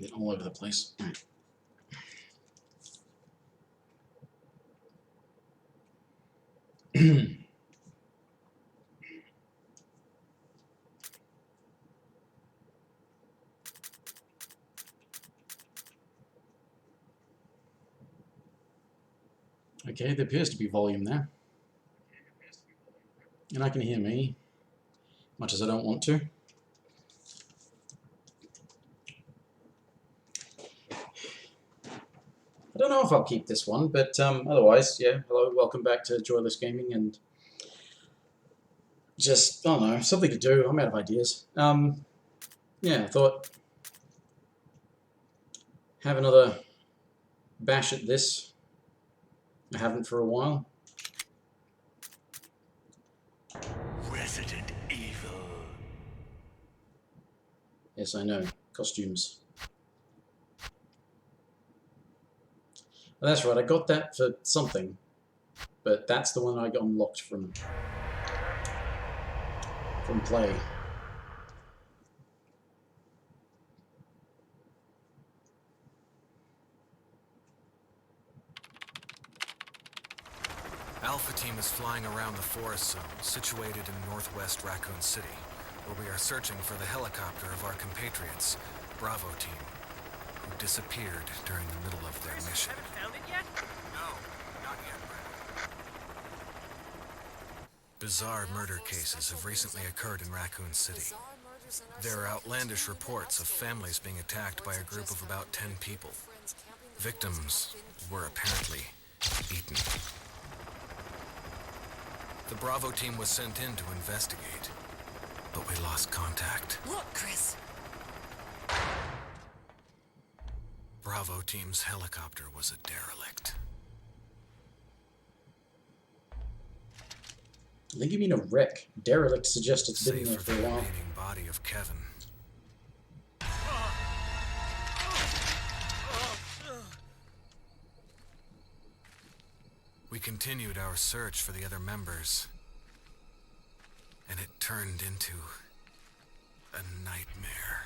Bit all over the place. Okay, there appears to be volume there. And I can hear me, much as I don't want to. I don't know if I'll keep this one, but otherwise, yeah, hello, welcome back to Joyless Gaming, and just, I don't know, something to do. I'm out of ideas. Yeah, I thought have another bash at this. I haven't for a while. Resident Evil. Yes, I know. Costumes. Well, that's right, I got that for something, but that's the one I got unlocked from play. Alpha Team is flying around the forest zone, situated in northwest Raccoon City, where we are searching for the helicopter of our compatriots, Bravo Team, who disappeared during the middle of their mission. Haven't found it yet? No, not yet, Brad. Bizarre murder cases have recently occurred in Raccoon City. There are outlandish reports of families being attacked by a group of about 10 people. Victims were apparently eaten. The Bravo team was sent in to investigate, but we lost contact. Look, Chris. Bravo team's helicopter was a derelict. I think you mean a wreck. Derelict suggests it's been Save there for for a the while. remaining body of Kevin. We continued our search for the other members, and it turned into a nightmare.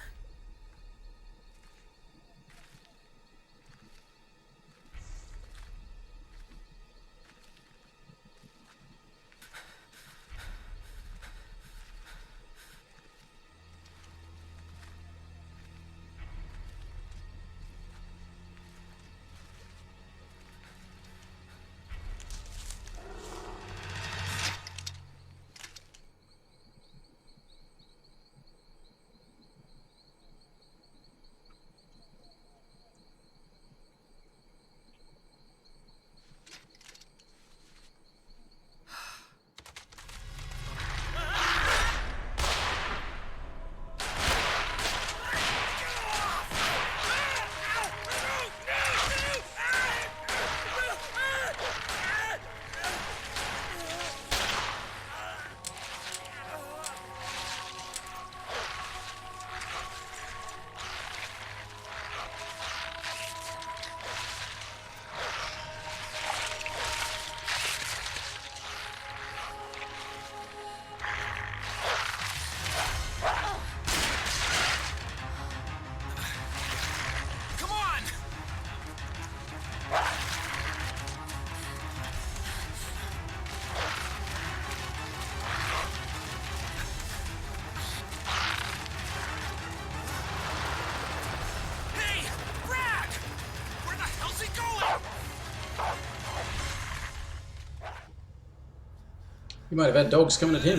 He might have had dogs coming at him.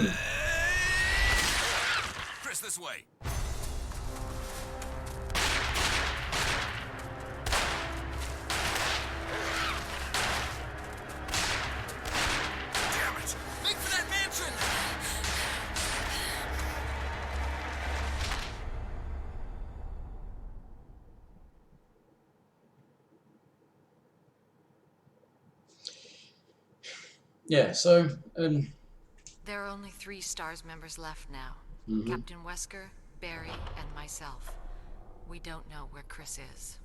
Chris, this way. Damn it! Make for that mansion! Yeah, so, There are only 3 STARS members left now. Mhm. Captain Wesker, Barry, and myself. We don't know where Chris is.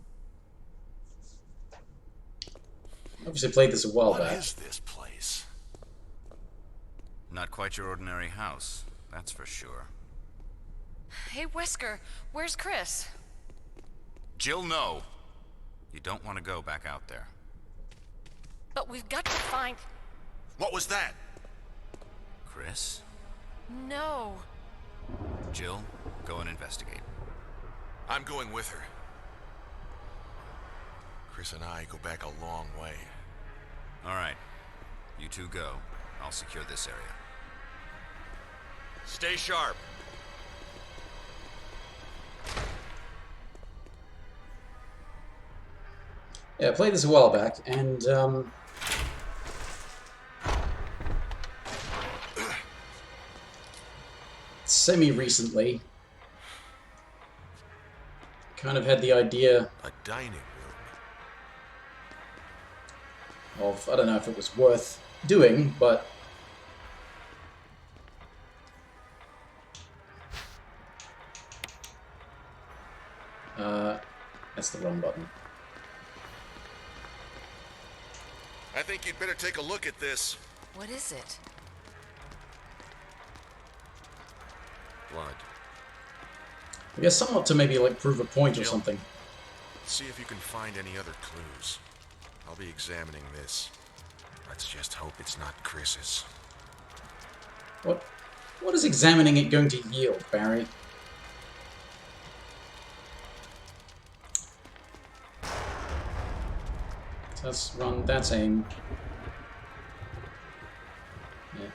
obviously played this a while What back. is this place? Not quite your ordinary house, that's for sure. Hey, Wesker, where's Chris? Jill, no. You don't want to go back out there. But we've got to find... What was that? Chris? No. Jill, go and investigate. I'm going with her. Chris and I go back a long way. All right. You two go. I'll secure this area. Stay sharp. Yeah, I played this a while back, and semi-recently, kind of had the idea A dining room. of, I don't know if it was worth doing, but that's the wrong button. I think you'd better take a look at this. What is it? Blood. I guess somewhat to maybe like prove a point or Jill. something. See if you can find any other clues. I'll be examining this. Let's just hope it's not Chris's. What is examining it going to yield, Barry? That's run, that's aim. Yeah.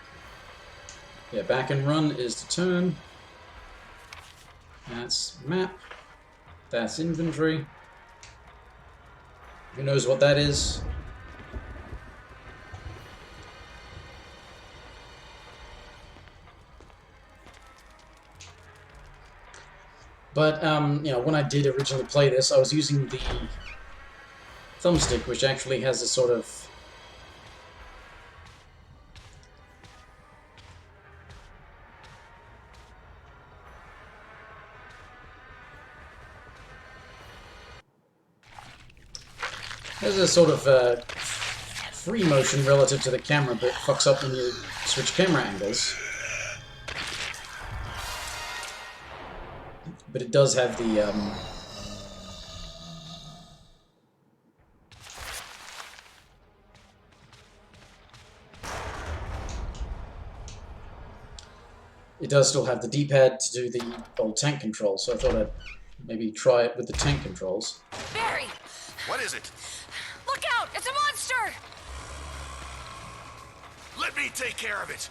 Yeah, back and run is to turn. That's map. That's inventory. Who knows what that is? But, you know, when I did originally play this, I was using the thumbstick, which actually has a sort of... There's a sort of free motion relative to the camera, but fucks up when you switch camera angles. But it does have the... It does still have the D-pad to do the old tank control, so I thought I'd maybe try it with the tank controls. Barry! What is it? Look out! It's a monster! Let me take care of it.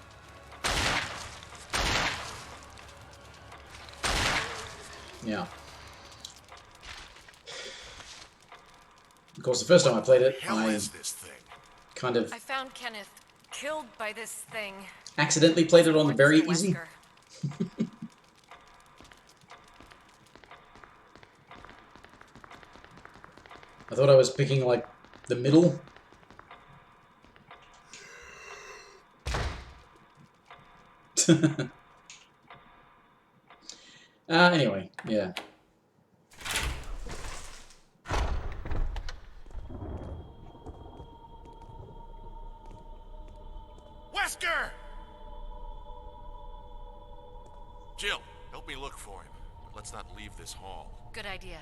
Yeah. Of course, the first time I played it, Hell I is this thing? kind of I found Kenneth killed by this thing. accidentally played it on What's very the easy. Wesker? I thought I was picking, like, the middle. Anyway, yeah. Wesker! Jill, help me look for him. But let's not leave this hall. Good idea.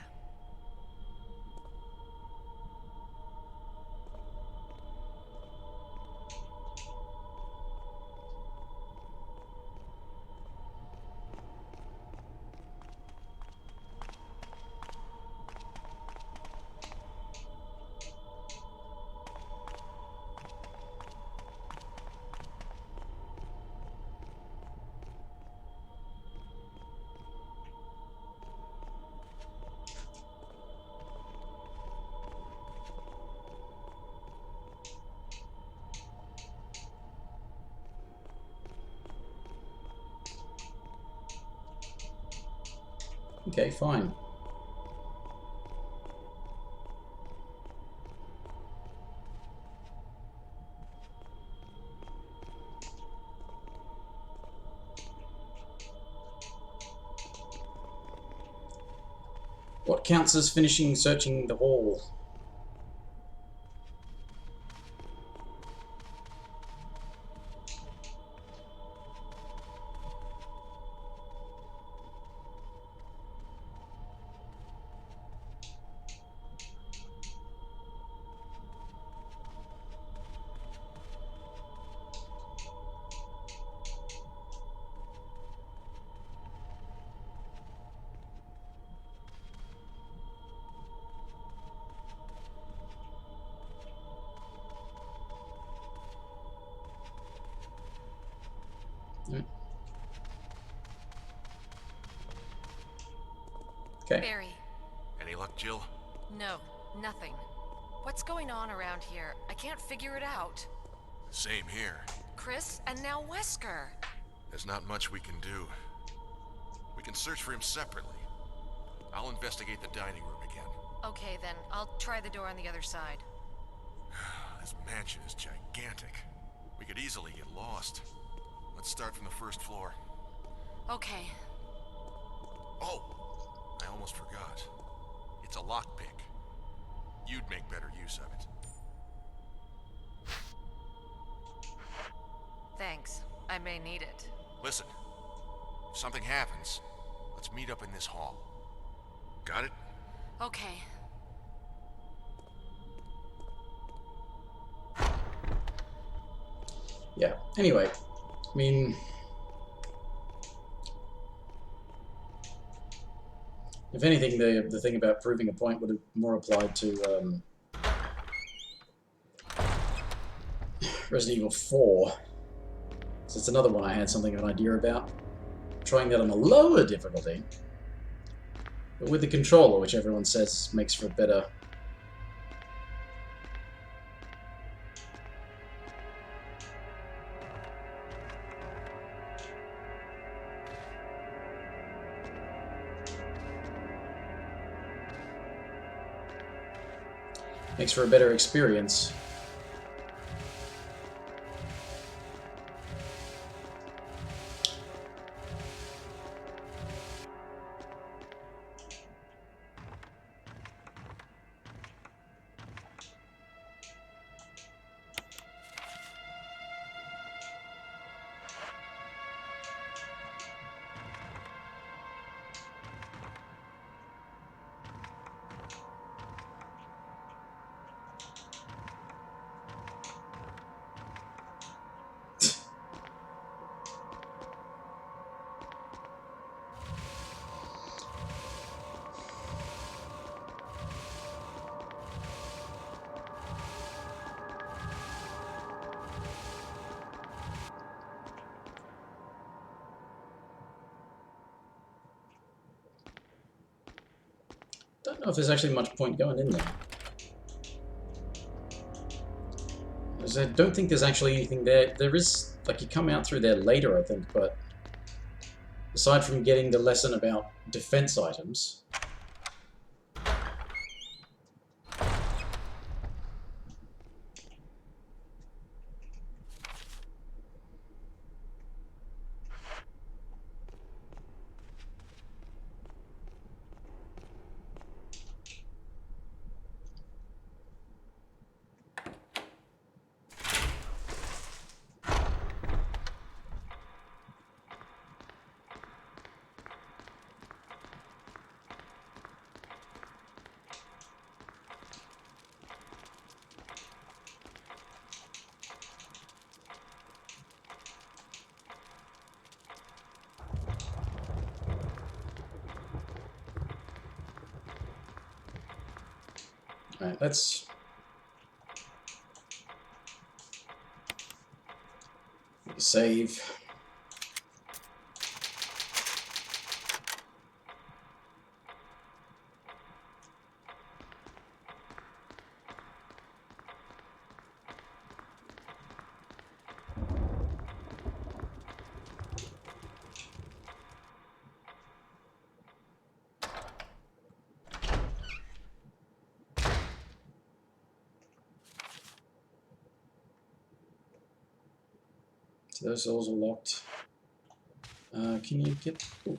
Okay, fine. What counts as finishing searching the hall? Okay. Barry. Any luck, Jill? No, nothing. What's going on around here? I can't figure it out. Same here. Chris, and now Wesker. There's not much we can do. We can search for him separately. I'll investigate the dining room again. Okay, then. I'll try the door on the other side. This mansion is gigantic. We could easily get lost. Let's start from the first floor. Okay. Oh, I almost forgot. It's a lockpick. You'd make better use of it. Thanks. I may need it. Listen, if something happens, let's meet up in this hall. Got it? Okay. Yeah. Anyway, I mean, if anything, the thing about proving a point would have more applied to Resident Evil 4. So it's another one I had something of an idea about. Trying that on a lower difficulty, but with the controller, which everyone says makes for a better. Makes for a better experience. Don't know if there's actually much point going in there. Because I don't think there's actually anything there. There is, like, you come out through there later, I think, but aside from getting the lesson about defense items. Alright, let's save. So those doors are locked. Can you get... Ooh.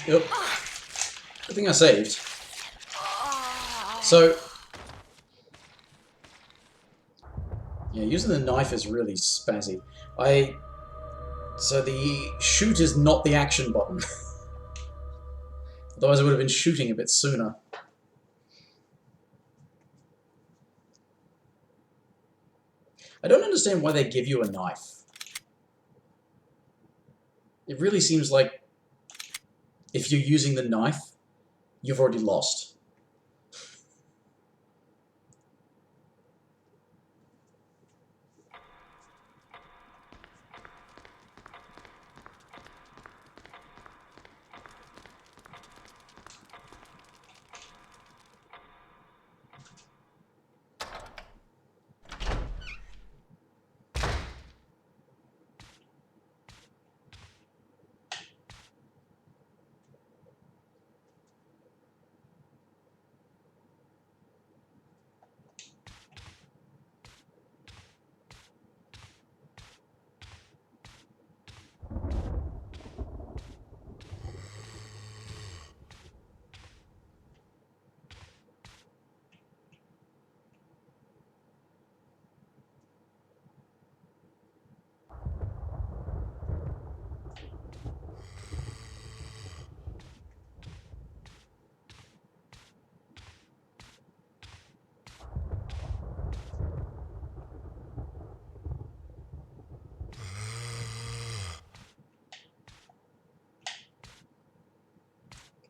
Yep. I think I saved. So, yeah, using the knife is really spazzy. So the shoot is not the action button. Otherwise I would have been shooting a bit sooner. I don't understand why they give you a knife. It really seems like if you're using the knife, you've already lost.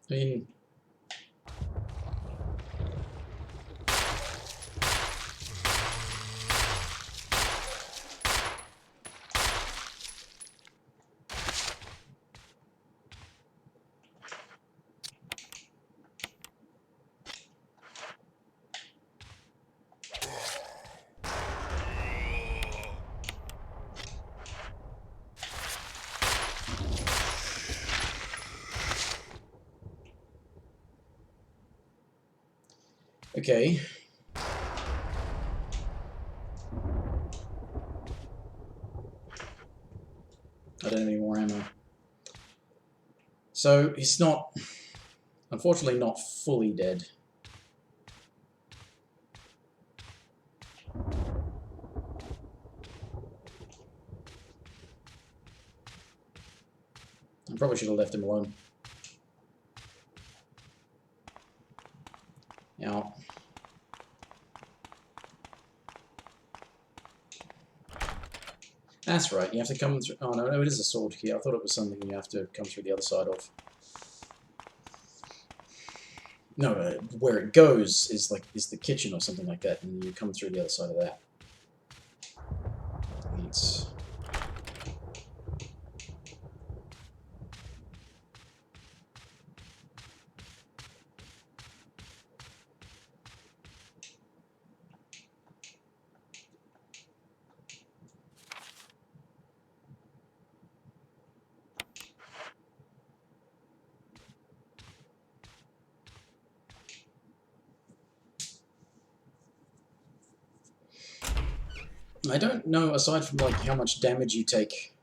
I mean, okay. I don't have any more ammo. So he's not, unfortunately, not fully dead. I probably should have left him alone. Now, that's right, you have to come through. Oh no, no, it is a sword key. I thought it was something you have to come through the other side of. No, where it goes is the kitchen or something like that, and you come through the other side of that. It's... I don't know, aside from like how much damage you take.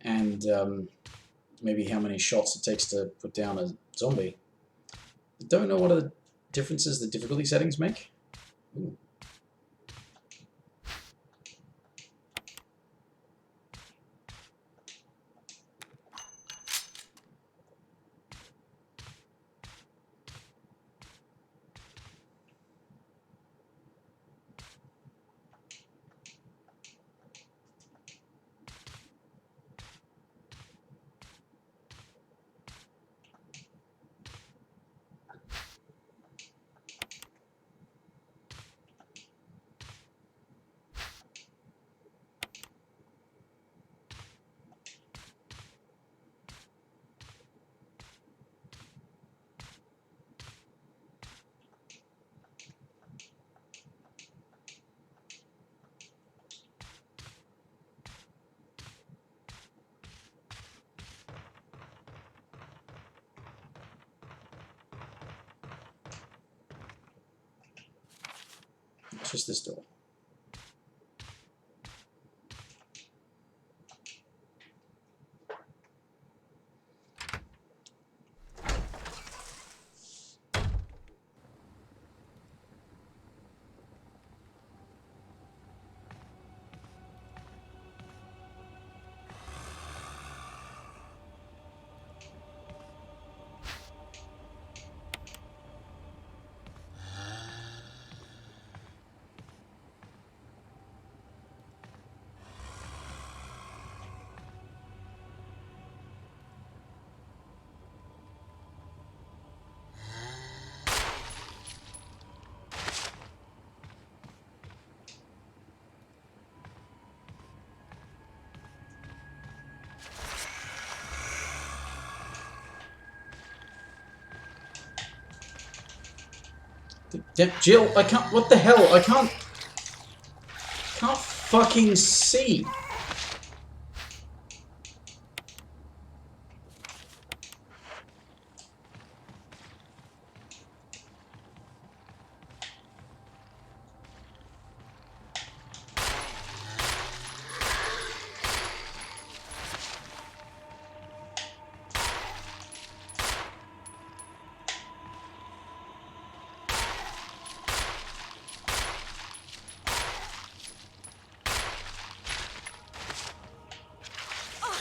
And maybe how many shots it takes to put down a zombie. I don't know what are the differences the difficulty settings make. Ooh. It's just this door. Damn, Jill, I can't. What the hell? I can't. Can't fucking see.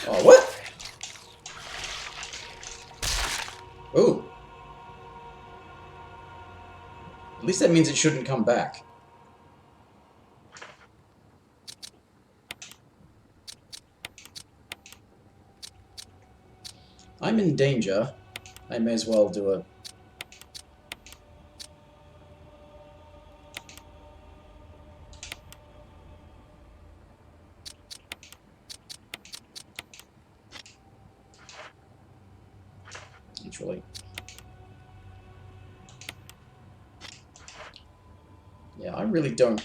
Oh, what? Ooh. At least that means it shouldn't come back. I'm in danger. I may as well do a... Actually. Yeah, I really don't...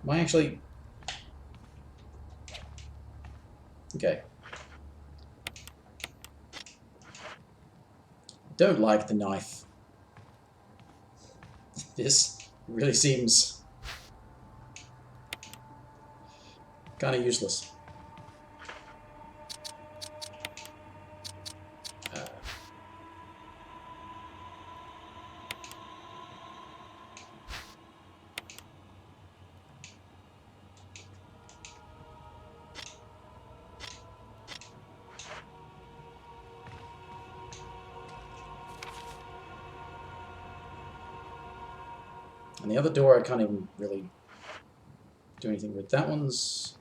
Am I actually... Okay. Don't like the knife. This really seems kind of useless. And the other door I can't even really do anything with. That one's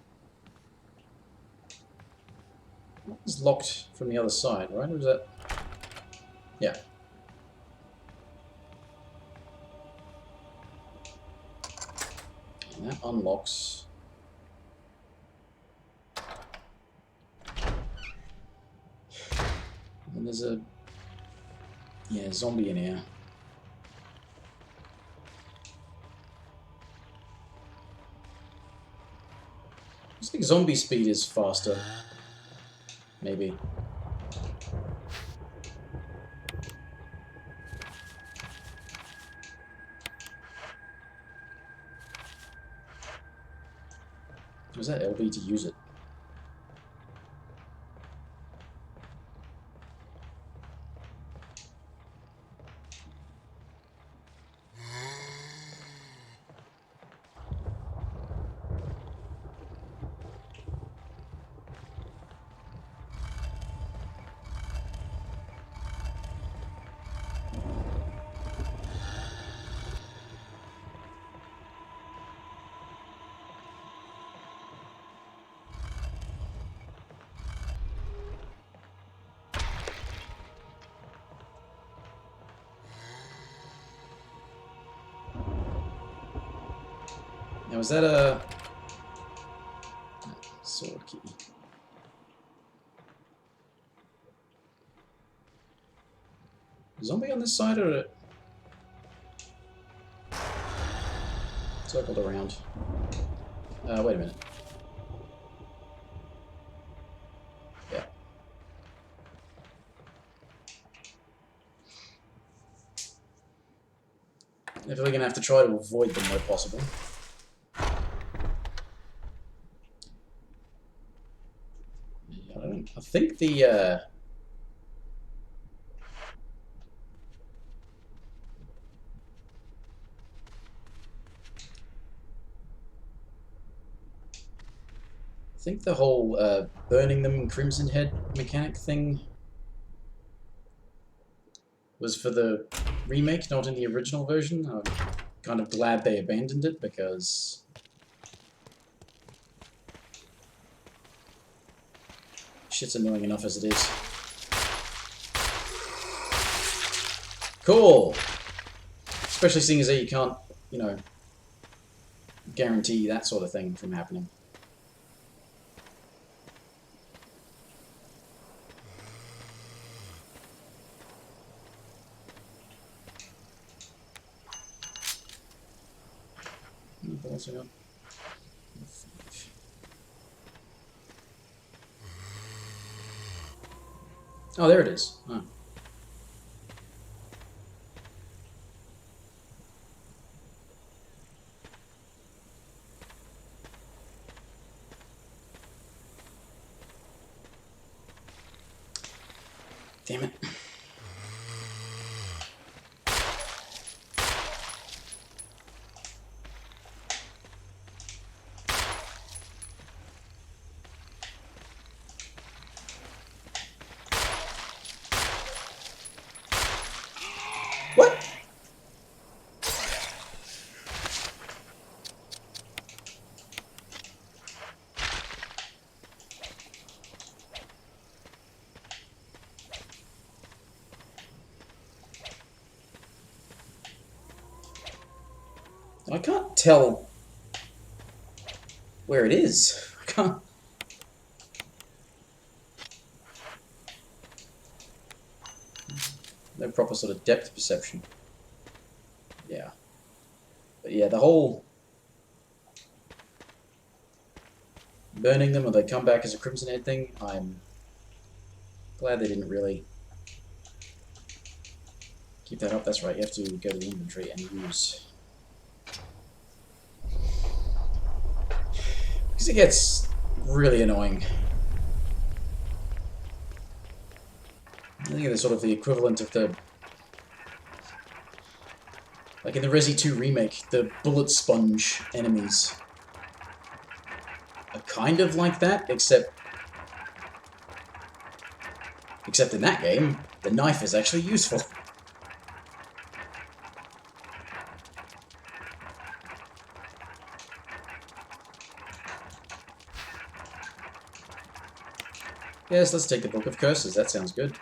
locked from the other side, right? Or is that... Yeah. And that unlocks. And there's a... Yeah, zombie in here. I think zombie speed is faster. Maybe. Was that LB to use it? Now, is that a sword key? Zombie on this side or circled around? Wait a minute. Yeah. Definitely gonna have to try to avoid them where possible. I think the I think the whole burning them in Crimson Head mechanic thing was for the remake, not in the original version. I'm kind of glad they abandoned it because shit's annoying enough as it is. Cool. Especially seeing as though you can't, you know, guarantee that sort of thing from happening. Oh, there it is. Oh. Damn it. What? I can't tell where it is. I can't. No proper sort of depth perception. Yeah. But yeah, the whole burning them or they come back as a Crimson Head thing, I'm glad they didn't really keep that up. That's right, you have to go to the inventory and use... Because it gets really annoying. I think it's sort of the equivalent of the... Like in the Resi 2 remake, the bullet sponge enemies are kind of like that, except in that game, the knife is actually useful. Yes, let's take the Book of Curses. That sounds good.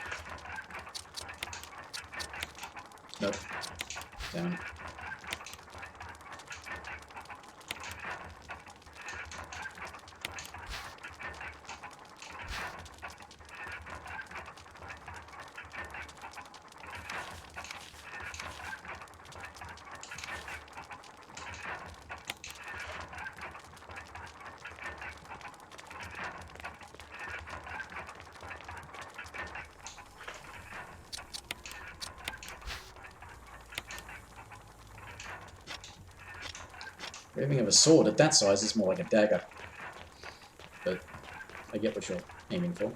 Nope. Damn it. Raving of a sword at that size is more like a dagger. But I get what you're aiming for.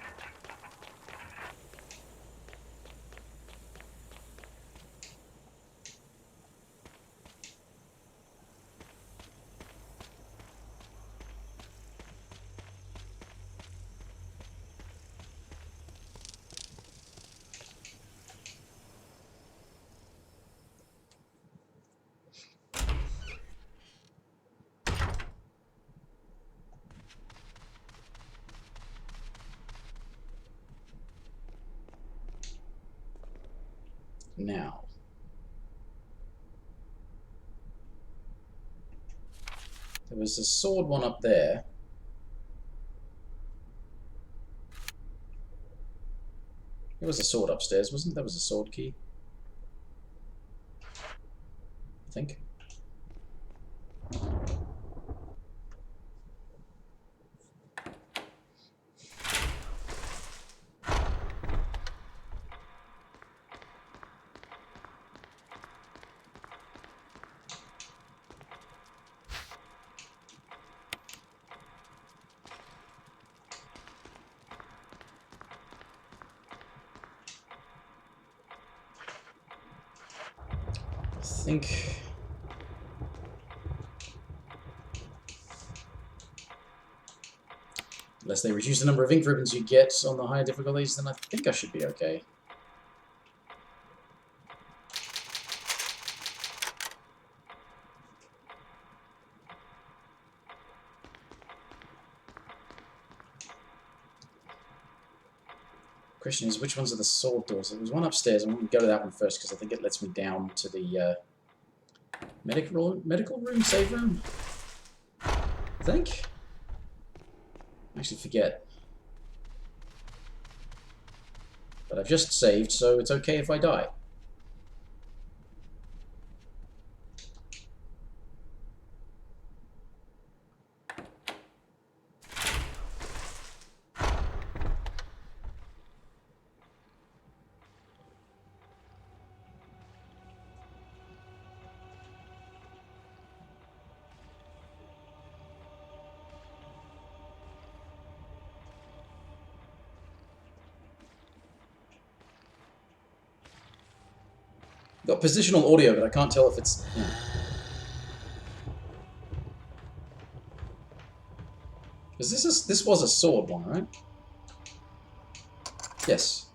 Now. There was a sword one up there. There was a sword upstairs, wasn't there? There was a sword key. I think. I think... Unless they reduce the number of ink ribbons you get on the higher difficulties, then I think I should be okay. Question is, which ones are the sword doors? There was one upstairs. I'm going to go to that one first because I think it lets me down to the medical room, save room. I think. I actually forget. But I've just saved, so it's okay if I die. Got positional audio, but I can't tell if it's... Yeah. Because this was a sword one, right? Yes.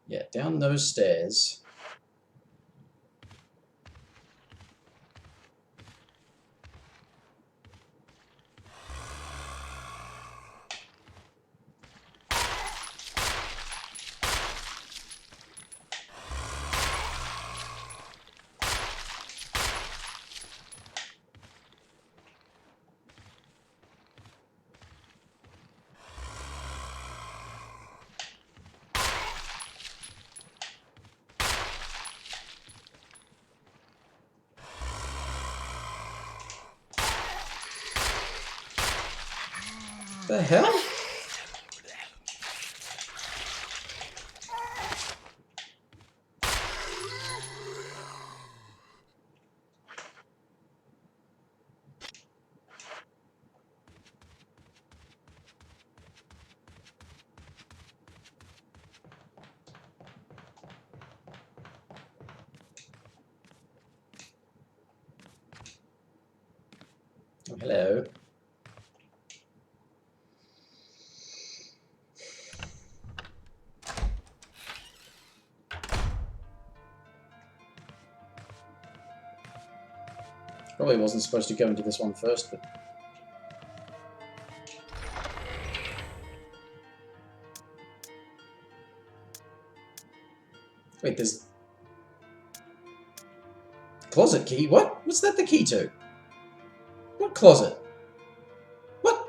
Yeah, down those stairs. The hell? Oh, hello. Probably wasn't supposed to go into this one first, but... Wait, there's... Closet key? What? What's that the key to? What closet? What?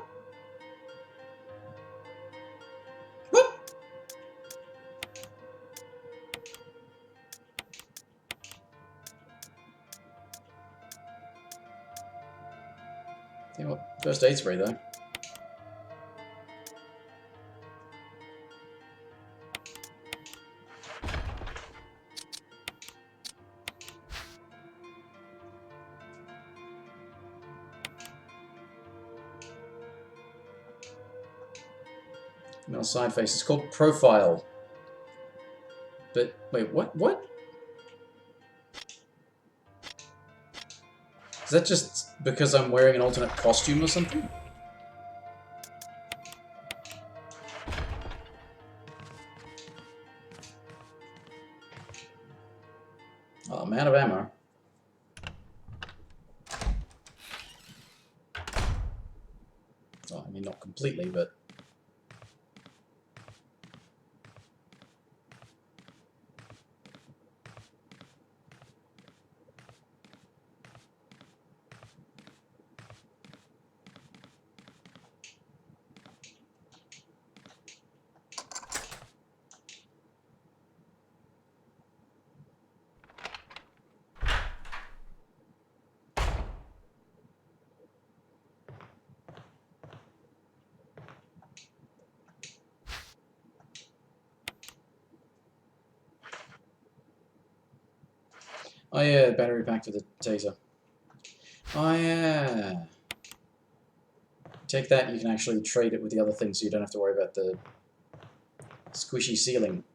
What? You know what? First aid spray, though. No side face. It's called profile. But wait, what? What? Is that just because I'm wearing an alternate costume or something? Oh, I'm out of ammo. Oh, I mean, not completely, but... Oh yeah, battery pack for the taser. Oh yeah. Take that, you can actually trade it with the other thing, so you don't have to worry about the squishy ceiling.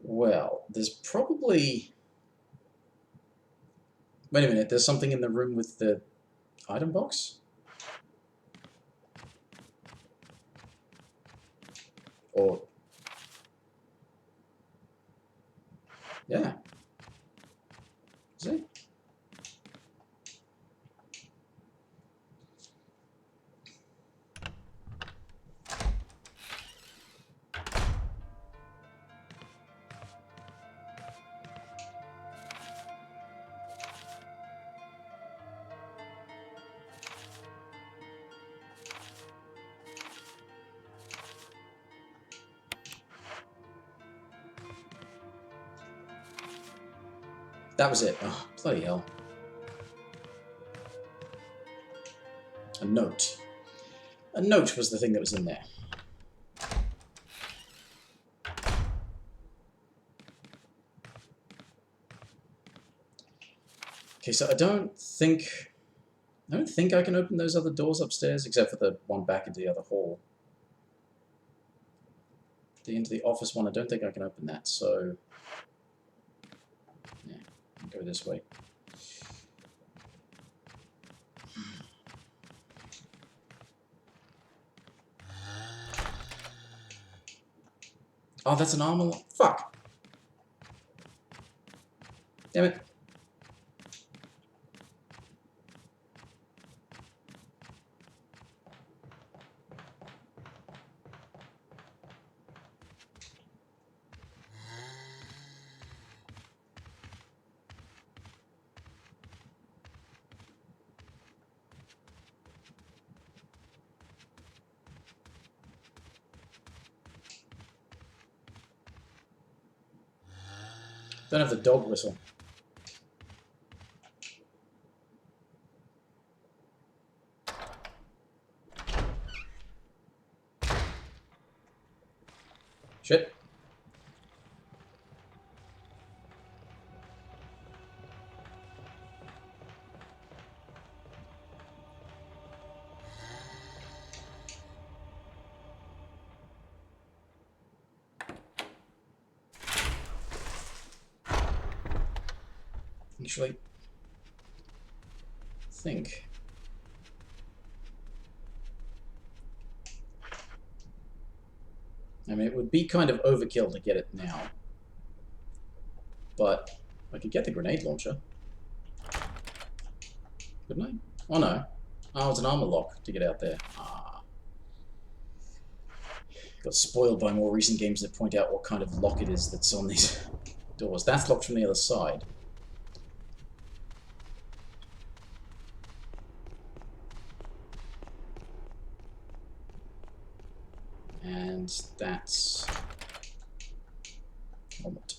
Well, there's probably... Wait a minute, there's something in the room with the item box? Or... Yeah. Is it? That was it. Oh, bloody hell. A note. A note was the thing that was in there. Okay, so I don't think I can open those other doors upstairs, except for the one back into the other hall. The into the office one, I don't think I can open that, so... Yeah, I'll go this way. Oh, that's an armor lock. Fuck! Damn it. Don't have the dog whistle. Shit. Actually, think. I mean, it would be kind of overkill to get it now. But I could get the grenade launcher. Couldn't I? Oh no. Oh, it's an armor lock to get out there. Ah. Got spoiled by more recent games that point out what kind of lock it is that's on these doors. That's locked from the other side. And that's... Moment.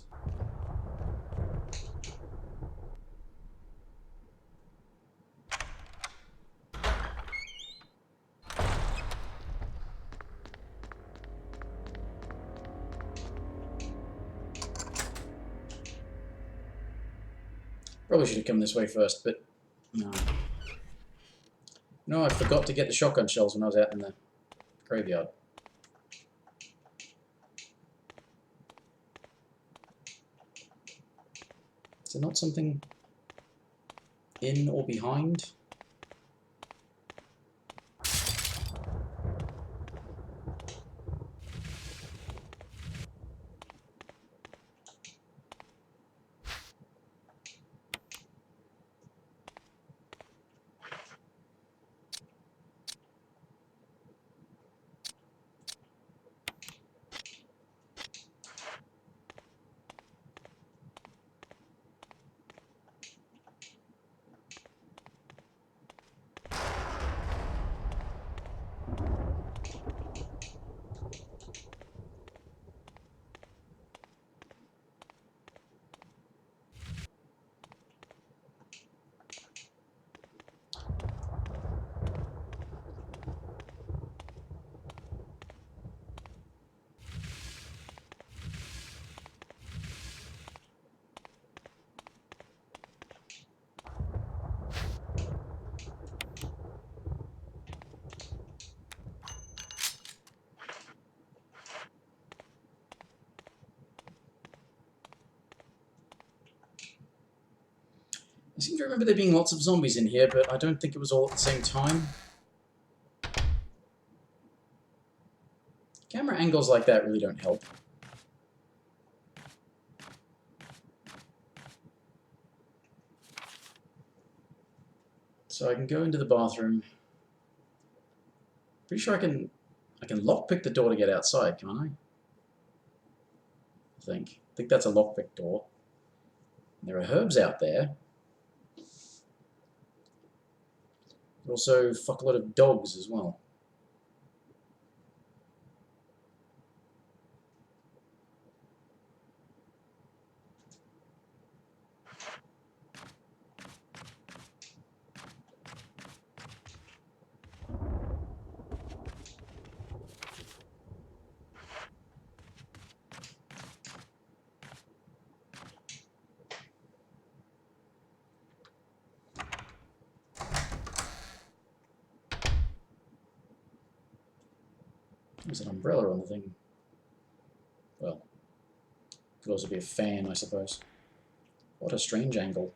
Probably should have come this way first, but no. No, I forgot to get the shotgun shells when I was out in the graveyard. Is there not something in or behind? I seem to remember there being lots of zombies in here, but I don't think it was all at the same time. Camera angles like that really don't help. So I can go into the bathroom. Pretty sure I can lockpick the door to get outside, can't I? I think that's a lockpick door. There are herbs out there. Also, fuck a lot of dogs as well. There's an umbrella on the thing. Well, could also be a fan, I suppose. What a strange angle.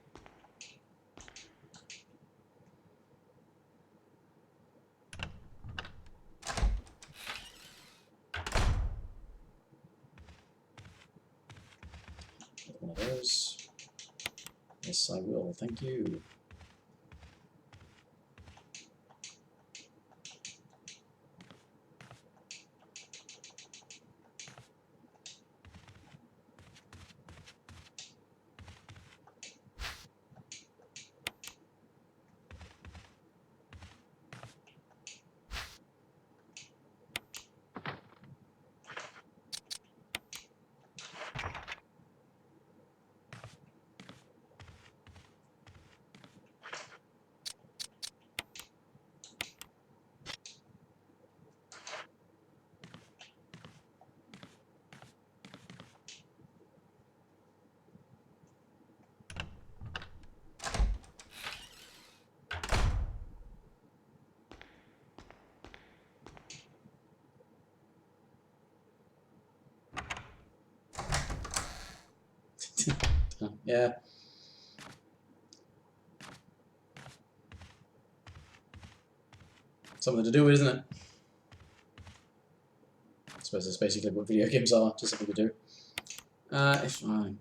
One of those. Yes, I will. Thank you. Yeah. Something to do, isn't it? I suppose that's basically what video games are, just something to do. If I...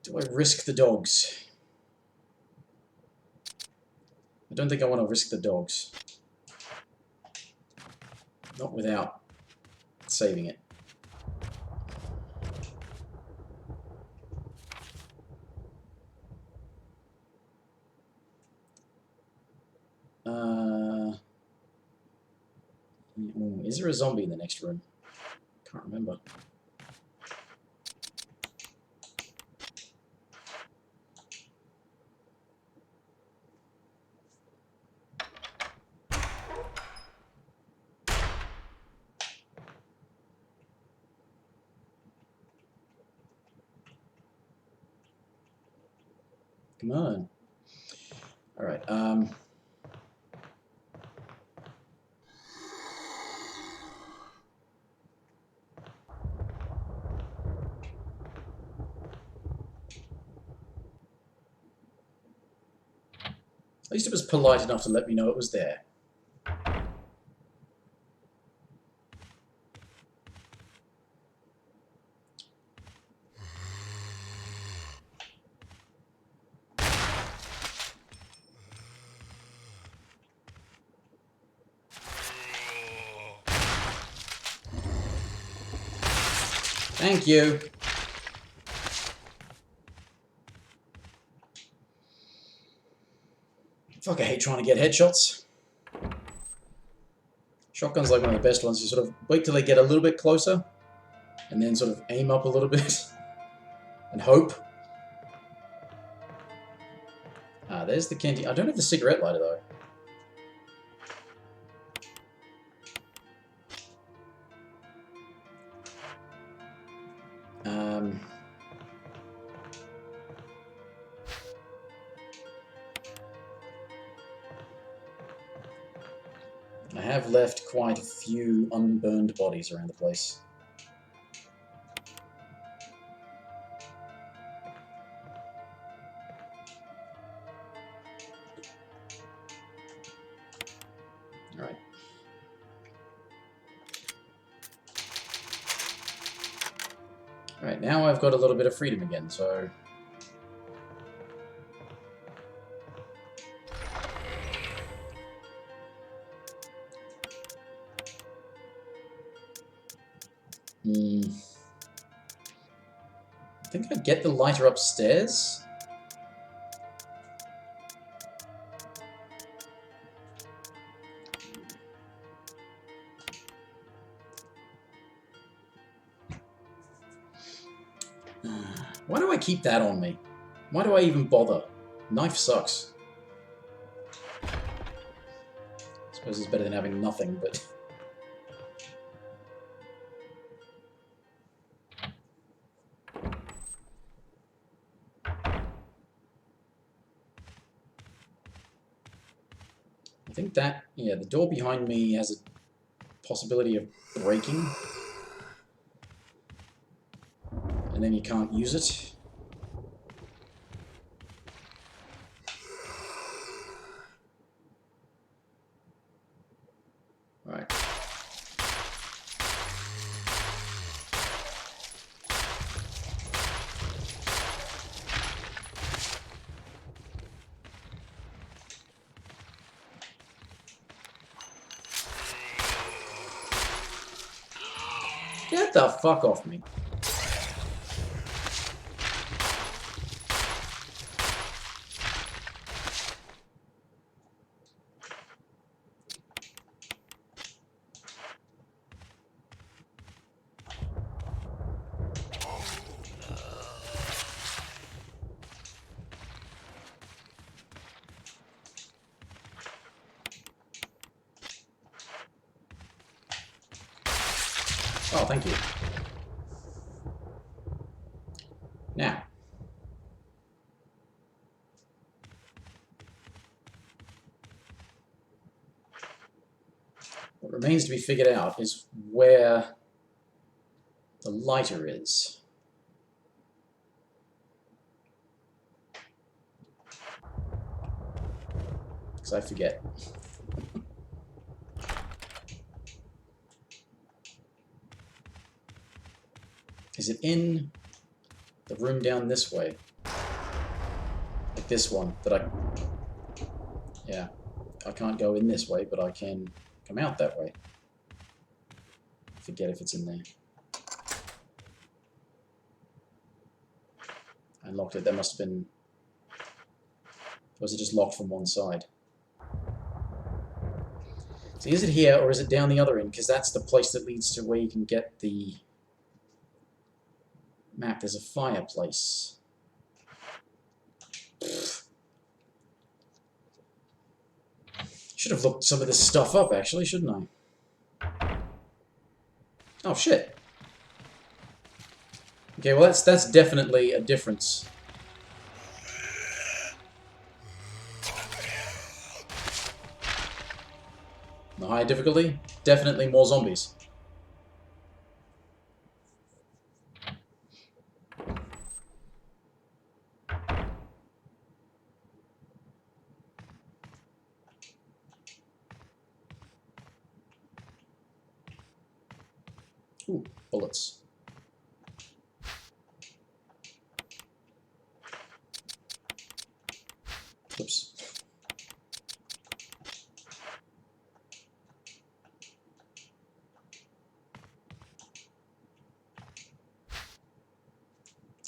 Do I risk the dogs? I don't think I want to risk the dogs. Not without saving it. Is there a zombie in the next room? Can't remember. Come on. Alright, at least it was polite enough to let me know it was there. Thank you. Fuck, I hate trying to get headshots. Shotgun's like one of the best ones. You sort of wait till they get a little bit closer, and then sort of aim up a little bit, and hope. Ah, there's the canteen. I don't have the cigarette lighter, though. I have left quite a few unburned bodies around the place. Alright, now I've got a little bit of freedom again, so... I think I'd get the lighter upstairs. Why do I keep that on me? Why do I even bother? Knife sucks. I suppose it's better than having nothing, but... I think that... yeah, the door behind me has a possibility of breaking. And then you can't use it. Right. Get the fuck off me. Oh, thank you. Now. What remains to be figured out is where the lighter is. Because I forget. Is it in the room down this way? Like this one that I... yeah. I can't go in this way, but I can come out that way. I forget if it's in there. I unlocked it. That must have been... or was it just locked from one side? So is it here, or is it down the other end? Because that's the place that leads to where you can get the map. There's a fireplace. Should have looked some of this stuff up, actually, shouldn't I? Oh, shit. Okay, well, that's definitely a difference. The higher difficulty, definitely more zombies. Ooh, bullets. Oops.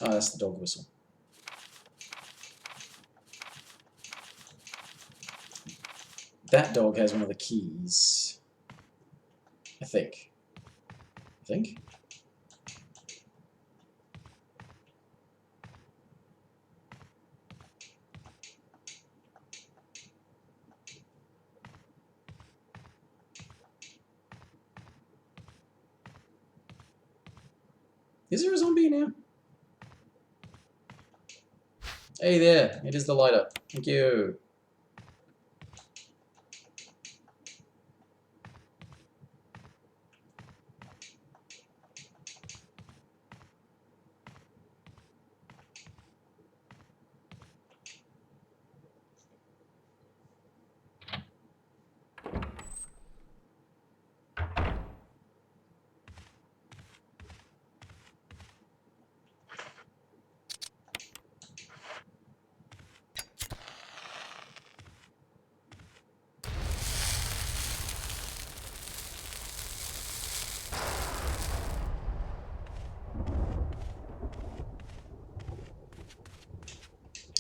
Oh, that's the dog whistle. That dog has one of the keys. I think. I think? Is there a zombie now? Hey there, it is the lighter. Thank you.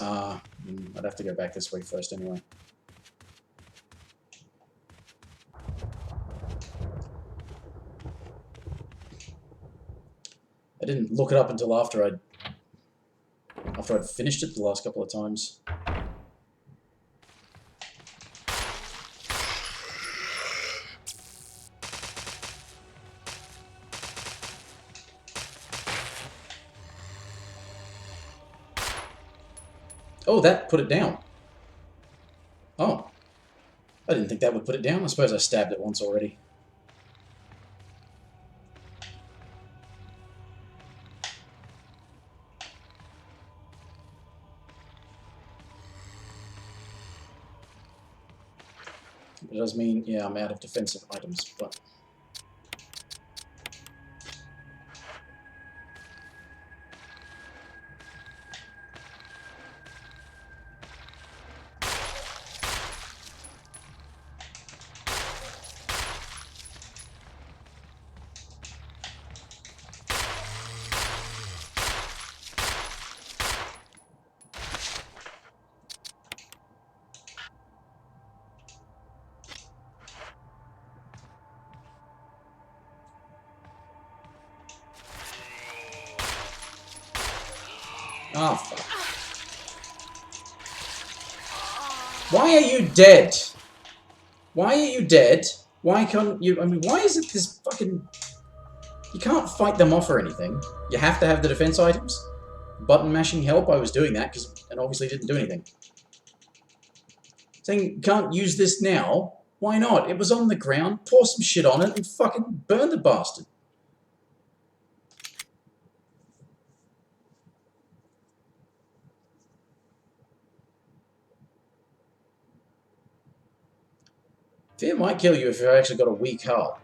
I'd have to go back this way first anyway. I didn't look it up until after I'd finished it the last couple of times. Oh, that put it down. Oh. I didn't think that would put it down. I suppose I stabbed it once already. It does mean, yeah, I'm out of defensive items, but... Ah, fuck. Why are you dead? Why are you dead? Why can't you... I mean, why is it this fucking... You can't fight them off or anything. You have to have the defense items. Button mashing help, I was doing that, and obviously didn't do anything. Saying, can't use this now? Why not? It was on the ground, pour some shit on it, and fucking burn the bastard. Fear might kill you if you've actually got a weak heart.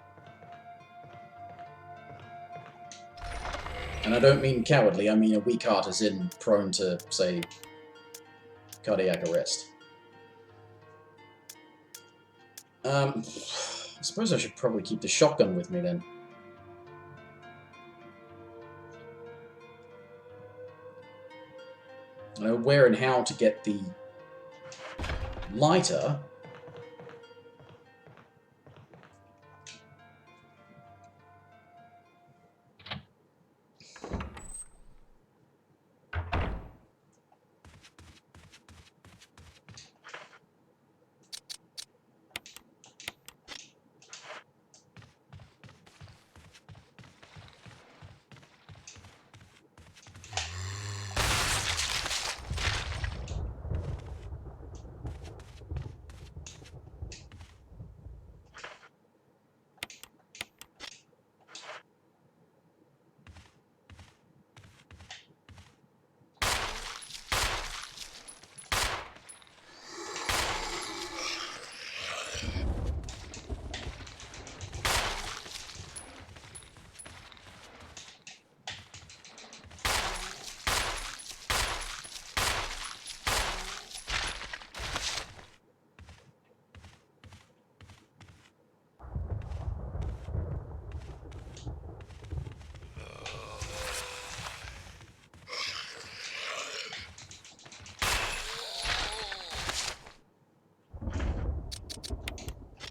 And I don't mean cowardly, I mean a weak heart as in prone to, say, cardiac arrest. I suppose I should probably keep the shotgun with me then. I know where and how to get the lighter.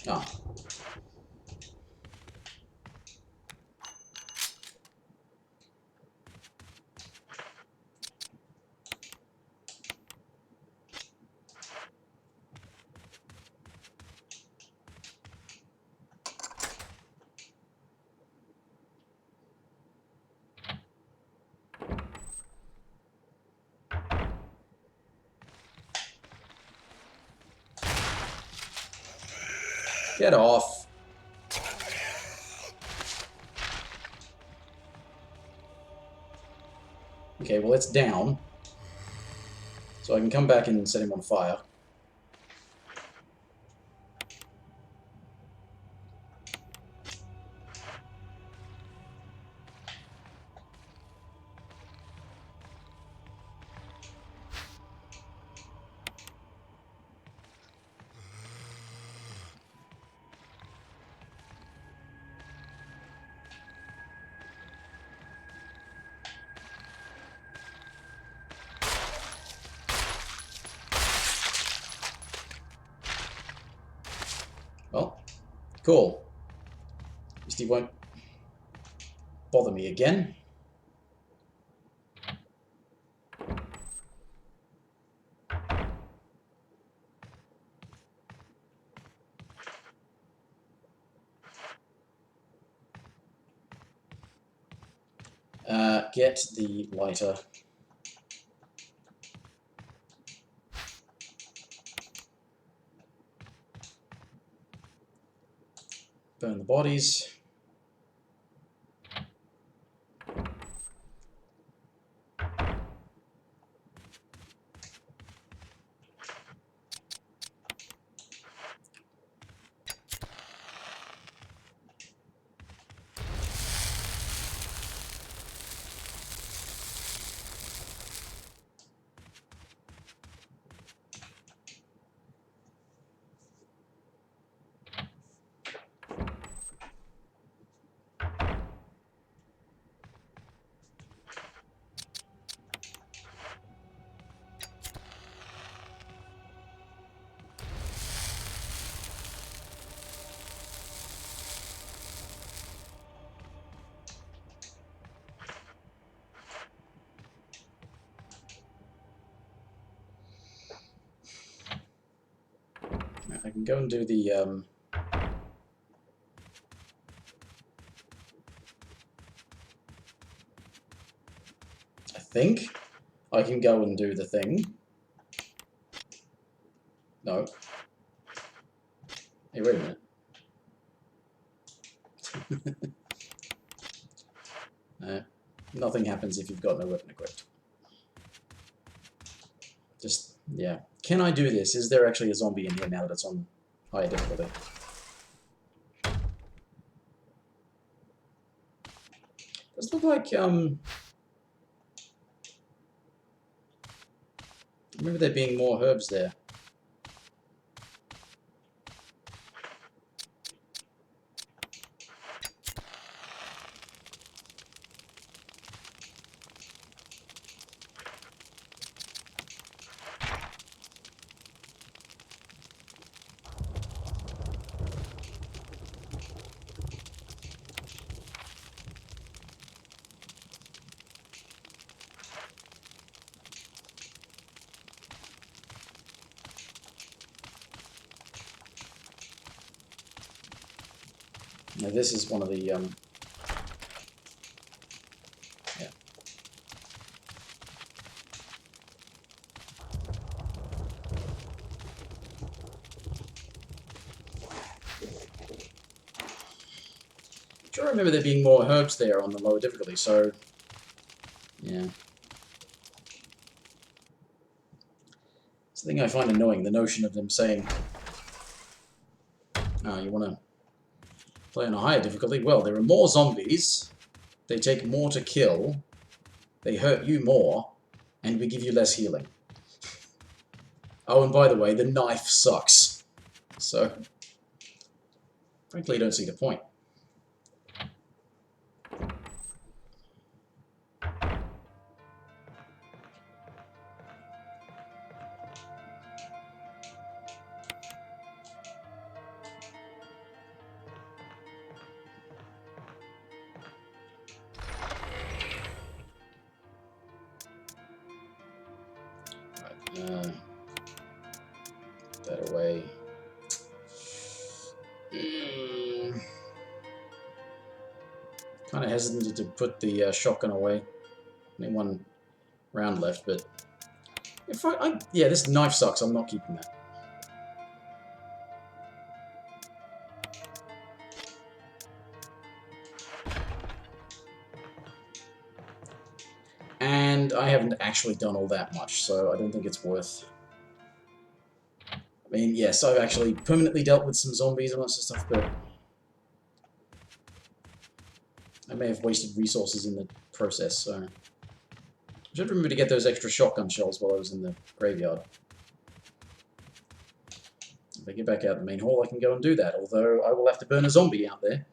Ah. Get off. Okay, well it's down. So I can come back and set him on fire. Cool. At least he won't bother me again. Get the lighter. Burn the bodies. I can go and do the I think I can go and do the thing. No. Hey, wait a minute. Nothing happens if you've got no weapon equipped. Just, yeah. Can I do this? Is there actually a zombie in here now that it's on higher difficulty? Does look like, remember there being more herbs there. Now this is one of the, yeah. I remember there being more herbs there on the lower difficulty, so yeah. It's the thing I find annoying, the notion of them saying, oh, you want to play on a higher difficulty? Well, there are more zombies, they take more to kill, they hurt you more, and we give you less healing. Oh, and by the way, the knife sucks. So, frankly, I don't see the point. Right, that away. Kind of hesitant to put the shotgun away. Only one round left, but if yeah, this knife sucks. I'm not keeping that. And I haven't actually done all that much, so I don't think it's worth. I mean, yes, I've actually permanently dealt with some zombies and lots of stuff, but I may have wasted resources in the process, so I should remember to get those extra shotgun shells while I was in the graveyard. If I get back out the main hall, I can go and do that, although I will have to burn a zombie out there.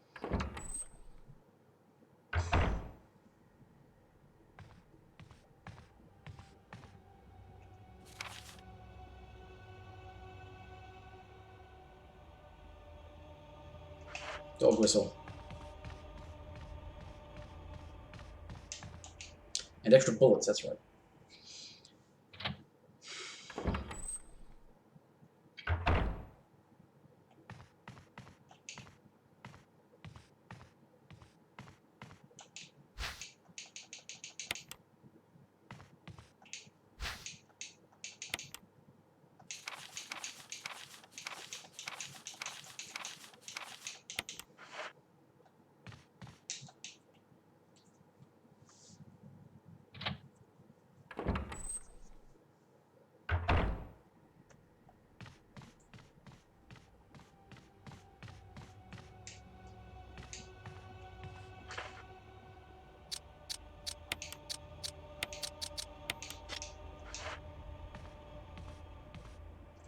Dog whistle. And extra bullets, that's right.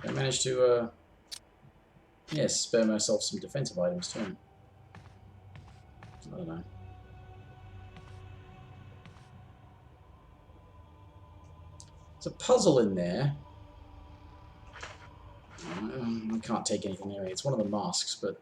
I managed to, yes, spare myself some defensive items too. I don't know. There's a puzzle in there. I can't take anything anyway. It's one of the masks, but...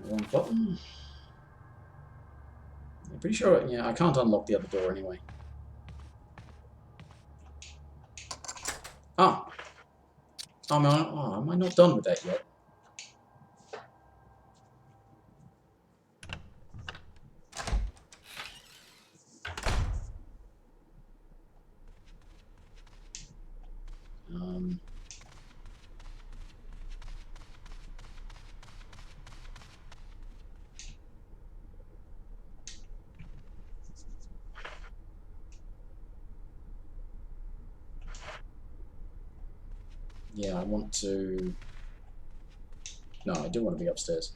Wrong button. I'm pretty sure, yeah, I can't unlock the other door anyway. Ah! Am I not done with that yet? Yeah, I want to... No, I do want to be upstairs.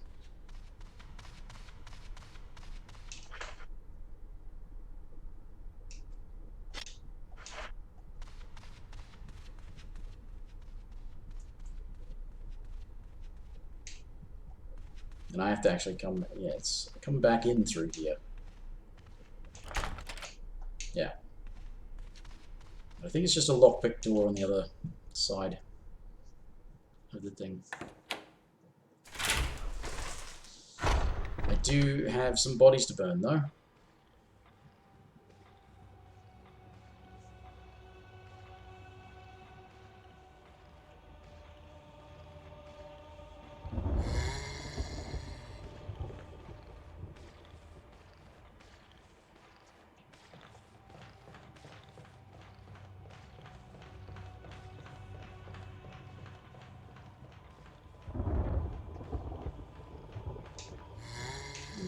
And I have to actually come... Yeah, it's come back in through here. Yeah. I think it's just a lockpick door on the other side of the thing. I do have some bodies to burn, though.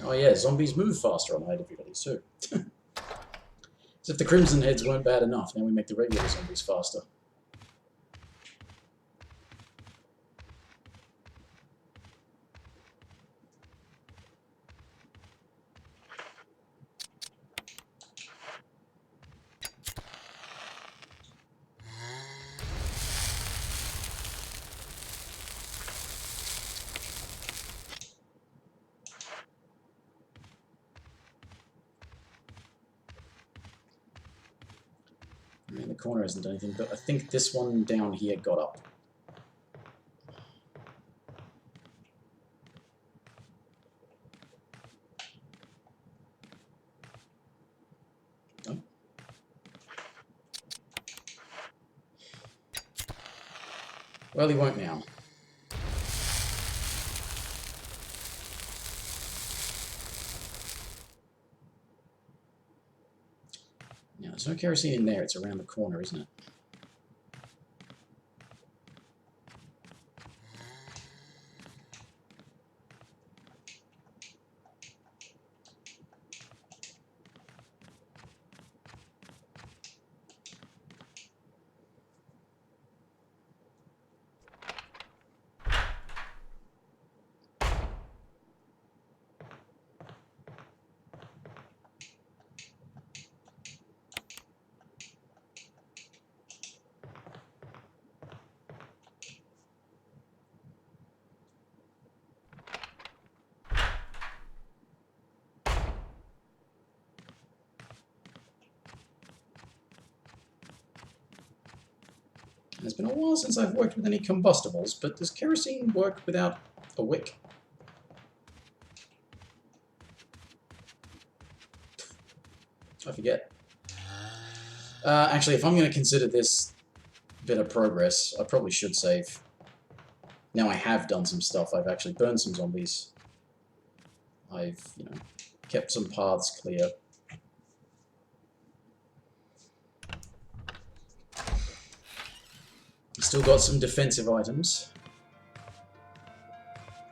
Oh yeah, zombies move faster on high difficulties too. As if the Crimson Heads weren't bad enough, now we make the regular zombies faster. Man, the corner hasn't done anything, but I think this one down here got up. No? Well, he won't now. Now, there's no kerosene in there, it's around the corner, isn't it? It's been a while since I've worked with any combustibles, but does kerosene work without a wick? I forget. Actually, if I'm going to consider this bit of progress, I probably should save. Now I have done some stuff. I've actually burned some zombies. I've, you know, kept some paths clear. Still got some defensive items.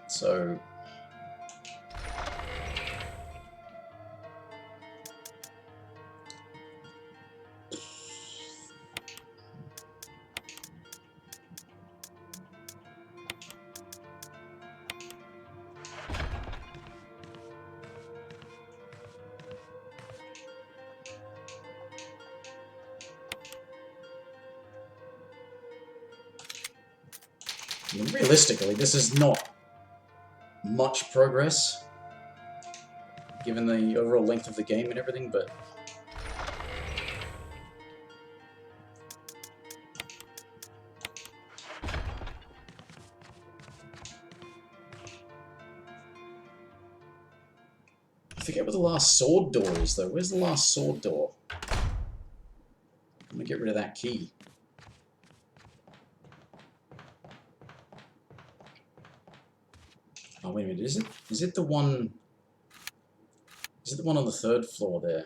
So... I mean, realistically, this is not much progress, given the overall length of the game and everything, but... I forget where the last sword door is, though. Where's the last sword door? I'm gonna get rid of that key. Oh, wait a minute, is it the one... Is it the one on the 3rd floor there?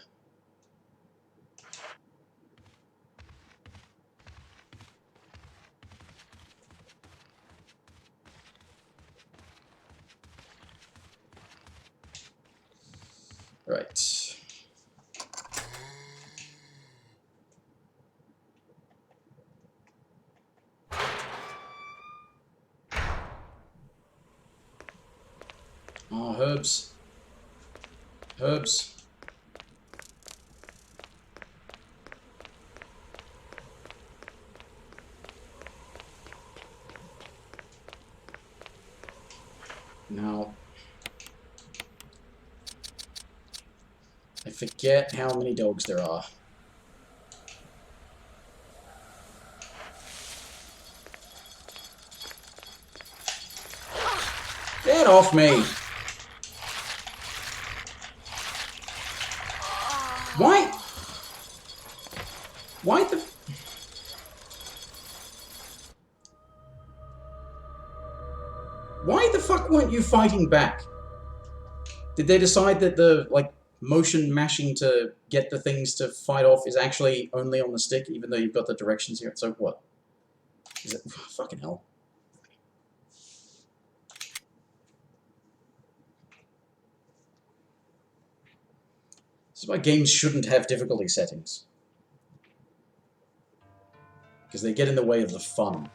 Right. Oh, herbs. Herbs. Now, I forget how many dogs there are. Get off me! Why? Why the... Why the fuck weren't you fighting back? Did they decide that the, like, motion mashing to get the things to fight off is actually only on the stick, even though you've got the directions here? So what? Is it... Fucking hell. This is why games shouldn't have difficulty settings. Because they get in the way of the fun.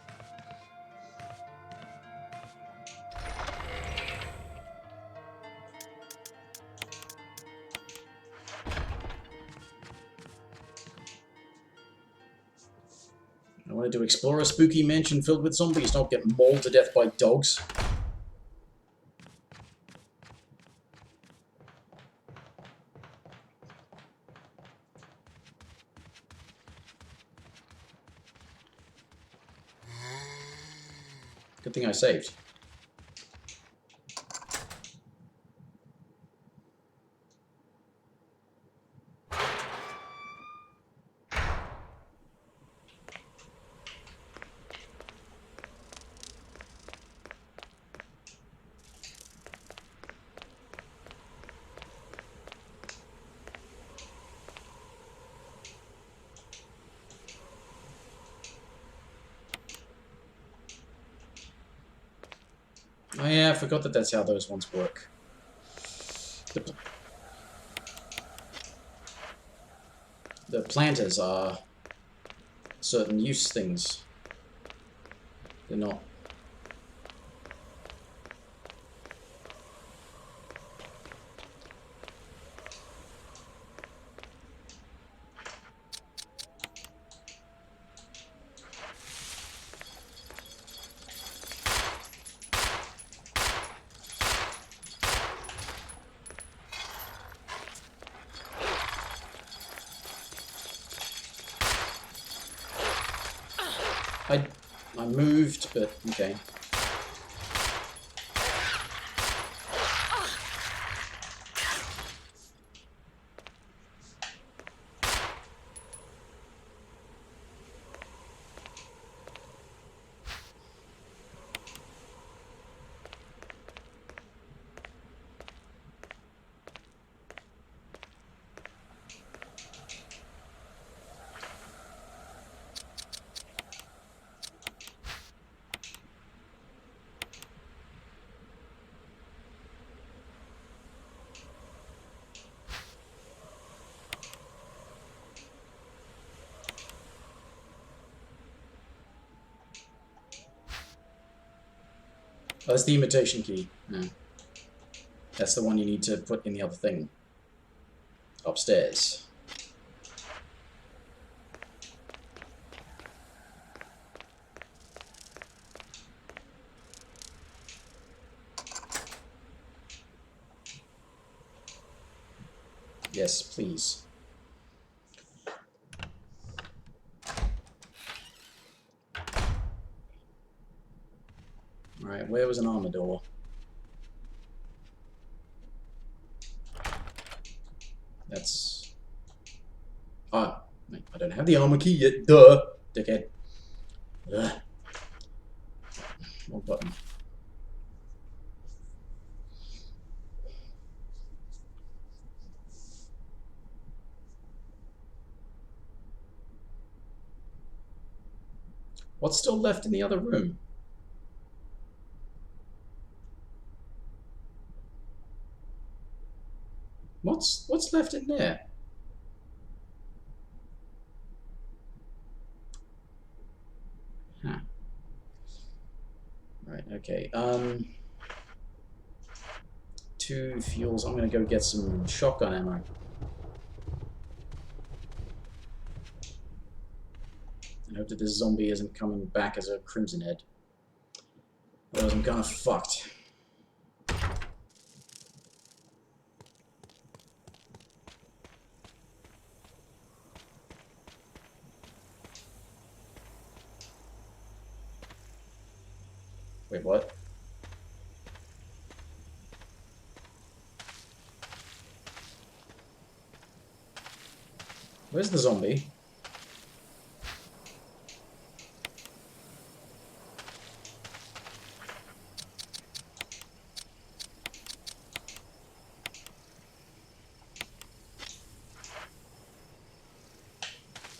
I wanted to explore a spooky mansion filled with zombies, not get mauled to death by dogs. Good thing I saved. Oh yeah, I forgot that that's how those ones work. The planters are certain use things. They're not. I moved, but okay. Oh, that's the imitation key. Yeah. That's the one you need to put in the other thing. Upstairs. Yes, please. Alright, where was an armor door? That's... Ah, I don't have the armor key yet, duh! Dickhead. Ugh. Wrong button. What's still left in the other room? What's left in there? Huh. Right, okay. 2 fuels. I'm gonna go get some shotgun ammo. I hope that this zombie isn't coming back as a Crimson Head. Otherwise I'm kinda fucked. Wait, what? Where's the zombie?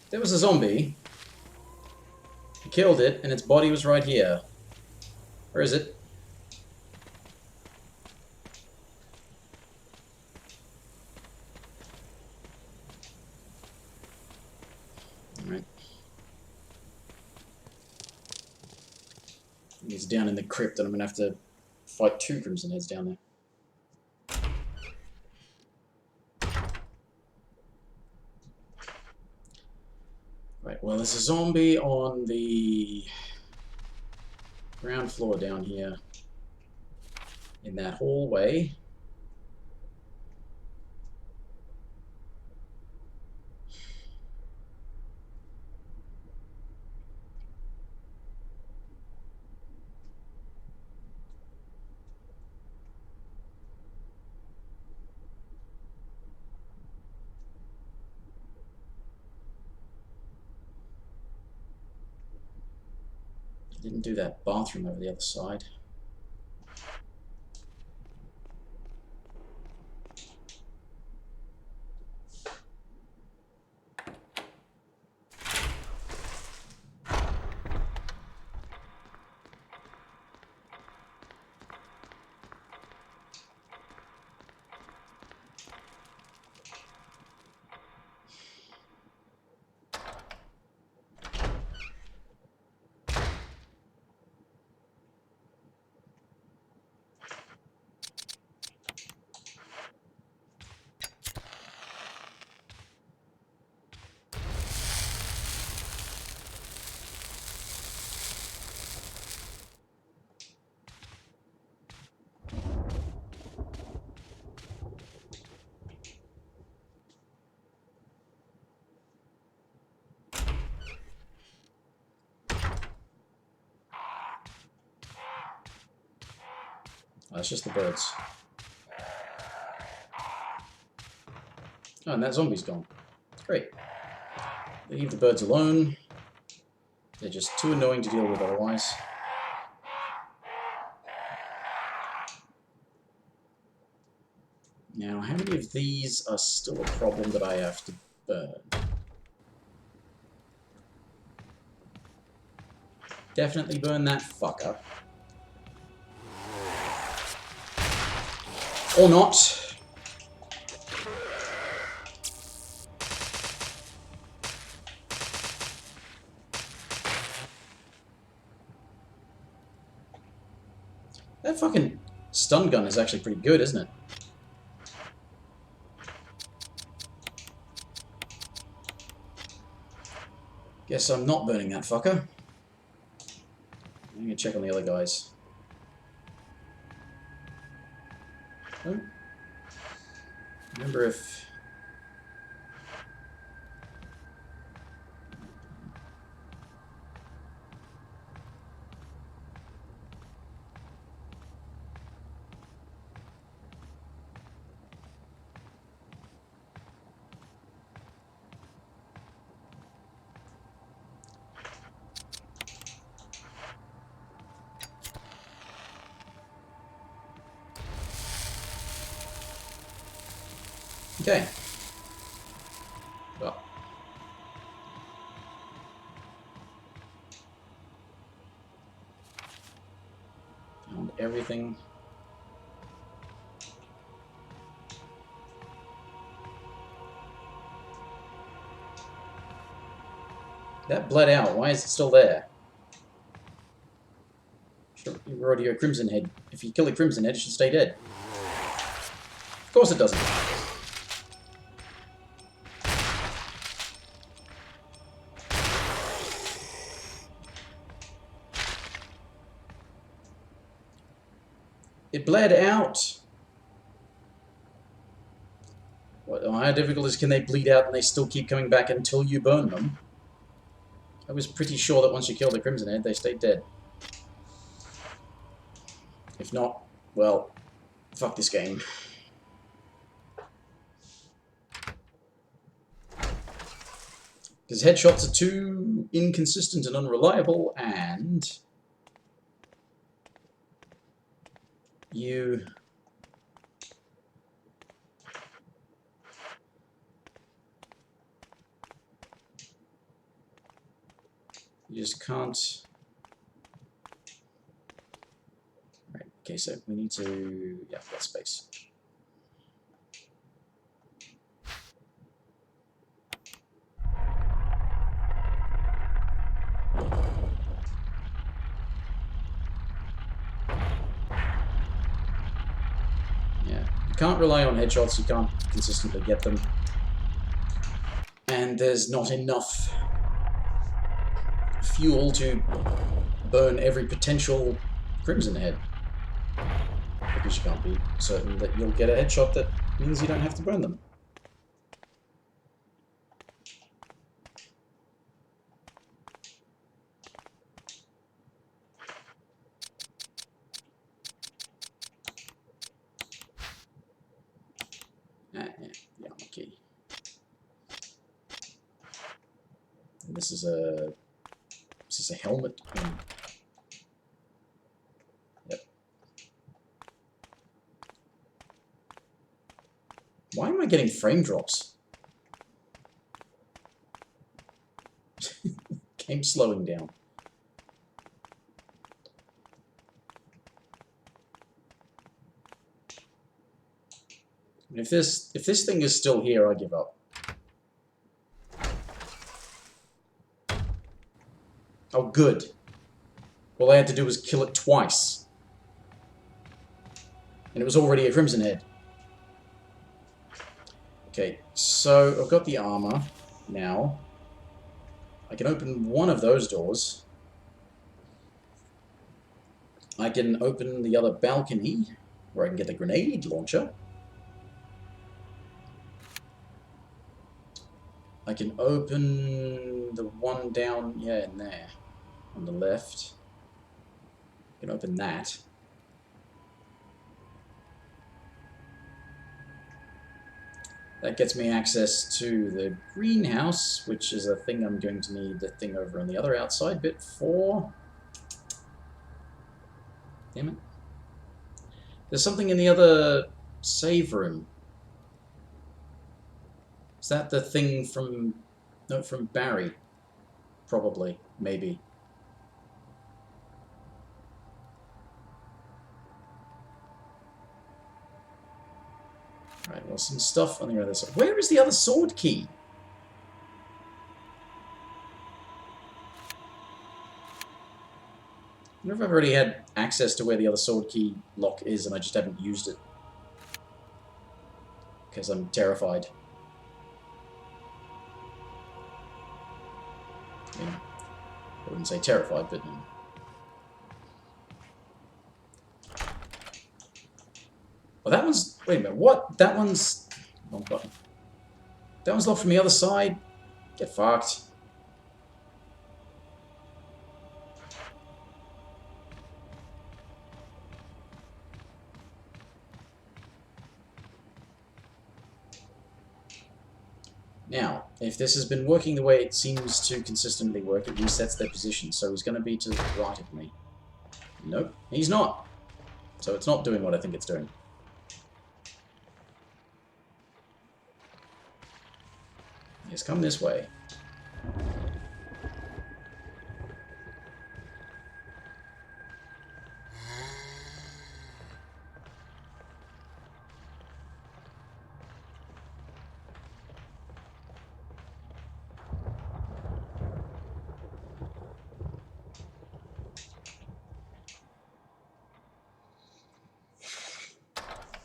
There was a zombie. I killed it, and its body was right here. Where is it? Alright. He's down in the crypt, and I'm gonna have to fight 2 Crimson Heads down there. Right, well, there's a zombie on the ground floor down here in that hallway. I didn't do that bathroom over the other side. Oh, it's just the birds. Oh, and that zombie's gone. Great. Leave the birds alone. They're just too annoying to deal with otherwise. Now, how many of these are still a problem that I have to burn? Definitely burn that fucker. Or not. That fucking stun gun is actually pretty good, isn't it? Guess I'm not burning that fucker. I'm gonna check on the other guys. Oh. Remember if... Okay. Well. Found everything. That bled out. Why is it still there? Sure, you're already a Crimson Head. If you kill a Crimson Head, it should stay dead. Of course it doesn't. It bled out. What, how difficult is can they bleed out and they still keep coming back until you burn them? I was pretty sure that once you kill the Crimson Head, they stayed dead. If not, well, fuck this game. Because headshots are too inconsistent and unreliable, and you just can't. Right, okay, so we need to, yeah, got space. You can't rely on headshots, you can't consistently get them. And there's not enough fuel to burn every potential Crimson Head. Because you can't be certain that you'll get a headshot that means you don't have to burn them. Yeah, okay. And this is a helmet. Yep. Why am I getting frame drops? Game slowing down. If this thing is still here, I give up. Oh, good. All I had to do was kill it twice. And it was already a Crimson Head. Okay, so I've got the armor now. I can open one of those doors. I can open the other balcony, where I can get the grenade launcher. I can open the one down, yeah, in there, on the left. I can open that. That gets me access to the greenhouse, which is a thing I'm going to need the thing over on the other outside bit for. Damn it. There's something in the other save room. Is that the thing from... No, from Barry? Probably. Maybe. Right, well, some stuff on the other side. Where is the other sword key? I wonder if I've already had access to where the other sword key lock is and I just haven't used it. Because I'm terrified. I mean, I wouldn't say terrified, but... Well, that one's... Wait a minute, what? That one's... Wrong button. That one's locked from the other side? Get fucked. Now, if this has been working the way it seems to consistently work, it resets their position, so he's going to be to the right of me. Nope, he's not. So it's not doing what I think it's doing. Yes, come this way.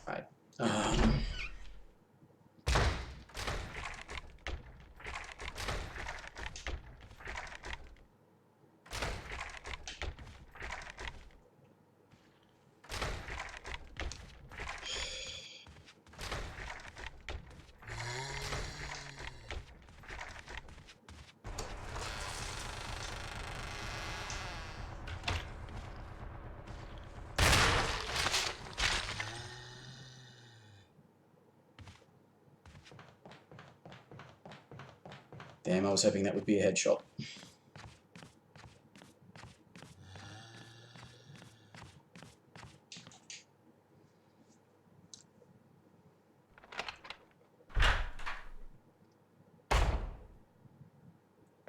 Right. Damn, I was hoping that would be a headshot.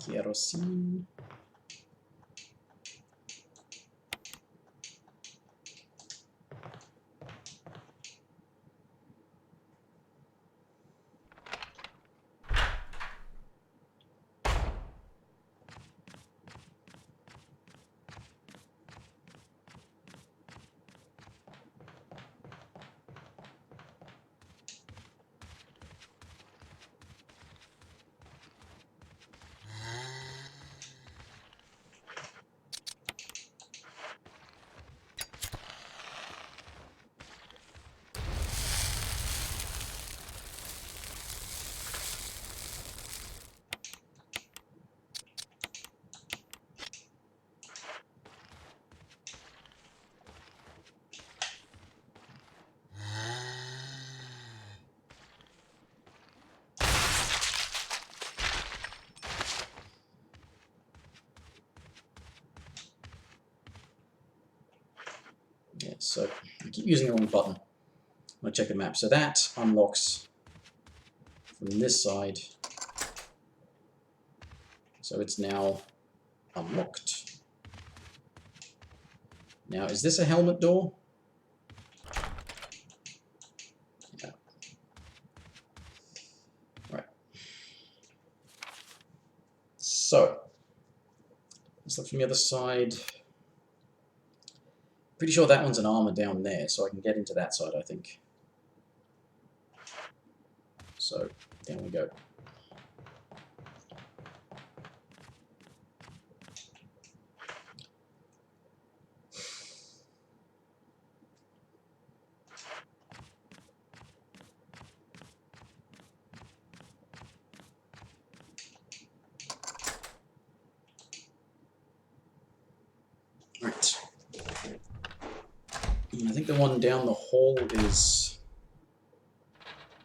Kerosene. Yeah, so I keep using the wrong button. I'm going to check the map. So that unlocks from this side. So it's now unlocked. Now, is this a helmet door? Yeah. Right. So, let's look from the other side. Pretty sure that one's an armor down there, so I can get into that side, I think. So, down we go. Right. And I think the one down the hall is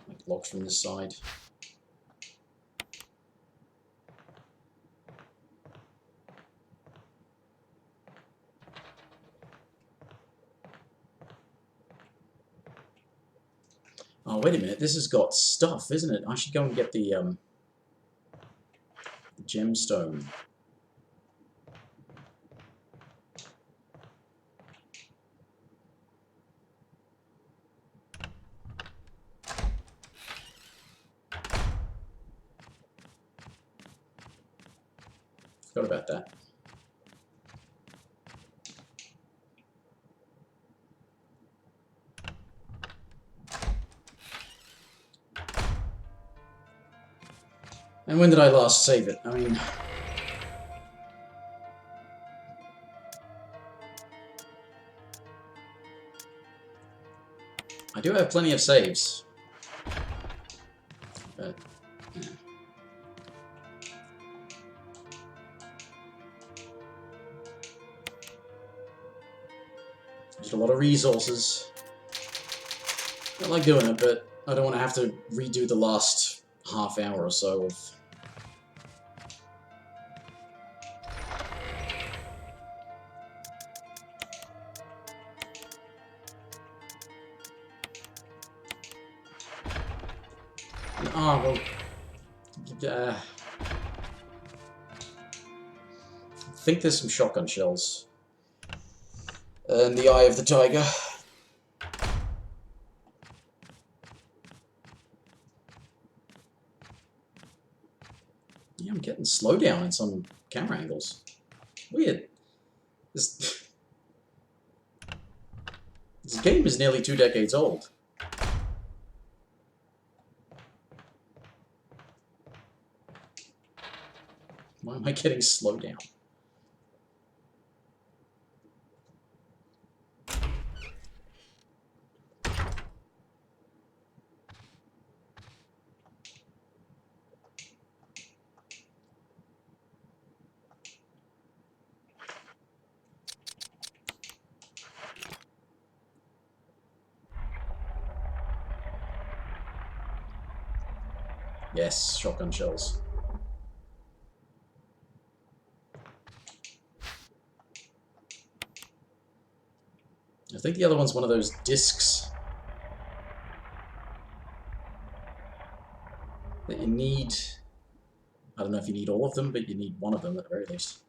like Locked from this side. Oh, wait a minute. This has got stuff, isn't it? I should go and get the gemstone. Forgot about that. And when did I last save it? I mean... I do have plenty of saves. But... yeah. There's a lot of resources. I like doing it, but I don't want to have to redo the last half hour or so of... Oh, well... I think there's some shotgun shells. And the eye of the tiger. Yeah, I'm getting slowdown in some camera angles. Weird. This game is nearly 2 decades old. Why am I getting slowdown? Yes, shotgun shells. I think the other one's one of those discs that you need. I don't know if you need all of them, but you need one of them at the very least.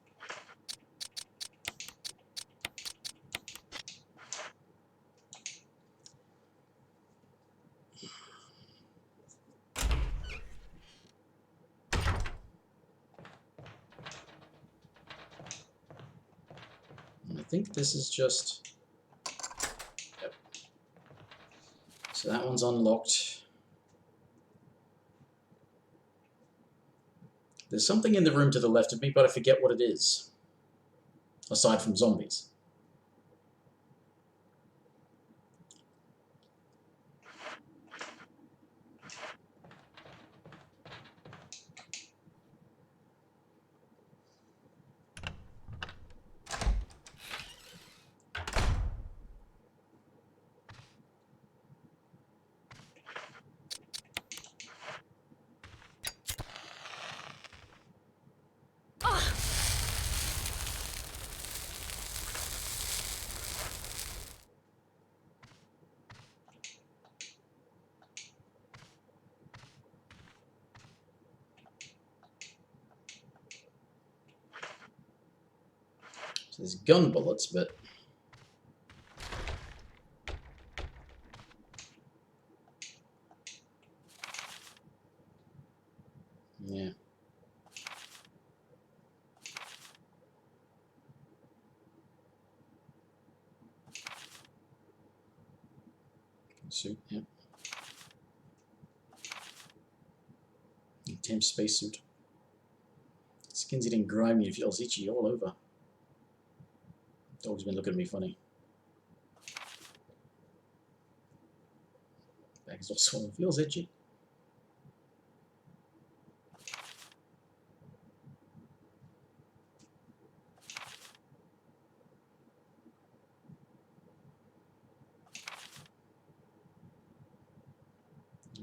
And I think this is just... Yep. So that one's unlocked. There's something in the room to the left of me, but I forget what it is. Aside from zombies. So there's gun bullets, but... yeah. Suit, yep. Temp spacesuit. Skin's getting grimy and feels itchy all over. Dog's been looking at me funny. Back is all swollen, feels itchy.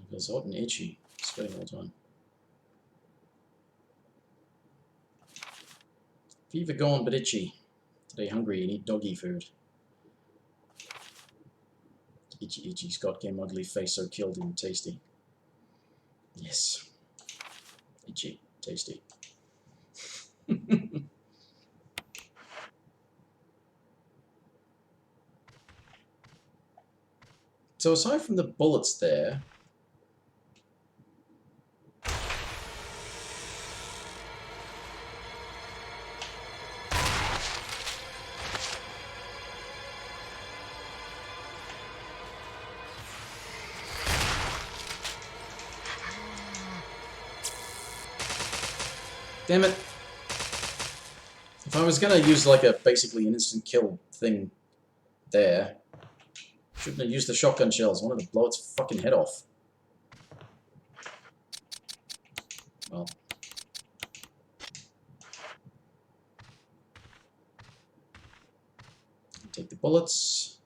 Feels hot and itchy. Sweating all the time. Fever gone but itchy. Today hungry and eat doggy food. Itchy itchy Scott came ugly face so killed and tasty. Yes. Itchy. Tasty. So aside from the bullets there, damn it. If I was gonna use like a basically an instant kill thing there, shouldn't have used the shotgun shells. I wanted to blow its fucking head off. Well. Take the bullets.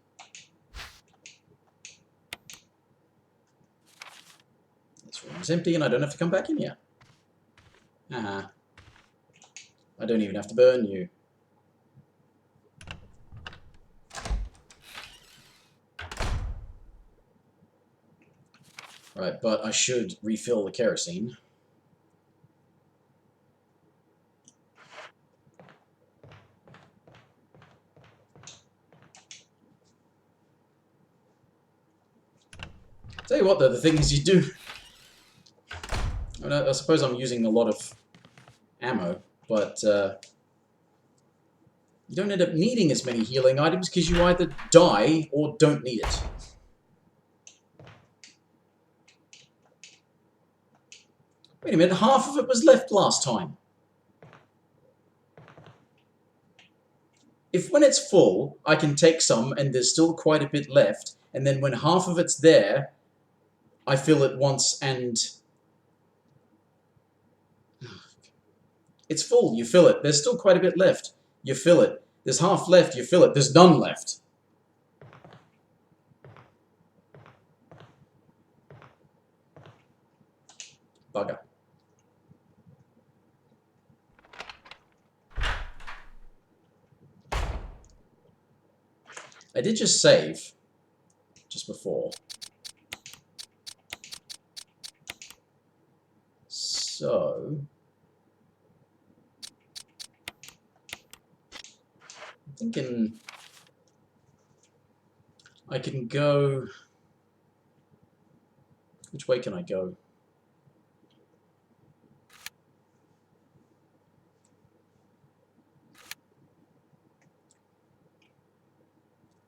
This room's empty and I don't have to come back in here. I don't even have to burn you. Right, but I should refill the kerosene. Tell you what though, the thing is you do... I mean, I suppose I'm using a lot of ammo, but you don't end up needing as many healing items because you either die or don't need it. Wait a minute, half of it was left last time. If when it's full, I can take some and there's still quite a bit left, and then when half of it's there, I fill it once and... It's full, you fill it. There's still quite a bit left. You fill it. There's half left, you fill it. There's none left. Bugger. I did just save, just before. So... I'm thinking I can go... Which way can I go?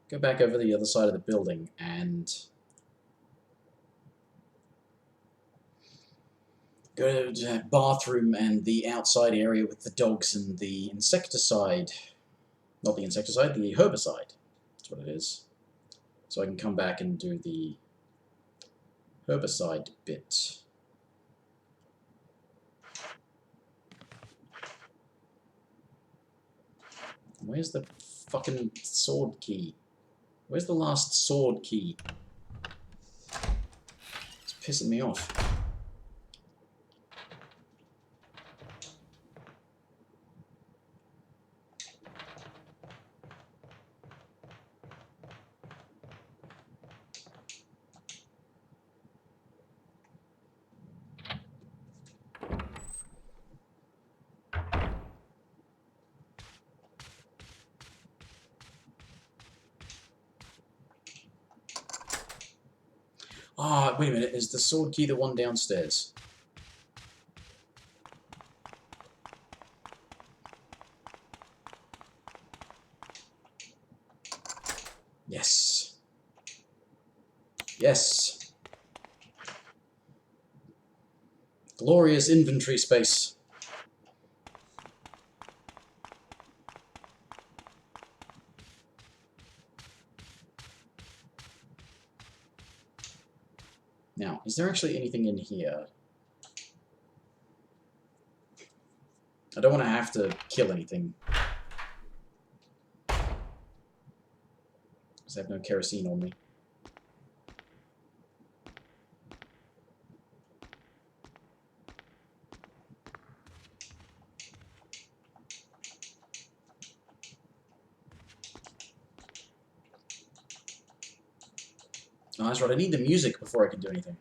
Go back over the other side of the building and go to the bathroom and the outside area with the dogs and the insecticide. Not the insecticide, the herbicide. That's what it is. So I can come back and do the herbicide bit. Where's the fucking sword key? Where's the last sword key? It's pissing me off. Ah, wait a minute, is the sword key the one downstairs? Yes. Yes. Glorious inventory space. Now, is there actually anything in here? I don't want to have to kill anything. Because I have no kerosene on me. Oh, that's right, I need the music before I can do anything.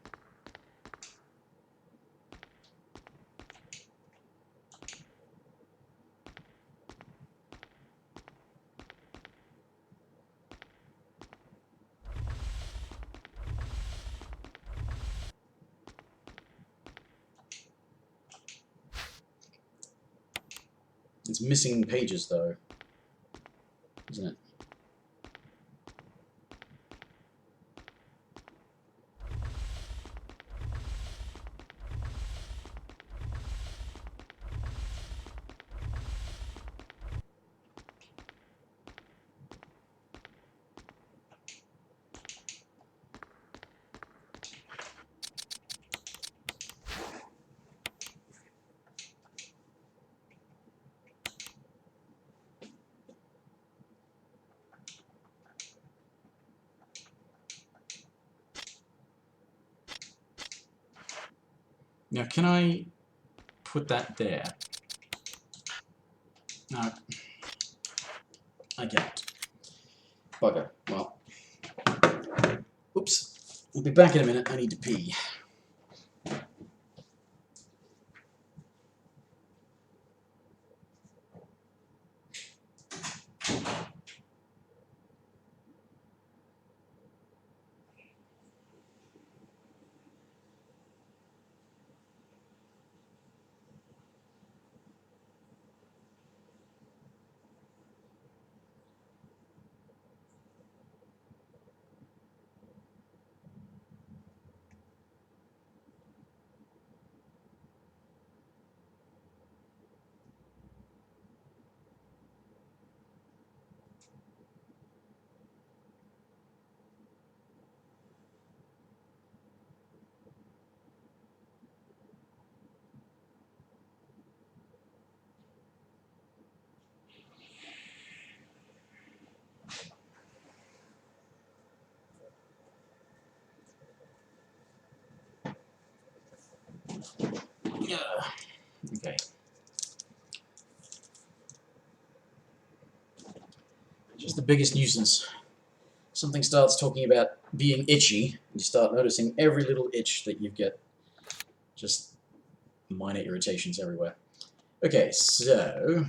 It's missing pages, though, isn't it? Now, can I put that there? No. I can't. Bugger. Well. Oops. We'll be back in a minute. I need to pee. Yeah. Okay. Just the biggest nuisance. Something starts talking about being itchy, and you start noticing every little itch that you get. Just minor irritations everywhere. Okay, so...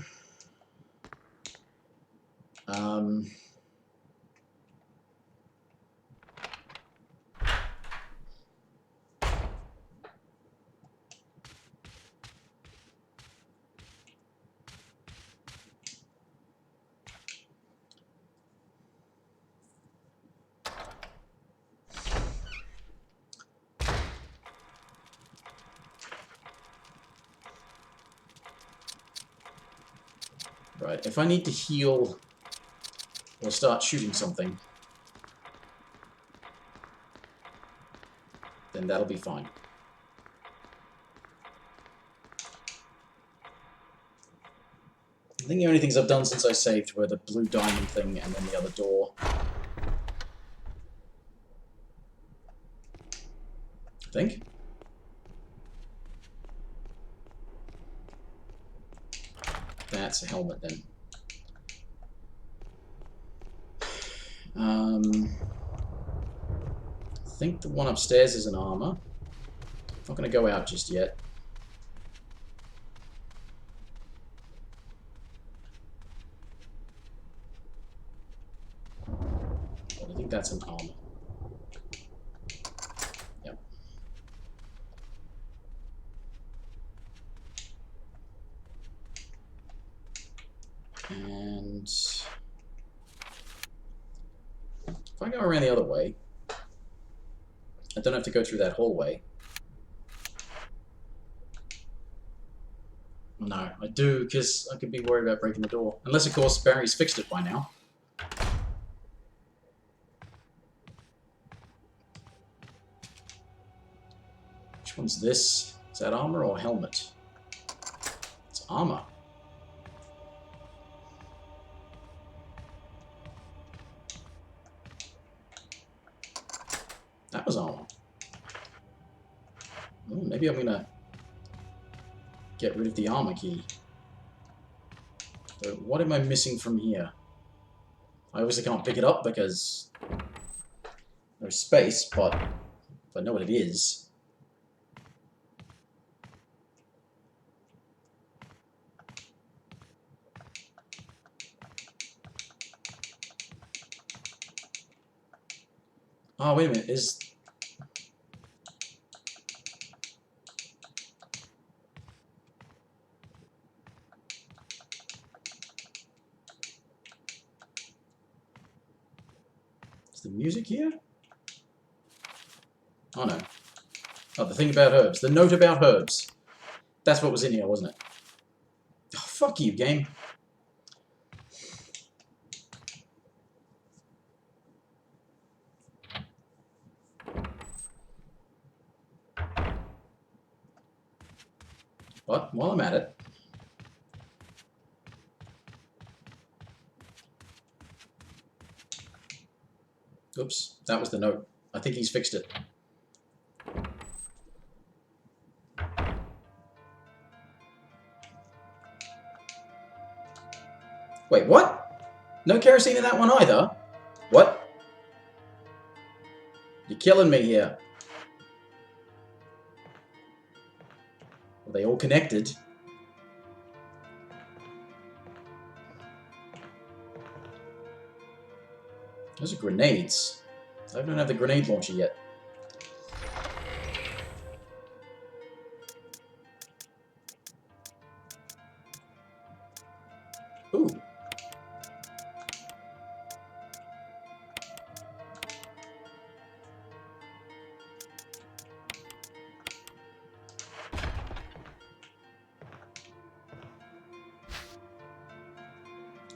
Right, if I need to heal or start shooting something, then that'll be fine. I think the only things I've done since I saved were the blue diamond thing and then the other door. I think. That's a helmet then. I think the one upstairs is an armor. I'm not going to go out just yet. But I think that's an armor. Yep. And if I go around the other way, I don't have to go through that hallway. No, I do, because I could be worried about breaking the door. Unless, of course, Barry's fixed it by now. Which one's this? Is that armor or helmet? It's armor. That was armor. Oh, maybe I'm gonna get rid of the armor key. So what am I missing from here? I obviously can't pick it up because No space, but if I know what it is. Oh, wait a minute, is... Is the music here? Oh no. Oh, the thing about herbs. The note about herbs. That's what was in here, wasn't it? Oh, fuck you, game. But, while I'm at it... Oops, that was the note. I think he's fixed it. Wait, what? No kerosene in that one either? What? You're killing me here. Are they all connected? Those are grenades. I don't have the grenade launcher yet. Ooh.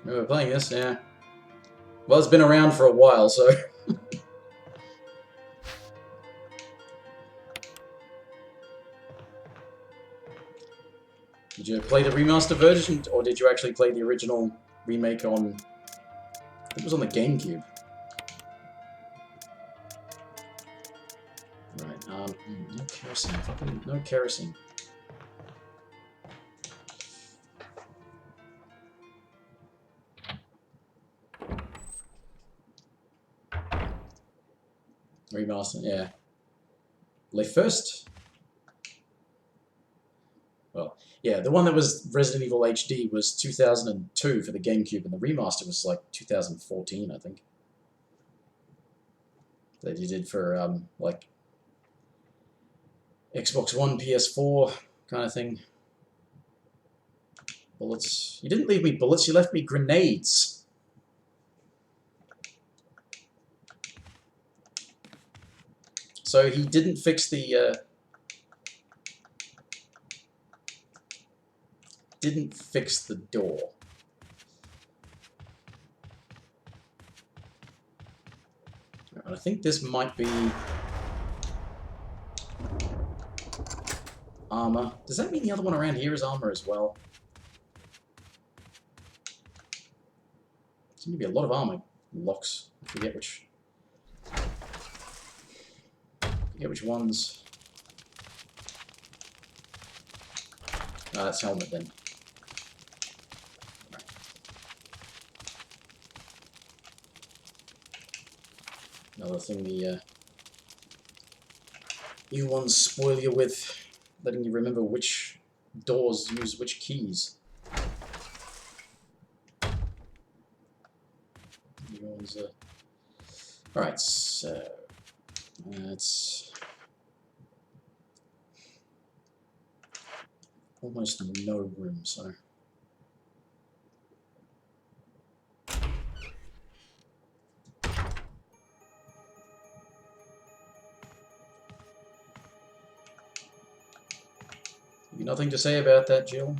Remember playing this? Yeah. Well, it's been around for a while, so... Did you play the remaster version, or did you actually play the original remake on... I think it was on the GameCube. Right, no kerosene. Fucking no kerosene. Remaster, yeah. Well, they first... Well, yeah, the one that was Resident Evil HD was 2002 for the GameCube, and the remaster was like 2014, I think. That you did for, like, Xbox One, PS4 kind of thing. Bullets. You didn't leave me bullets, you left me grenades. So he didn't fix the, didn't fix the door. I think this might be armor. Does that mean the other one around here is armor as well? Seems to be a lot of armor locks. I forget which ones. No, that's helmet then. Right. Another thing the new ones spoil you with, letting you remember which doors use which keys. New ones Alright, so that's almost no room, so nothing to say about that, Jill?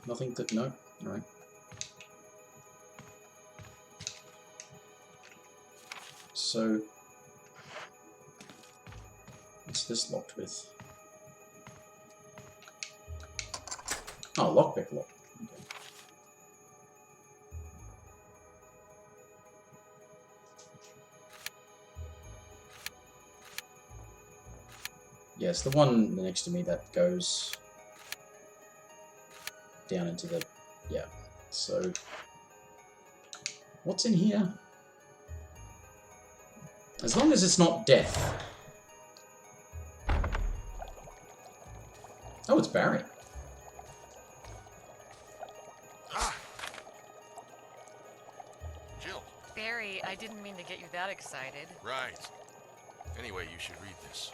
Nothing to... no? Alright. So... what's this locked with? Oh, lockpick lock. Okay. Yes, the one next to me that goes down into the... yeah. So... what's in here? As long as it's not death. Oh, it's Barry. Ah! Jill. Barry, I didn't mean to get you that excited. Right. Anyway, you should read this.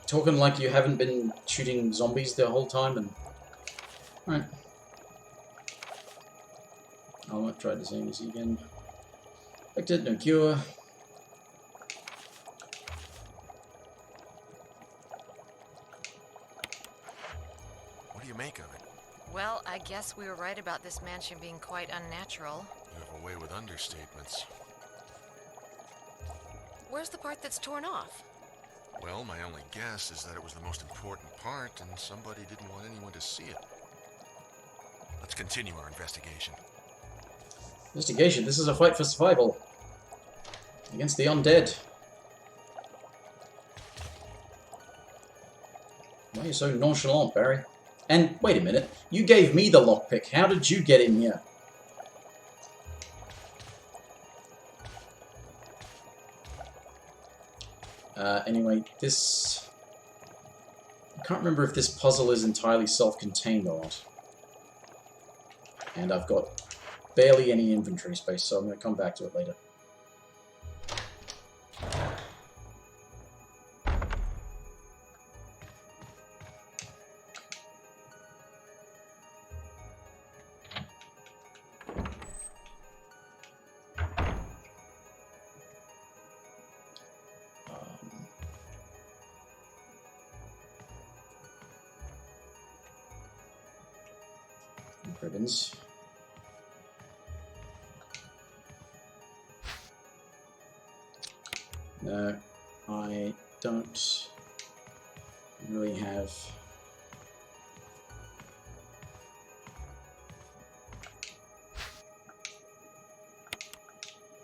Talking like you haven't been shooting zombies the whole time and... Alright. I won't try to say this again. Affected, no cure. What do you make of it? Well, I guess we were right about this mansion being quite unnatural. You have a way with understatements. Where's the part that's torn off? Well, my only guess is that it was the most important part, and somebody didn't want anyone to see it. Let's continue our investigation. Investigation. This is a fight for survival. Against the undead. Why are you so nonchalant, Barry? And, wait a minute, you gave me the lockpick. How did you get in here? Anyway, this... I can't remember if this puzzle is entirely self-contained or not. And I've got barely any inventory space, so I'm going to come back to it later. Ribbons. No, I don't really have...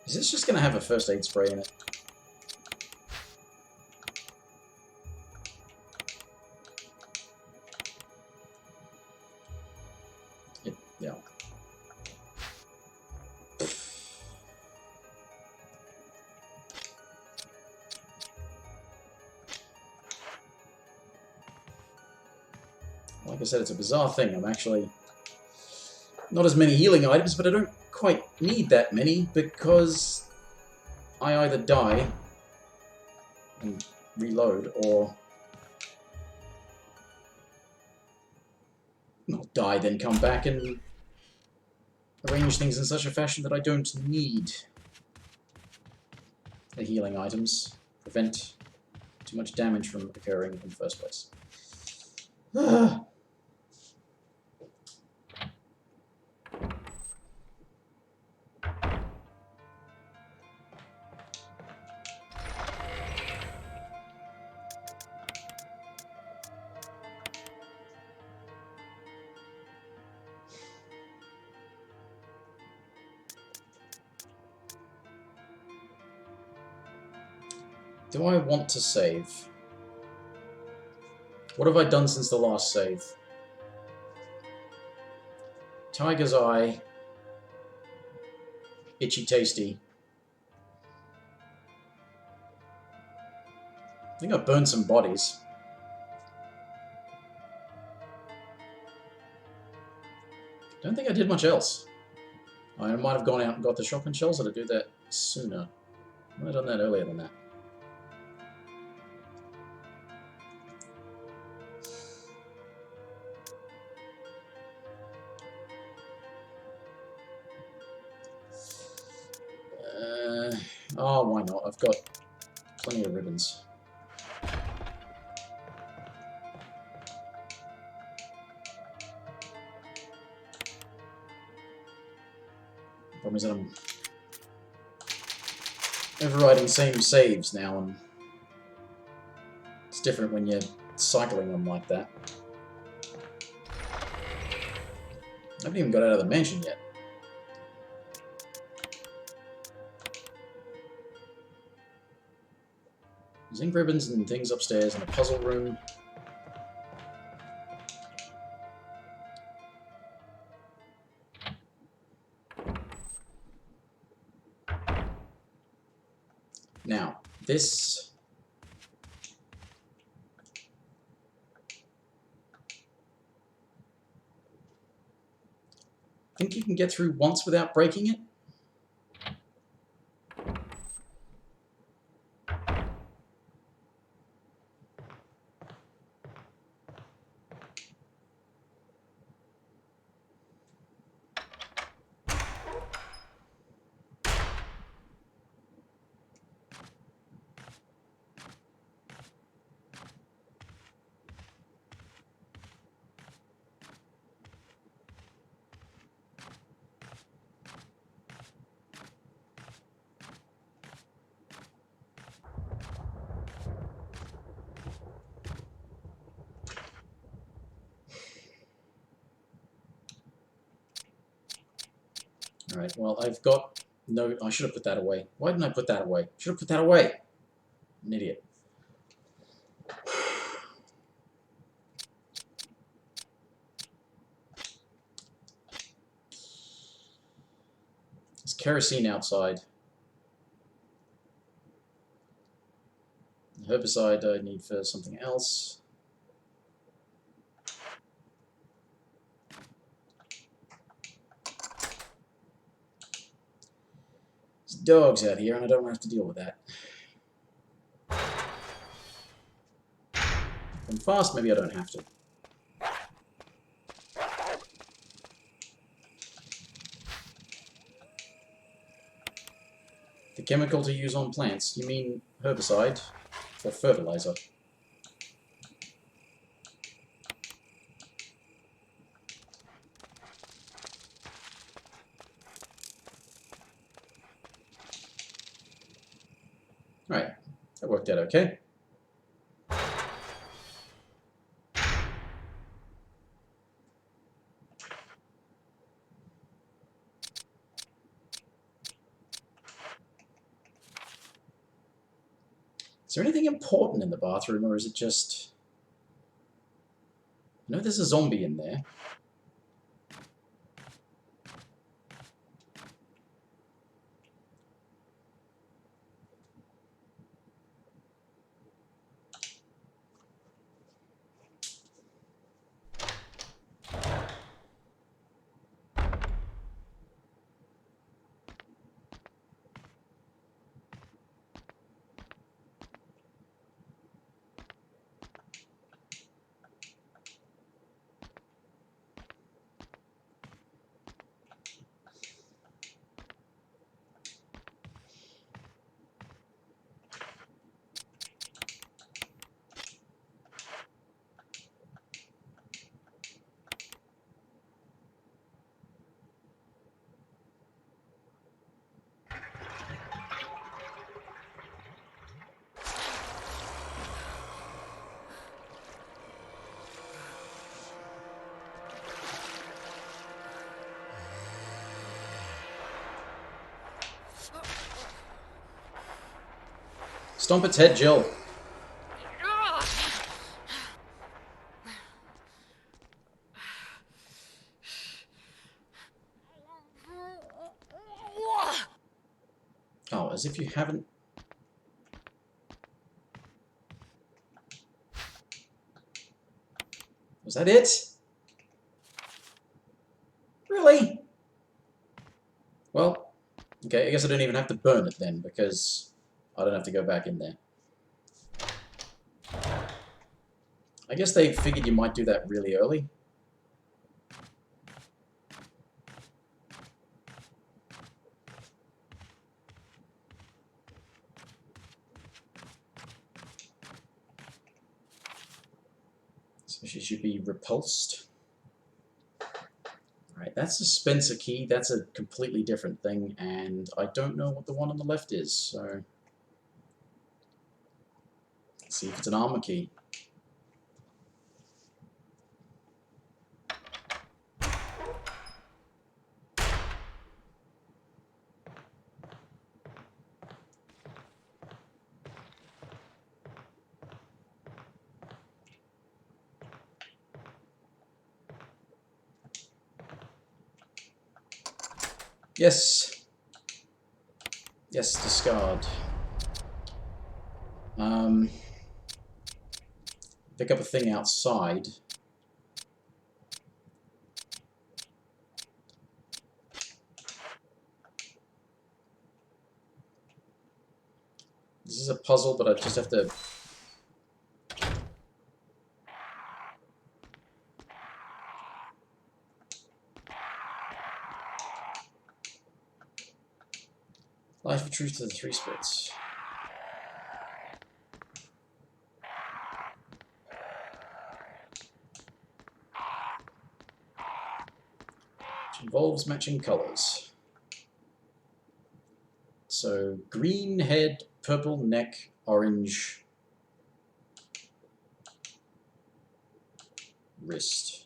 Is this just going to have a first aid spray in it? Yeah. Like I said, it's a bizarre thing. I'm actually... Not as many healing items, but I don't quite need that many, because I either die and reload, or... I'll die, then come back and arrange things in such a fashion that I don't need the healing items. Prevent too much damage from occurring in the first place. Do I want to save? What have I done since the last save? Tiger's Eye. Itchy Tasty. I think I burned some bodies. Don't think I did much else. I might have gone out and got the shotgun shells, or to do that sooner. I might have done that earlier than that. Oh, why not? I've got plenty of ribbons. The problem is that I'm overriding same saves now, and it's different when you're cycling them like that. I haven't even got out of the mansion yet. There's ink ribbons and things upstairs in a puzzle room. Now, this... think you can get through once without breaking it? Alright, well, I've got no... I should have put that away. Why didn't I put that away? Should have put that away! An idiot. There's kerosene outside. The herbicide I need for something else. There's dogs out here and I don't have to deal with that. If I'm fast, maybe I don't have to. The chemical to use on plants, you mean herbicide or fertilizer? Right, that worked out okay. Is there anything important in the bathroom, or is it just... I know there's a zombie in there. Stomp its head, Jill. Oh, as if you haven't... Was that it? Really? Well, okay, I guess I don't even have to burn it then, because I don't have to go back in there. I guess they figured you might do that really early. So she should be repulsed. Alright, that's a Spencer key. That's a completely different thing, and I don't know what the one on the left is, so... Let's see if it's an armor key. Yes. Yes, discard. Pick up a thing outside. This is a puzzle, but I just have to... Life of truth to the 3 spirits. Which involves matching colors. So, green head, purple neck, orange wrist.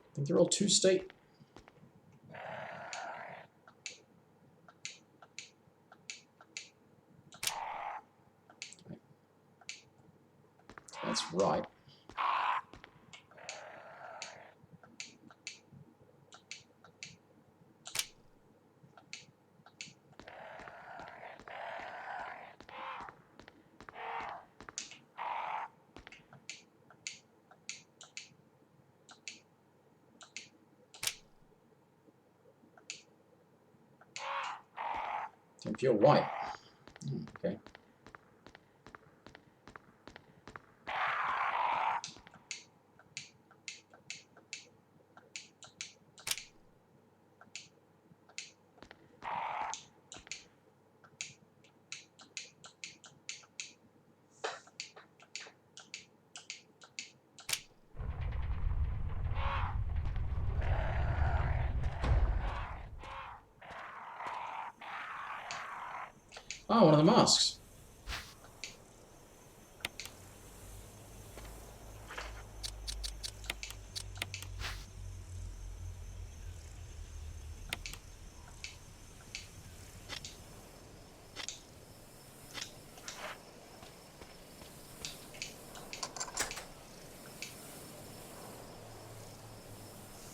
I think they're all 2-state. That's right. And pure white. Okay. Oh, one of the masks.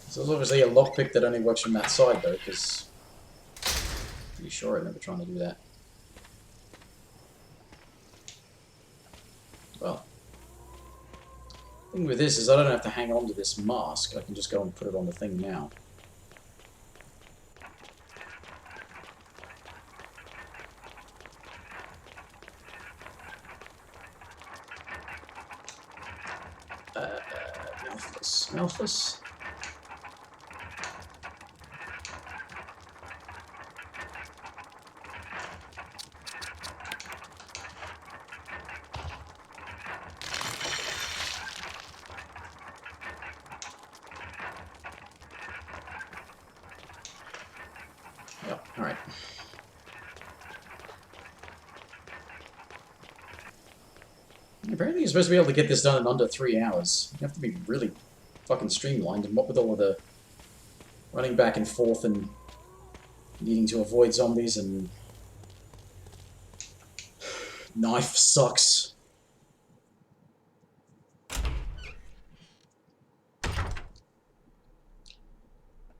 So there's obviously a lockpick that only works from that side, though, because... Pretty sure I remember trying to do that. Well, the thing with this is I don't have to hang on to this mask. I can just go and put it on the thing now. Mouthless. Mouthless? Yep, alright. Apparently you're supposed to be able to get this done in under 3 hours. You have to be really fucking streamlined, and what with all of the running back and forth and needing to avoid zombies and... Knife sucks.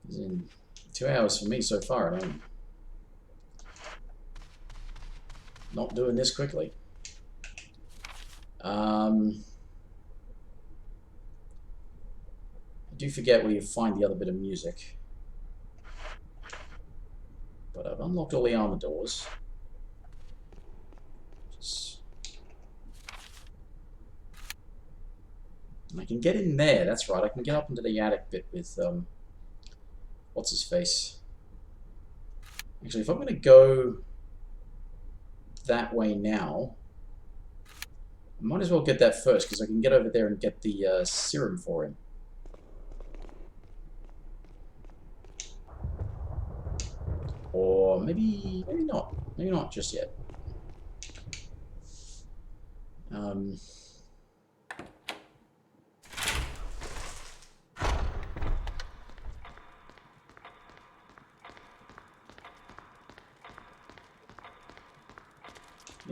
It's in 2 hours for me so far, and I'm not doing this quickly. I do forget where you find the other bit of music. But I've unlocked all the armor doors. And I can get in there, that's right. I can get up into the attic bit with, what's his face? Actually, if I'm going to go that way now, I might as well get that first, because I can get over there and get the serum for him. Or maybe not. Maybe not just yet.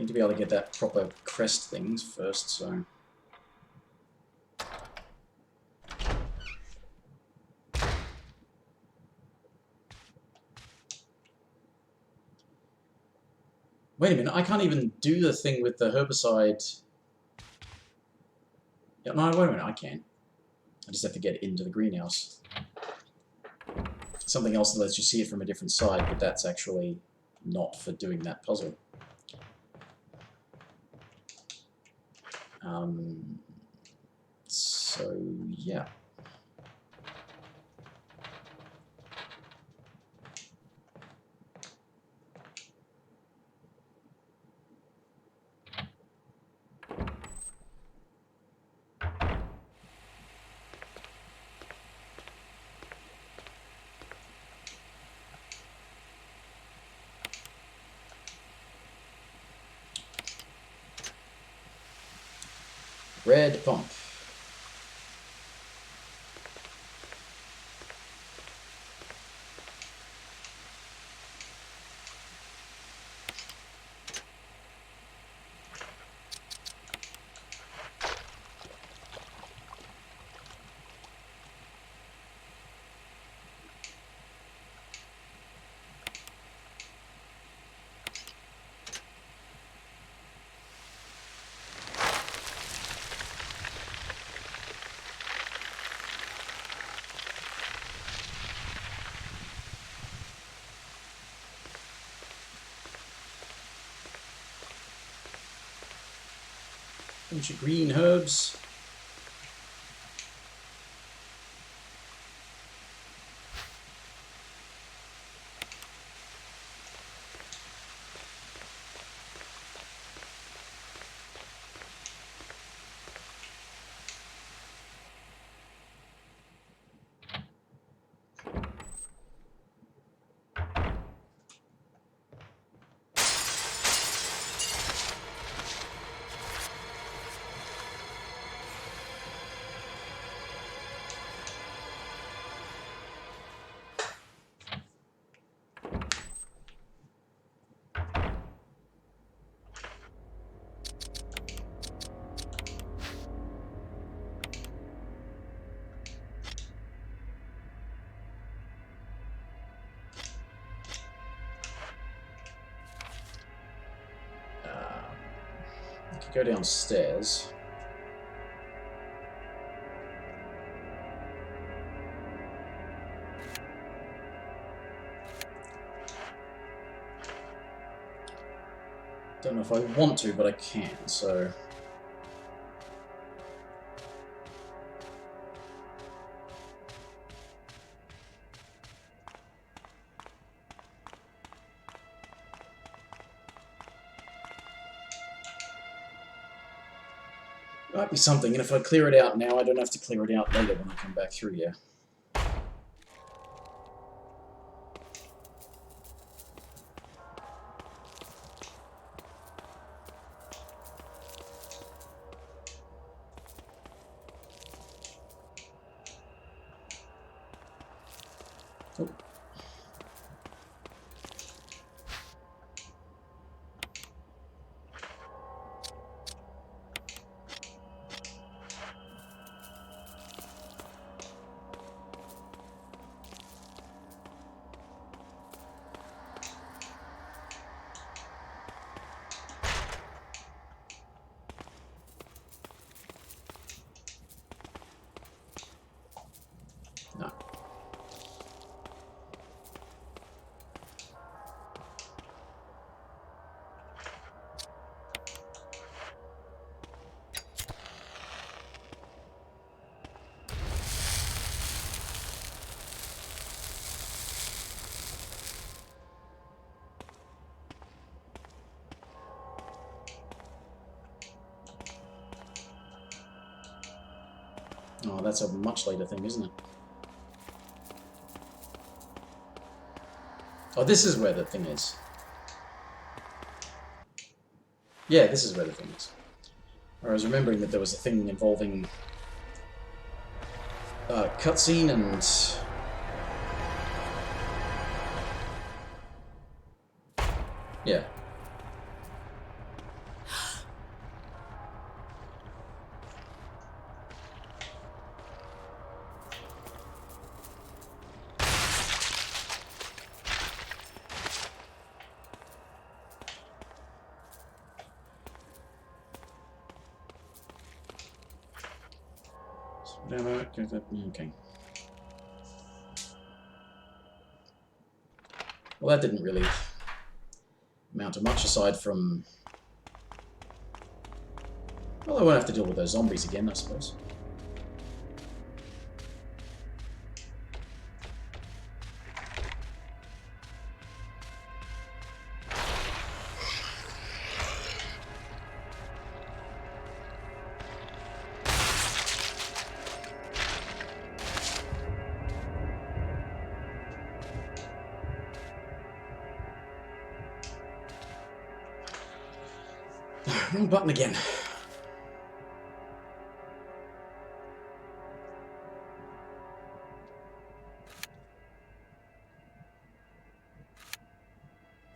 to be able to get that proper crest things first, so... Wait a minute, I can't even do the thing with the herbicide... Yeah, no, wait a minute, I can. I just have to get into the greenhouse. Something else that lets you see it from a different side, but that's actually not for doing that puzzle. So, yeah. Red pump. Bunch of green herbs. I could go downstairs. Don't know if I want to, but I can, so... Might be something, and if I clear it out now, I don't have to clear it out later when I come back through here. Oh. No. Oh, that's a much later thing, isn't it? Oh, this is where the thing is. Yeah, this is where the thing is. I was remembering that there was a thing involving cutscene and... Yeah. Okay. Well, that didn't really amount to much aside from... Well, I won't have to deal with those zombies again, I suppose. Wrong button again.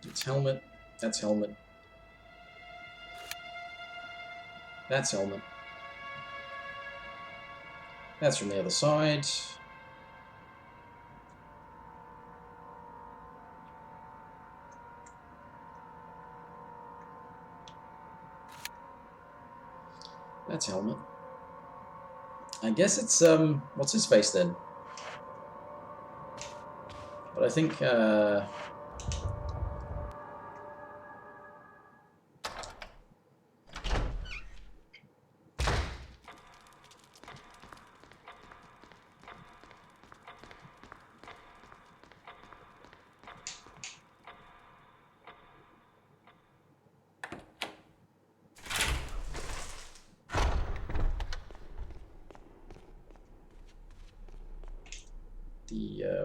It's helmet. That's helmet. That's helmet. That's from the other side. That's helmet. I guess it's, what's his face then? But I think,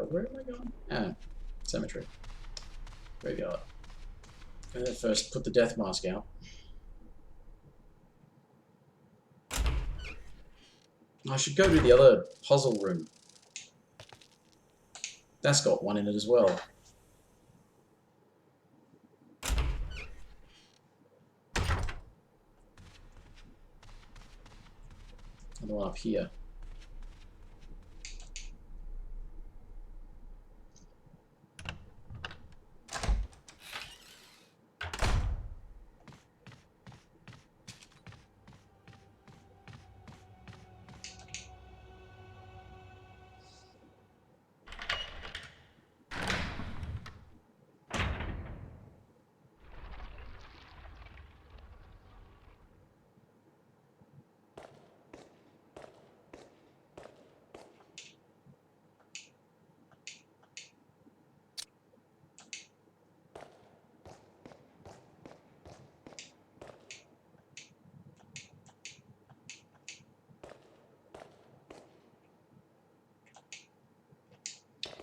where am I going? Ah, cemetery. Graveyard. First, put the death mask out. I should go to the other puzzle room. That's got one in it as well. Another one up here.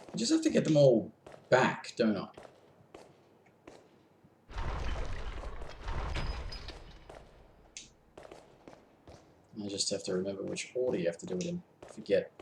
I just have to get them all back, don't I? I just have to remember which order you have to do it in. Forget.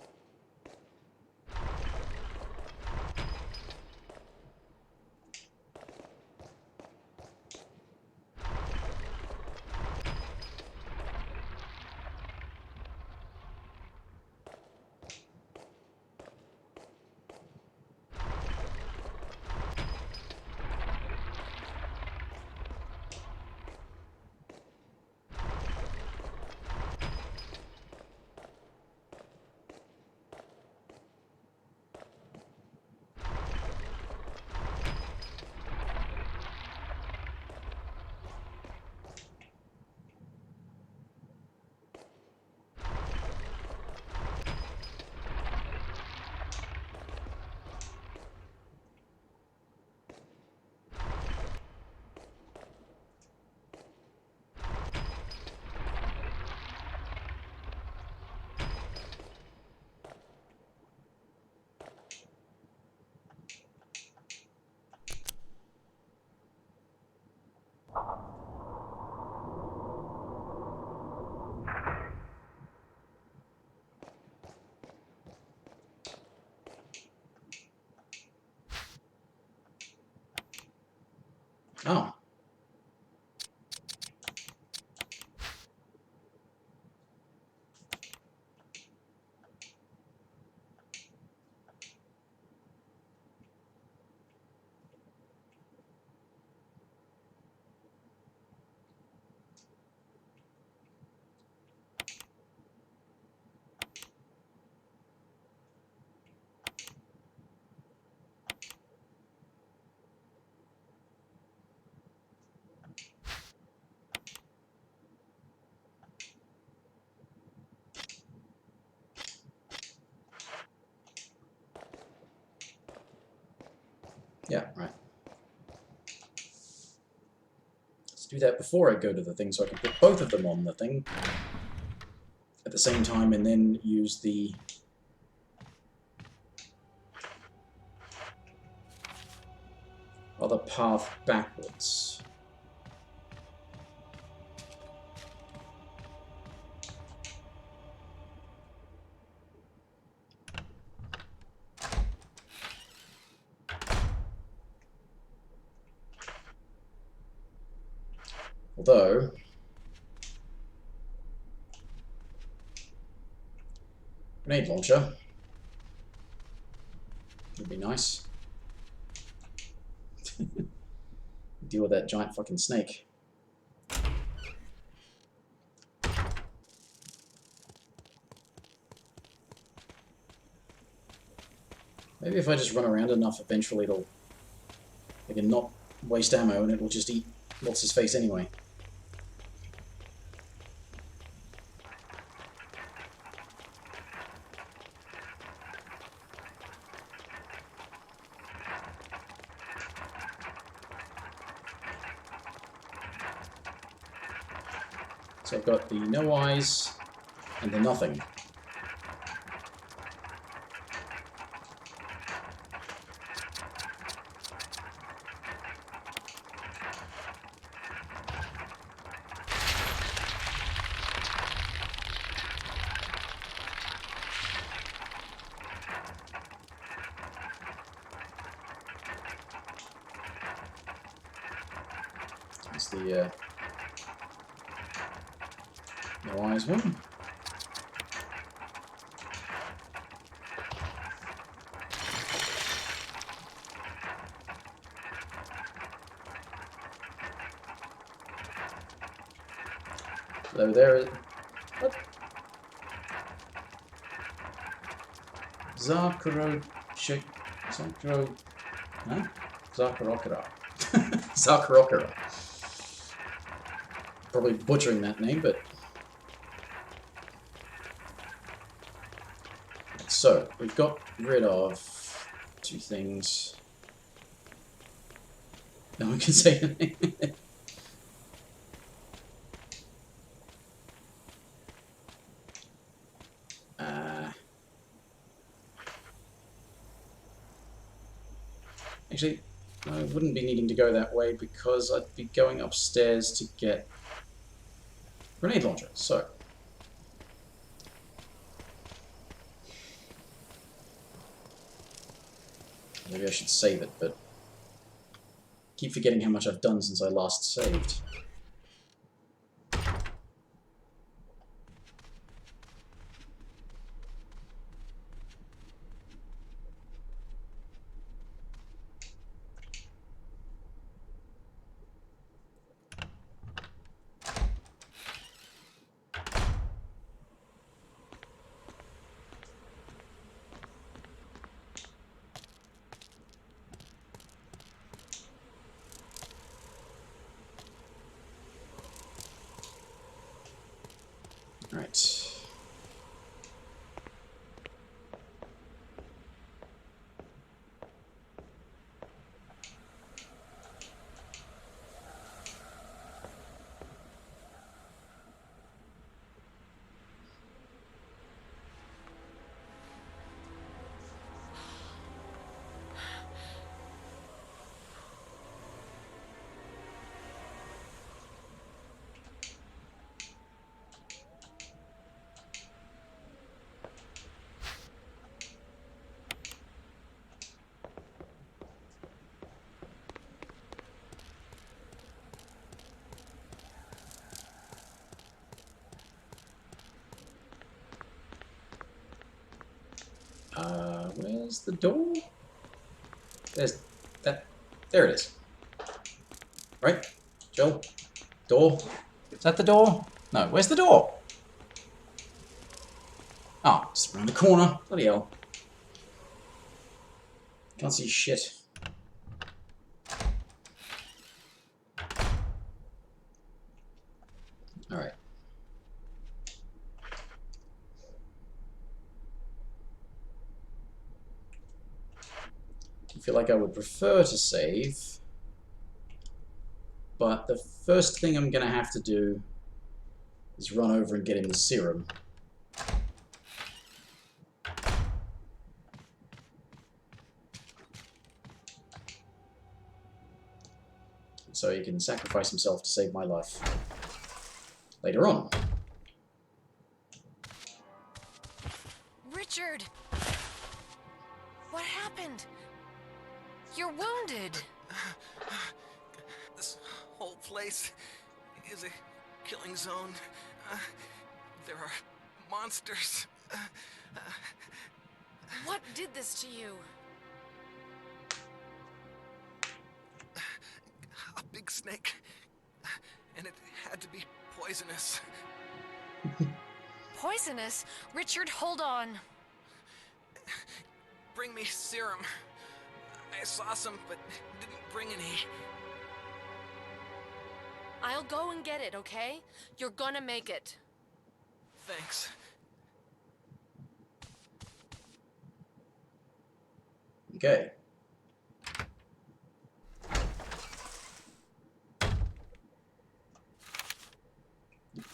Yeah, right. Let's do that before I go to the thing so I can put both of them on the thing at the same time and then use the other path backwards. Although, grenade launcher would be nice. Deal with that giant fucking snake. Maybe if I just run around enough, eventually I can not waste ammo and it will just eat what's his face anyway. So I've got the no eyes and the nothing. It's the no eyes one. Hello there. What? Zakuro... Zakuro... Huh? Zakarokara. Zakarokara. Probably butchering that name, but... So, we've got rid of 2 things. No one can say the name. Actually, I wouldn't be needing to go that way because I'd be going upstairs to get grenade launcher. So, maybe I should save it, but keep forgetting how much I've done since I last saved. Right. Where's the door? There's that. There it is. Right? Joel? Door? Is that the door? No, where's the door? Oh, it's around the corner. Bloody hell. Can't see shit. Alright. feel like I would prefer to save, but the first thing I'm going to have to do is run over and get him the serum. So he can sacrifice himself to save my life later on. Richard! What happened? You're wounded. This whole place is a killing zone. There are monsters. What did this to you? A big snake. And it had to be poisonous. Poisonous? Richard, hold on. Bring me serum. I saw some, but didn't bring any. I'll go and get it, okay? You're gonna make it. Thanks. Okay.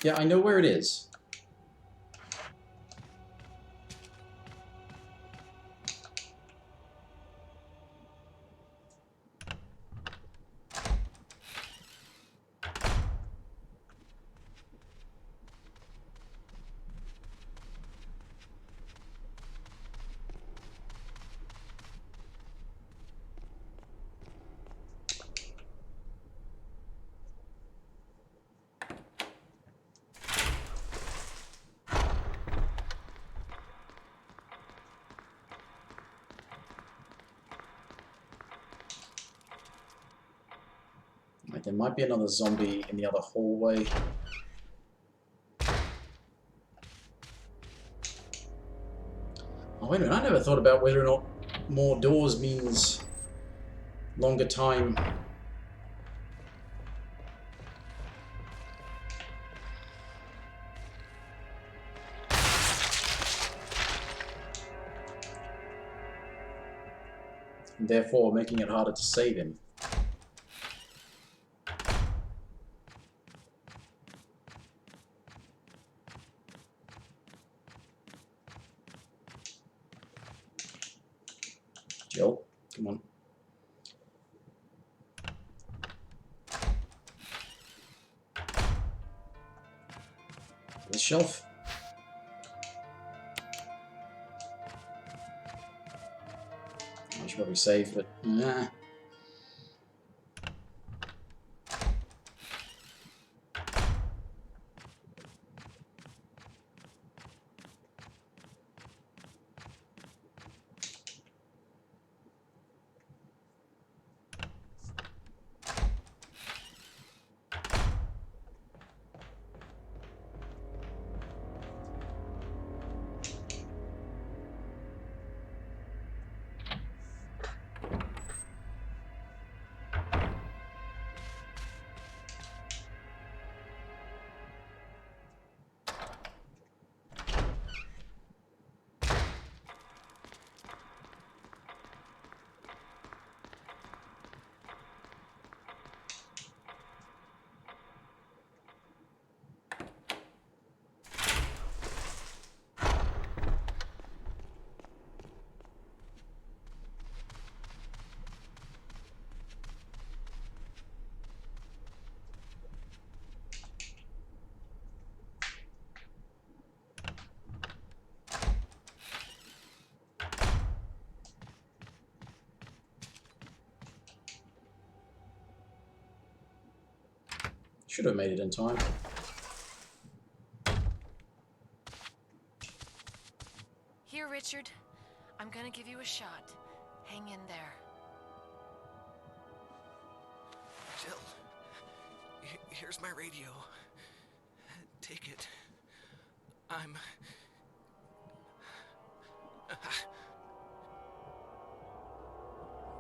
Yeah, I know where it is. Right, there might be another zombie in the other hallway. Oh, wait a minute, I never thought about whether or not more doors means longer time. And therefore making it harder to save him. Jill, come on. This shelf. I should probably save, but nah. Should have made it in time. Here, Richard. I'm gonna give you a shot. Hang in there. Jill, here's my radio. Take it. I'm...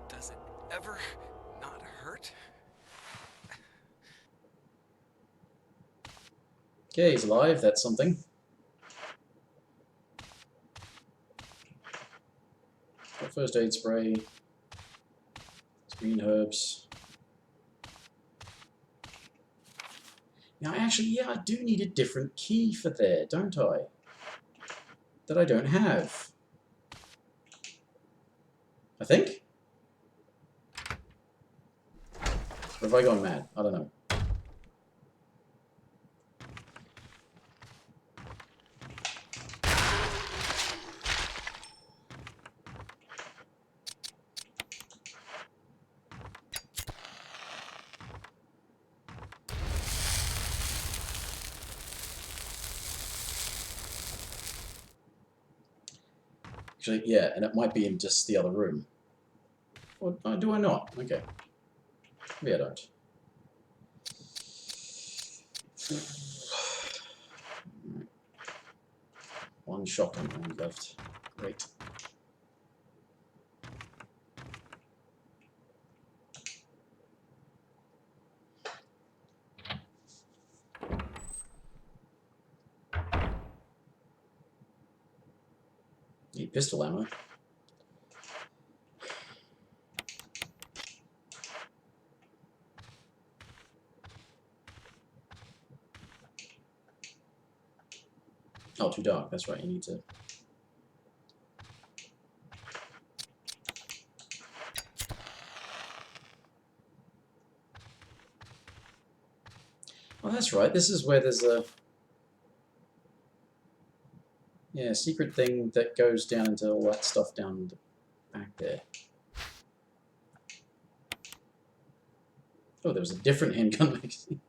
Does it ever not hurt? Okay, he's alive, that's something. Got first aid spray. Green herbs. Now, actually, yeah, I do need a different key for there, don't I? That I don't have. I think? Or have I gone mad? I don't know. Actually, yeah, and it might be in just the other room. Or do I not? Okay. Maybe I don't. One shotgun round left. Great. Need pistol ammo. Oh, too dark. That's right. You need to. Oh, that's right. This is where there's a. Yeah, secret thing that goes down into all that stuff down the back there. Oh, there was a different handgun magazine.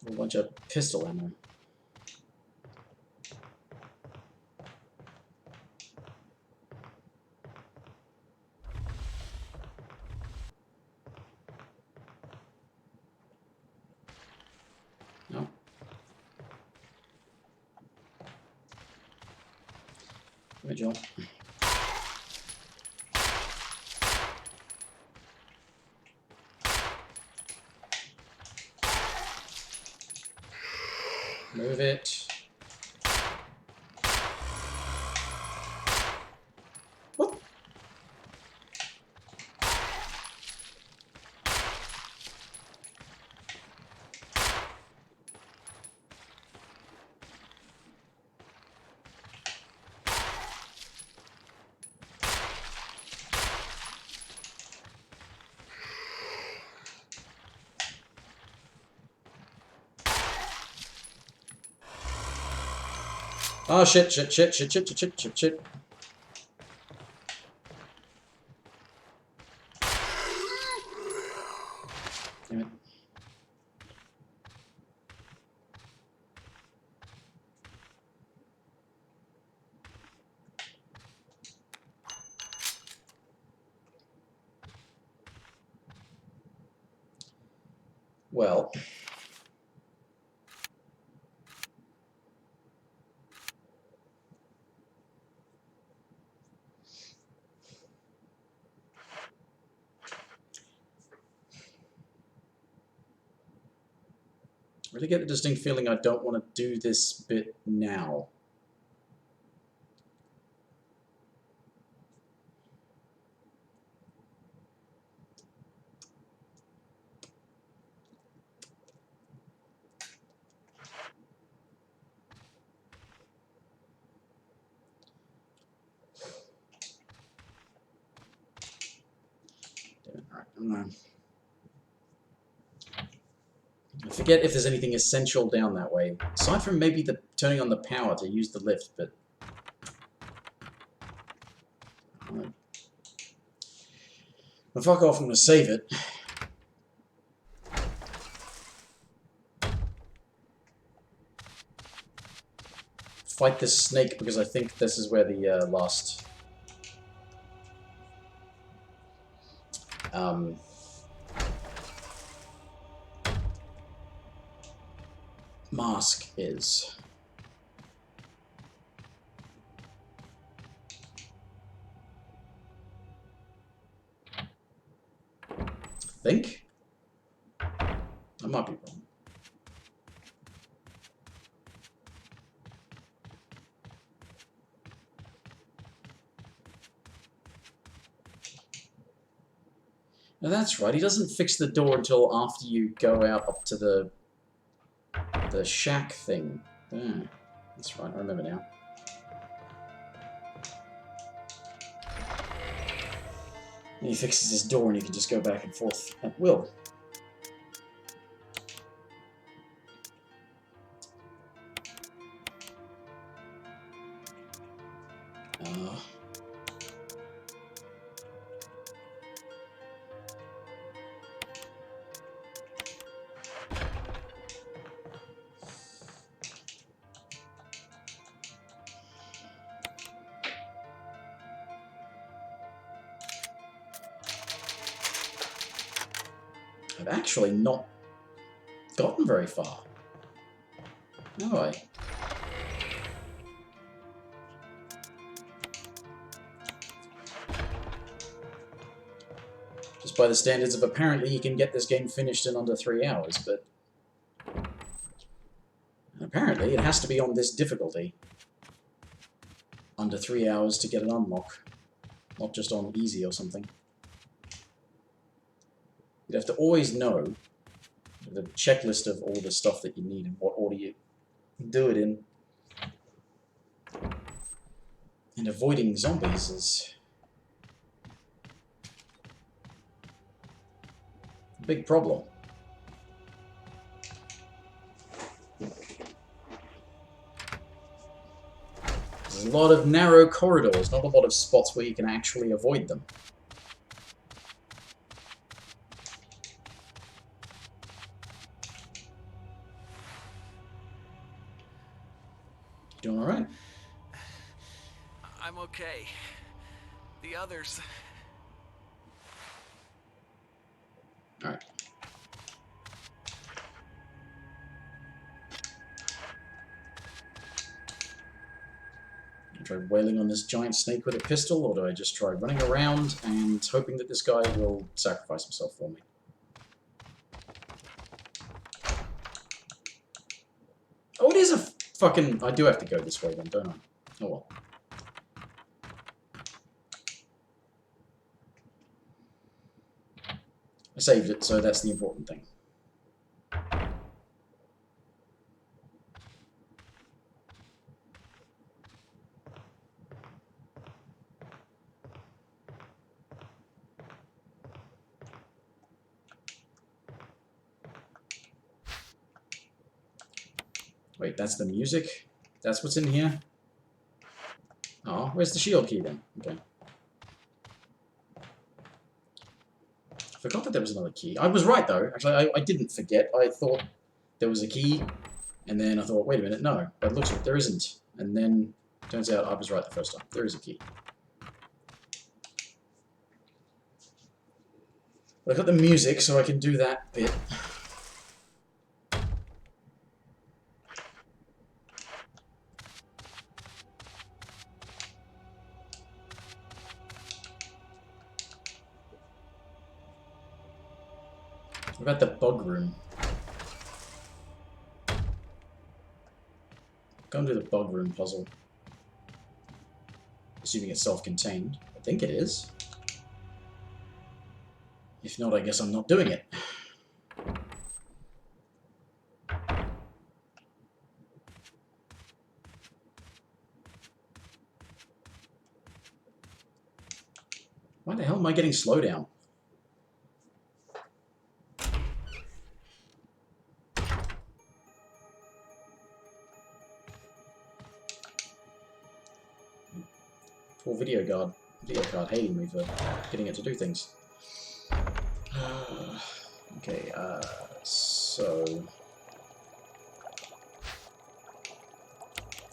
A whole bunch of pistol ammo. No. Right, Joel. Move it. What? Oh, shit. Damn it. Well. I really get the distinct feeling I don't want to do this bit now. Damn it. Alright, I'm gonna... I forget if there's anything essential down that way. Aside from maybe the turning on the power to use the lift, but... Well, fuck off, I'm gonna save it. Fight this snake because I think this is where the last... mask is. I think? I might be wrong. Oh, that's right. He doesn't fix the door until after you go out up to the shack thing. Yeah, that's right. I remember now. And he fixes his door and he can just go back and forth at will. I've actually not gotten very far. Have I? Just by the standards of apparently you can get this game finished in under 3 hours, but apparently it has to be on this difficulty. Under 3 hours to get an unlock. Not just on easy or something. You'd have to always know the checklist of all the stuff that you need and what order you do it in. And avoiding zombies is a big problem. There's a lot of narrow corridors, not a lot of spots where you can actually avoid them. Doing alright? I'm okay. The others... Alright. Try wailing on this giant snake with a pistol, or do I just try running around and hoping that this guy will sacrifice himself for me? Oh, it is a fucking... I do have to go this way then, don't I? Oh well. I saved it, so that's the important thing. Wait, that's the music? That's what's in here? Oh, where's the shield key then? Okay. Forgot that there was another key. I was right though. Actually, I didn't forget. I thought there was a key, and then I thought, wait a minute, no. But it looks like there isn't. And then, turns out I was right the first time. There is a key. I got the music, so I can do that bit. What about the bug room? Go and do the bug room puzzle. Assuming it's self-contained. I think it is. If not, I guess I'm not doing it. Why the hell am I getting slowdown? Poor video card hating me for getting it to do things. Okay, so...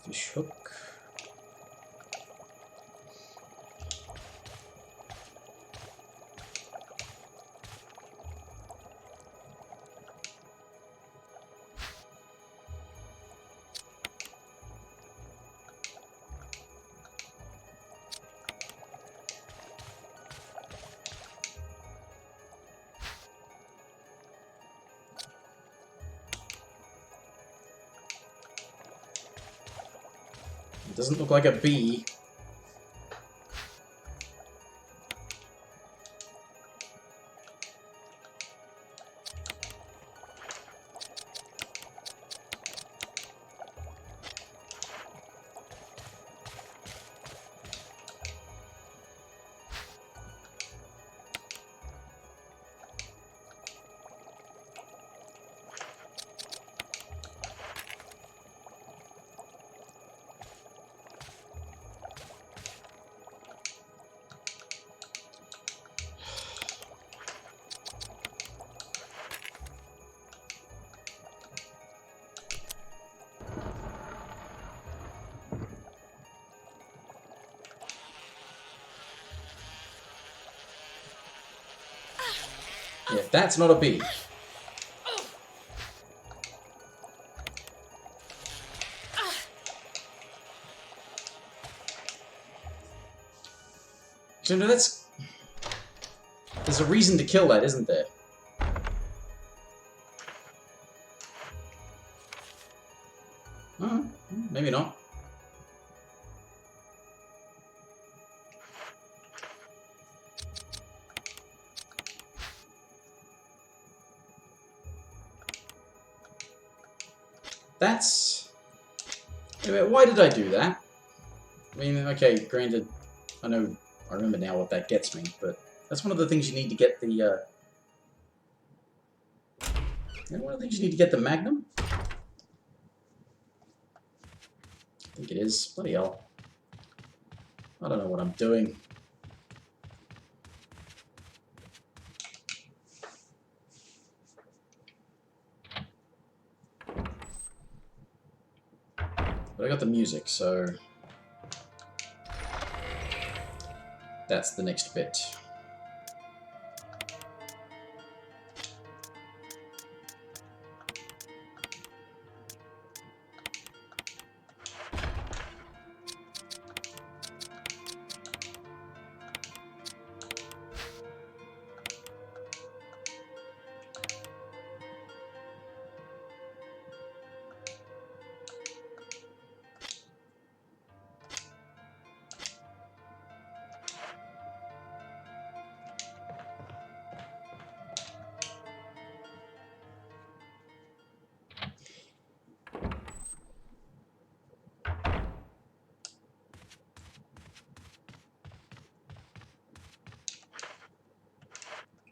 Fish hook. It doesn't look like a bee. If that's not a bee. So no, that's... There's a reason to kill that, isn't there? Maybe not. That's... Why did I do that? I mean, okay, granted, I remember now what that gets me, but that's one of the things you need to get the, one of the things you need to get the Magnum? I think it is. Bloody hell. I don't know what I'm doing. But I got the music, so... That's the next bit.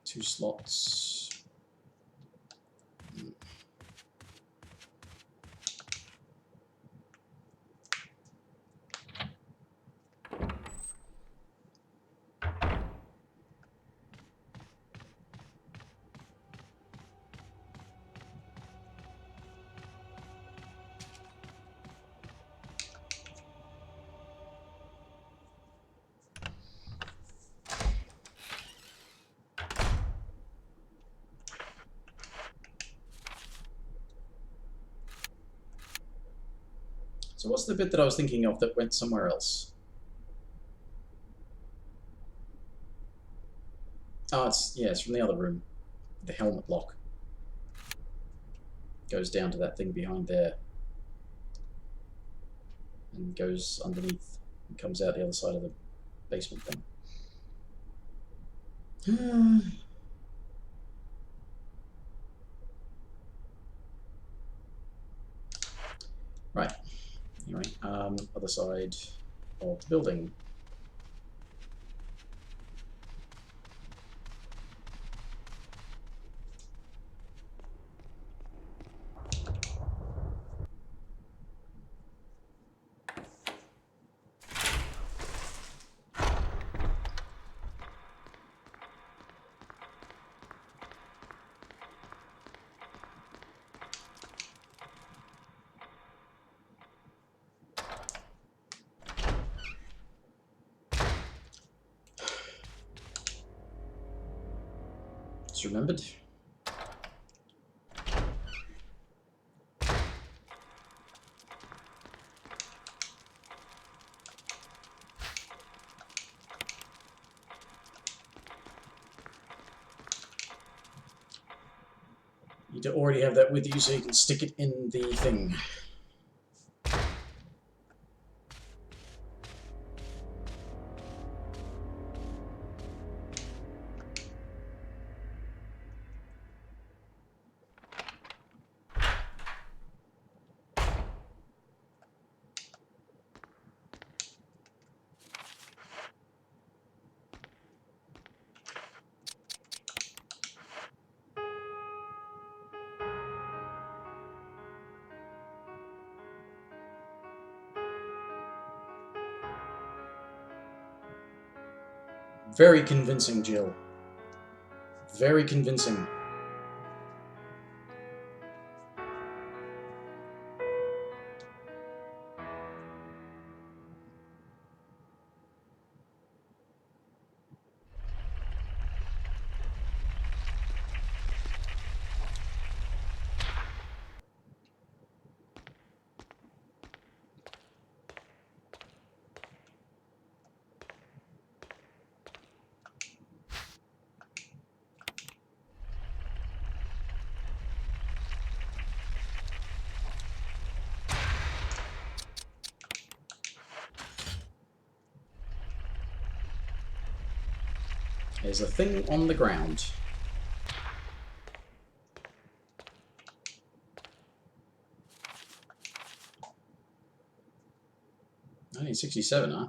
Two slots. So what's the bit that I was thinking of that went somewhere else? Oh, it's from the other room. The helmet lock. Goes down to that thing behind there. And goes underneath and comes out the other side of the basement thing. Right. Anyway, other side of the building. Just remembered. You need to already have that with you so you can stick it in the thing. Very convincing, Jill. Very convincing. There's a thing on the ground. Only 67, huh?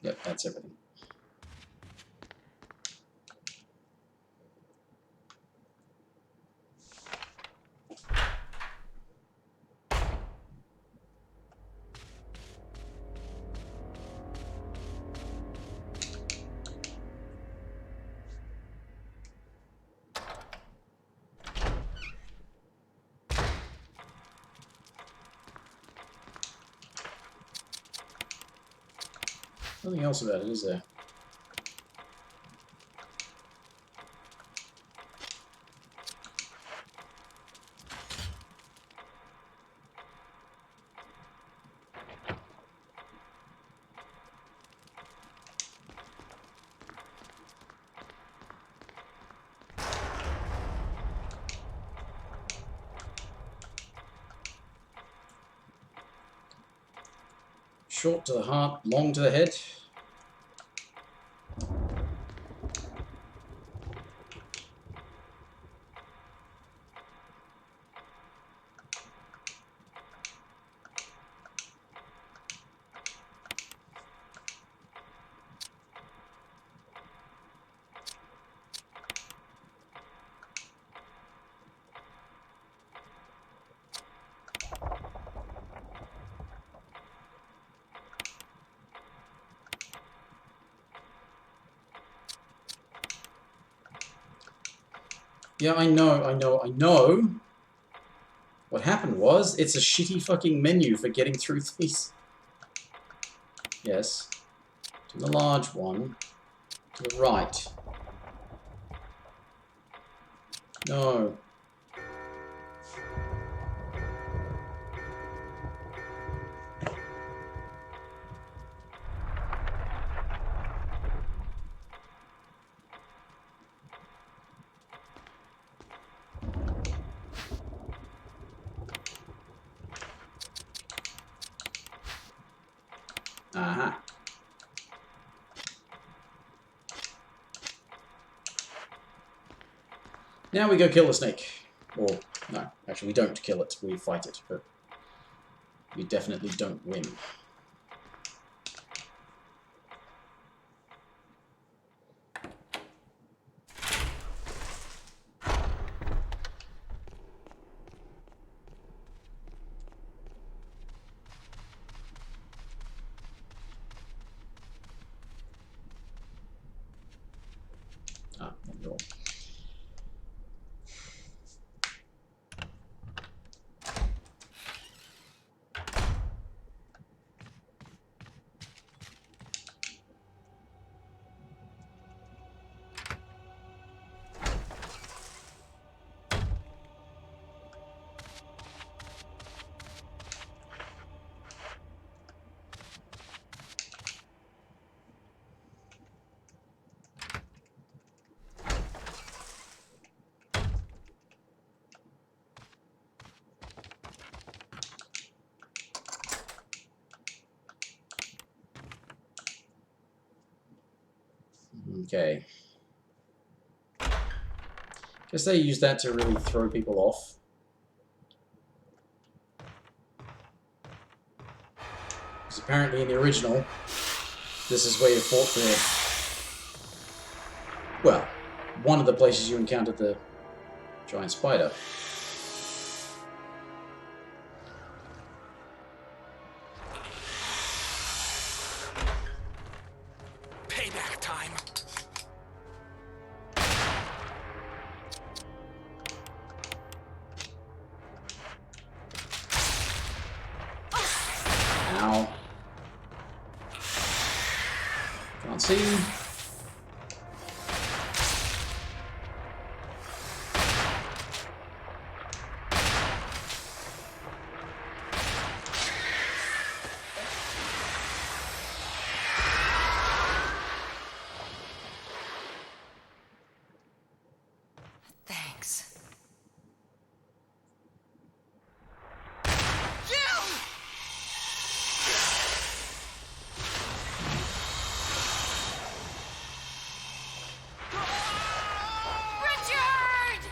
Yep, that's everything. Nothing else about it, is there? Short to the heart, long to the head. Yeah, I know. What happened was, it's a shitty fucking menu for getting through these. Yes. To the large one. To the right. No. Aha. Now we go kill the snake. Or, no, actually we don't kill it, we fight it, but we definitely don't win. Ah, not at all. Okay. Guess they use that to really throw people off. Because apparently in the original, this is where you fought the... Well, one of the places you encountered the giant spider. Payback time. Ow. Can't see. Thanks. Richard!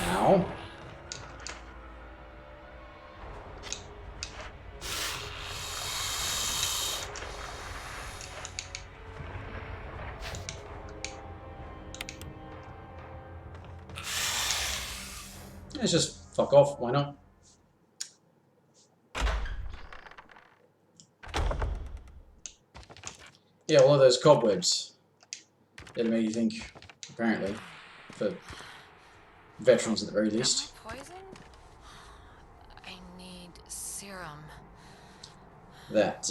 Ow. Let's just fuck off, why not? Yeah, all of those cobwebs. That'll make you think, apparently, for veterans at the very least. Am I poisoned? I need serum. That,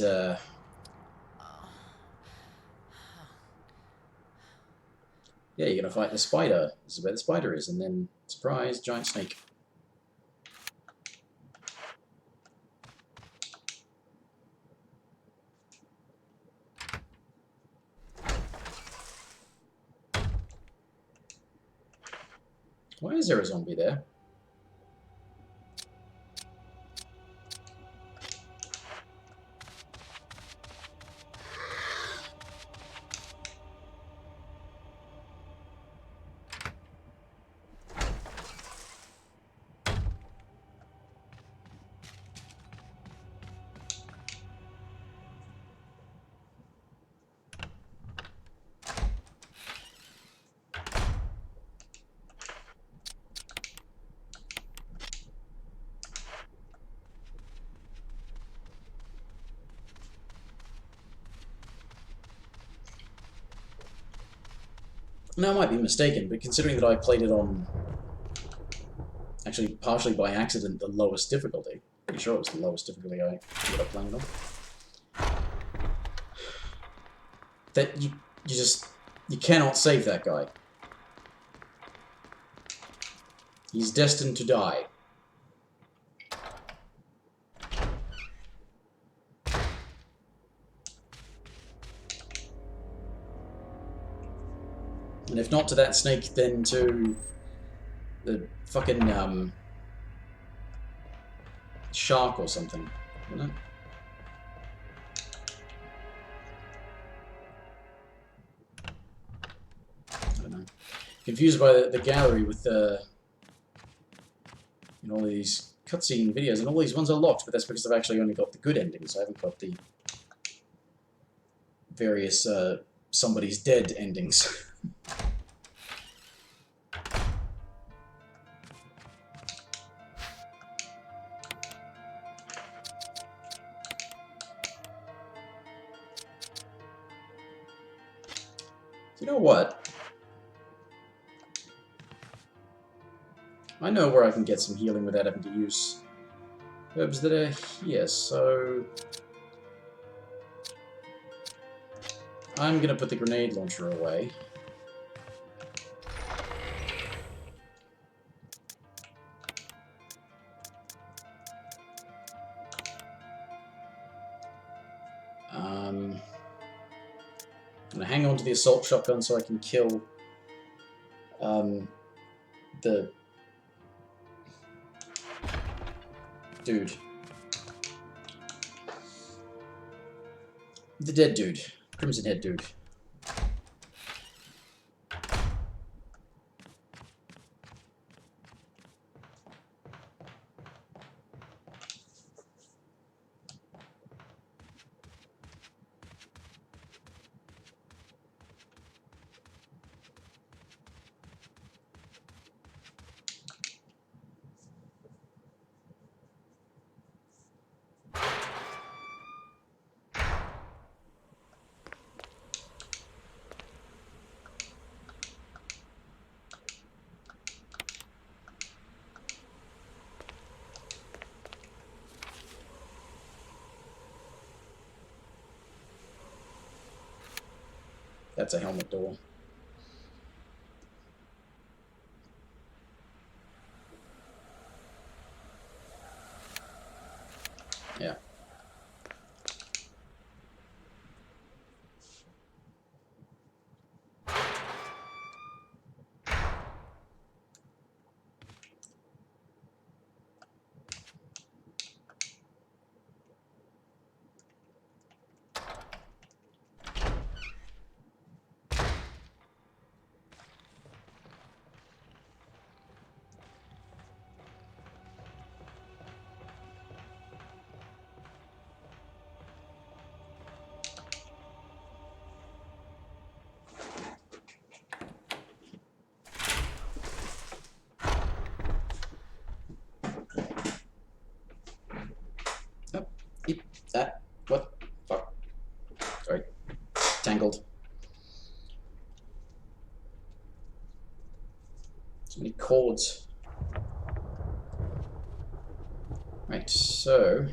yeah, you're gonna fight the spider. This is where the spider is, and then, surprise, giant snake. Why is there a zombie there? Now, I might be mistaken, but considering that I played it on, actually, partially by accident, the lowest difficulty. Pretty sure it was the lowest difficulty I ended up playing it on. That you cannot save that guy. He's destined to die. And if not to that snake, then to the fucking, shark or something, isn't it? I don't know. Confused by the gallery with the... in all these cutscene videos, and all these ones are locked, but that's because I've actually only got the good endings. I haven't got the various, somebody's dead endings. You know what? I know where I can get some healing without having to use herbs that are here, so... I'm gonna put the grenade launcher away. I'm gonna hang on to the assault shotgun so I can kill the dude. The dead dude. Crimson Head dude. That's a helmet door. Yeah. Oh, that. What? Fuck. Sorry. Tangled. So many cords. Right, so...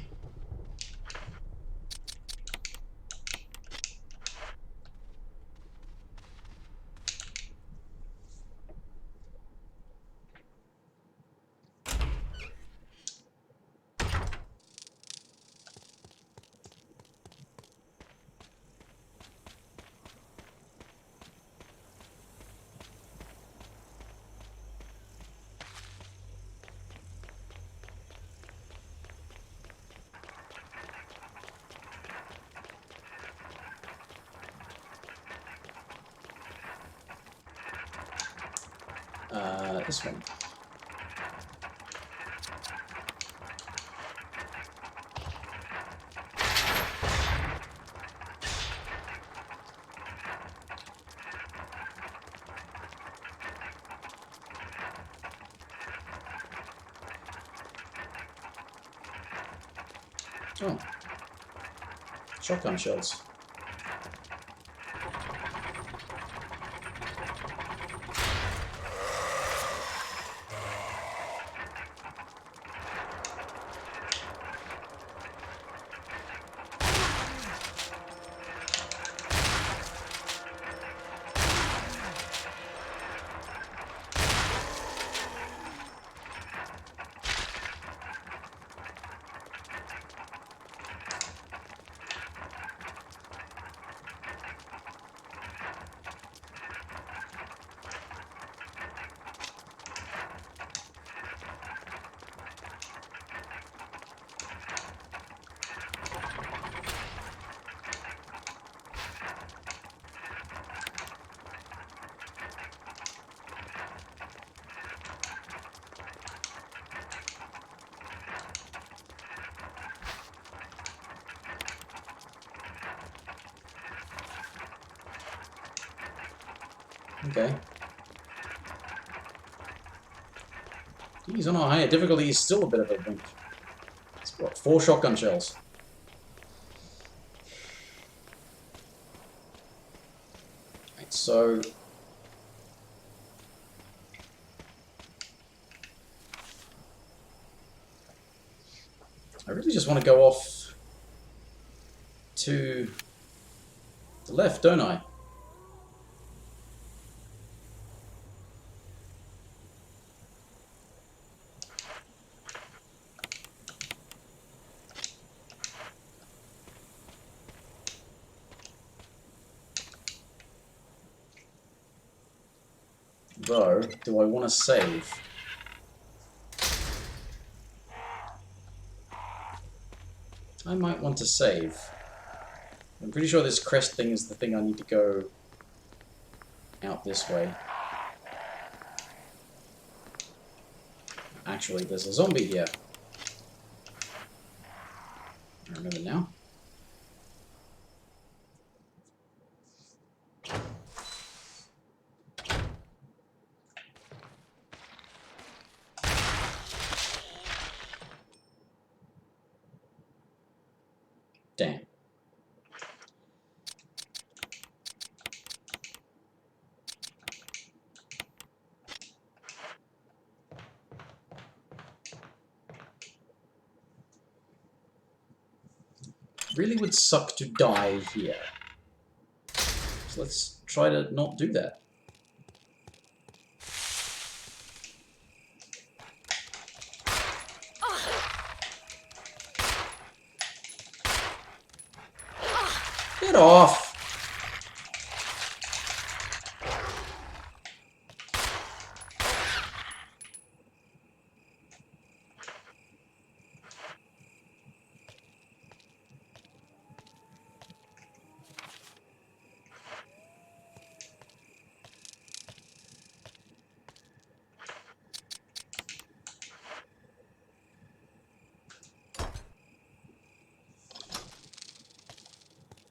this one. Oh. Shotgun shells. Okay. He's on a higher difficulty, he's still a bit of a wimp. It's what, 4 shotgun shells. Right, so... I really just want to go off to the left, don't I? Though, do I want to save? I might want to save. I'm pretty sure this crest thing is the thing I need to go out this way. Actually, there's a zombie here. I remember now. Damn. Really would suck to die here. So let's try to not do that. Get off!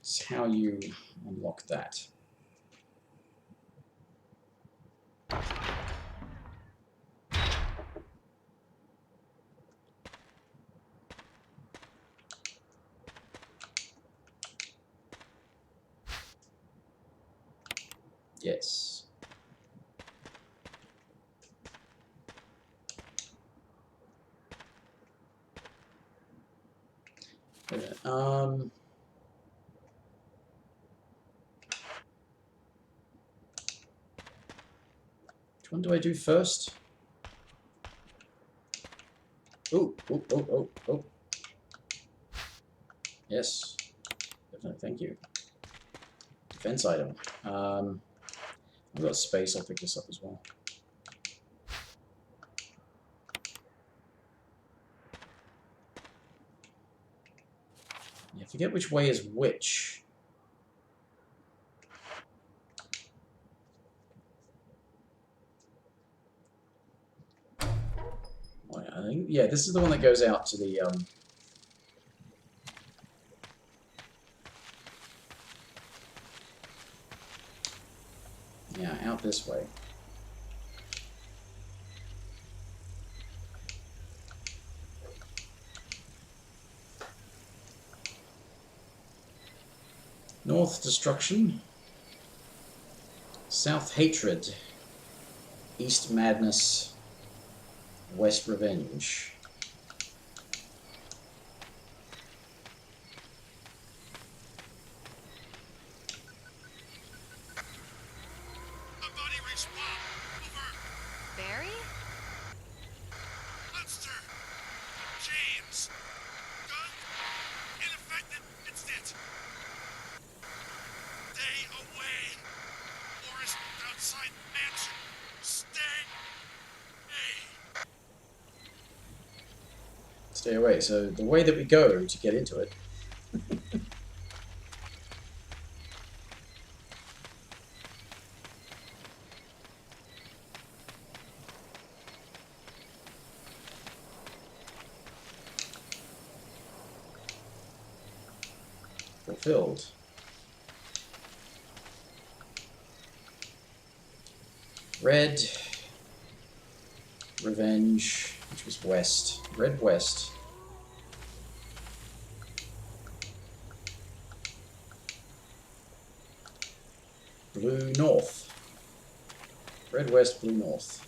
It's how you unlock that. Yes. Wait a minute. Which one do I do first? Oh, oh, oh, oh, oh. Yes. Definitely, thank you. Defense item. I've got space, I'll pick this up as well. Yeah, forget which way is which. Oh, yeah, I think, yeah, this is the one that goes out to the, yeah, out this way. North, destruction. South, hatred. East, madness. West, revenge. Somebody respond! Over! Barry? Monster! James! Gun! Ineffective! Instant! Stay away! Forest outside mansion! Stay! Hey! Stay away. So the way that we go to get into it. Fulfilled. Red. Revenge, which was west. Red west. Blue north. Red west, blue north.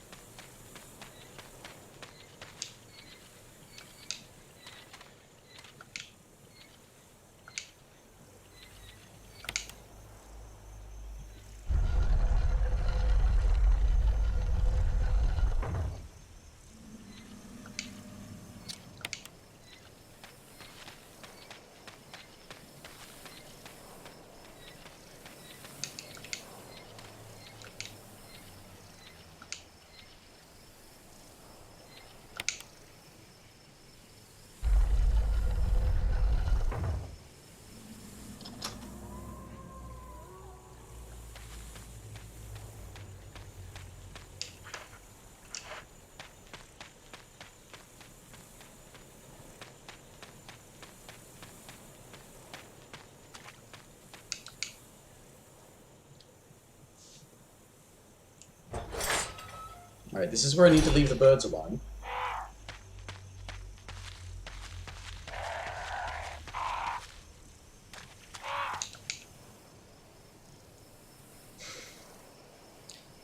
Alright, this is where I need to leave the birds alone.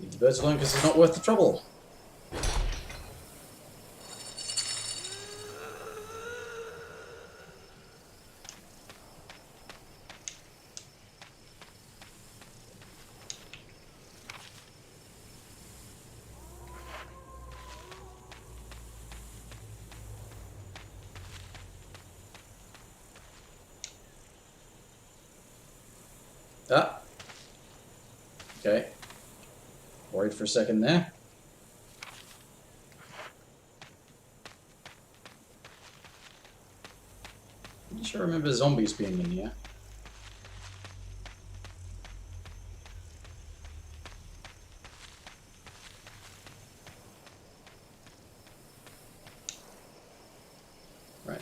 Leave the birds alone because it's not worth the trouble. Ah. Okay. Worried for a second there. I'm sure I remember zombies being in here. Right.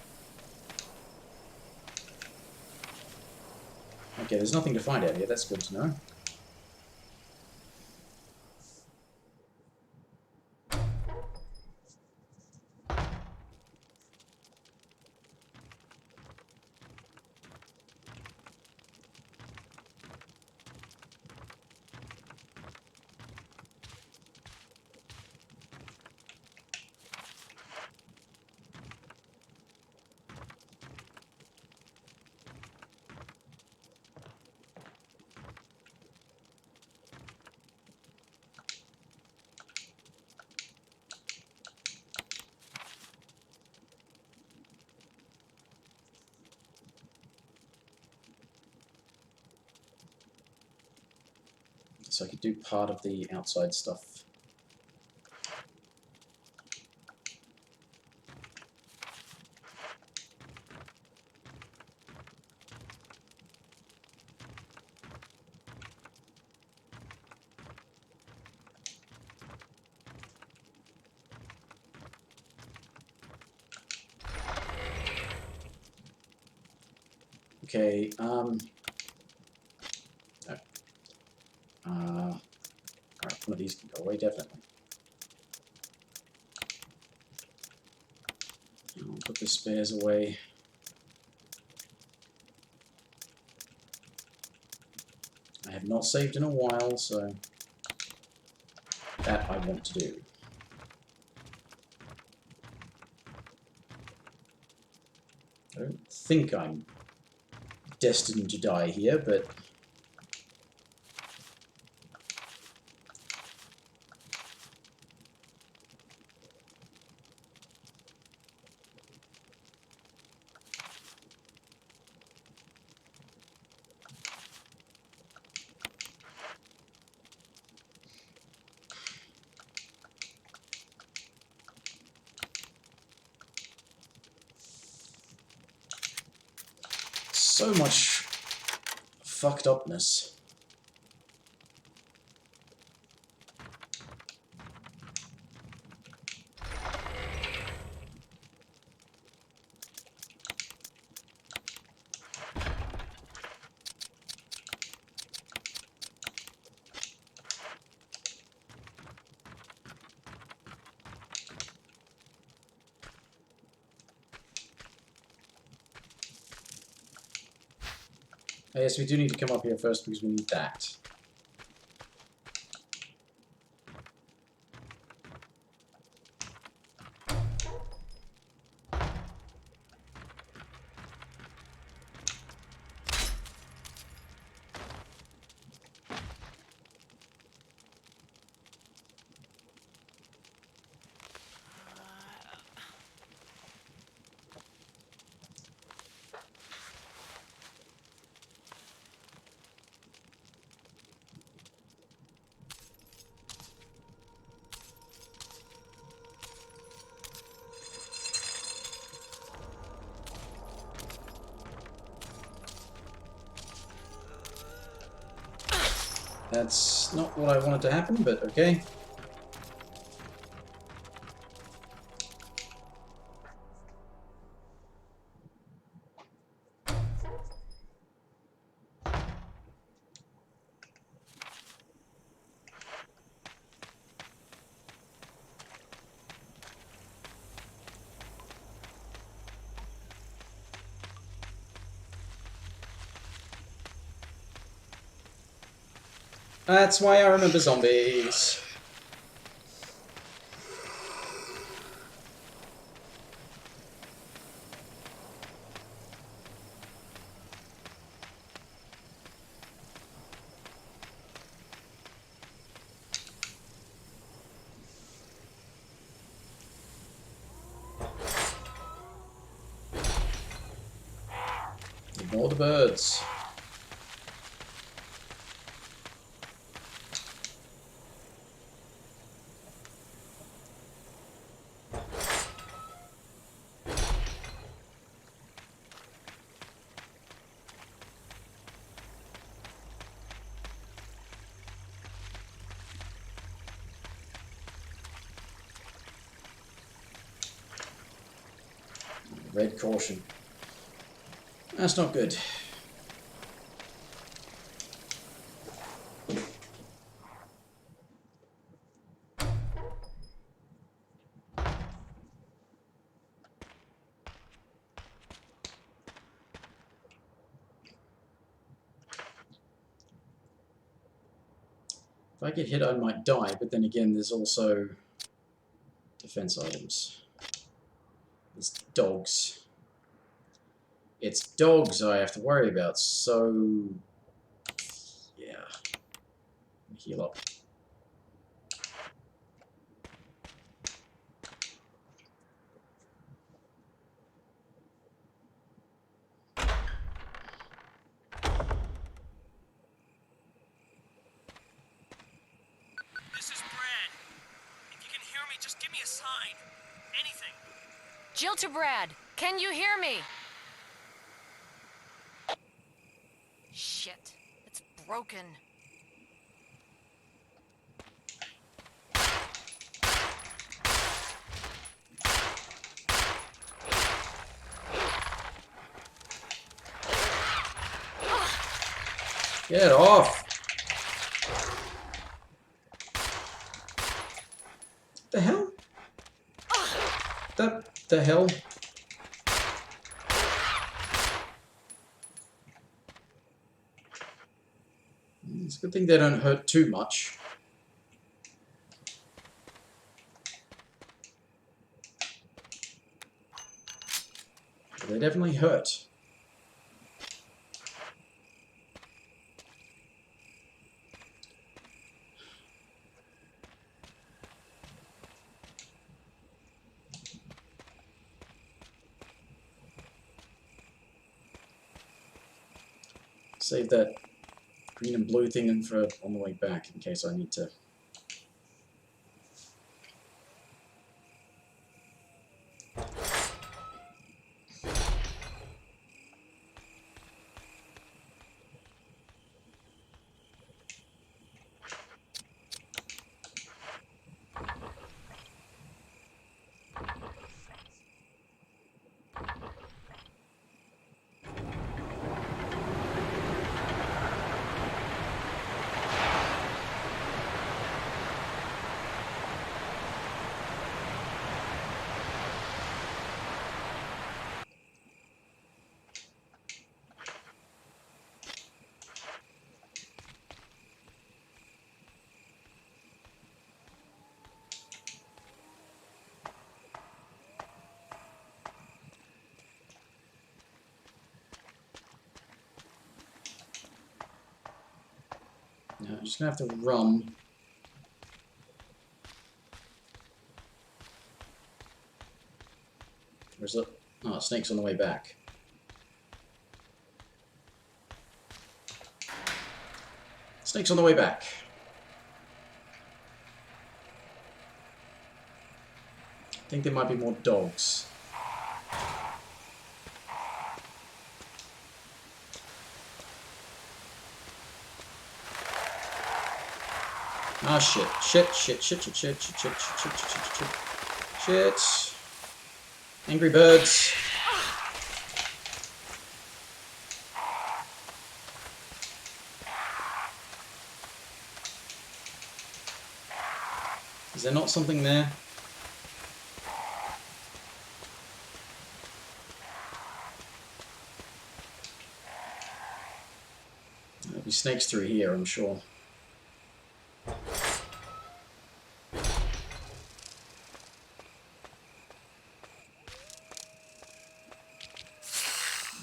Okay, there's nothing to find out here. That's good to know. So I could do part of the outside stuff. Okay, no. Alright, one of these can go away, definitely. I'll put the spares away. I have not saved in a while, so that I want to do. I don't think I'm destined to die here, but so much fucked upness. Yes, we do need to come up here first because we need that. That's not what I wanted to happen, but okay. That's why I remember zombies. Ignore the birds. Red caution. That's not good. If I get hit, I might die, but then again, there's also defense items. There's dogs. It's dogs I have to worry about, so... yeah. Heal up. This is Brad. If you can hear me, just give me a sign. Anything. Jill to Brad. Can you hear me? Shit. It's broken. Get off! The hell? The hell? It's a good thing they don't hurt too much. But they definitely hurt. Save that green and blue thing for on the way back in case I need to. No, I'm just gonna have to run. Where's the... oh, snake's on the way back. Snake's on the way back. I think there might be more dogs. Ah, shit. Shit, shit, shit, shit, shit, shit, shit, shit, shit, shit, shit, shit. Angry birds. Is there not something there? There'll be snakes through here, I'm sure.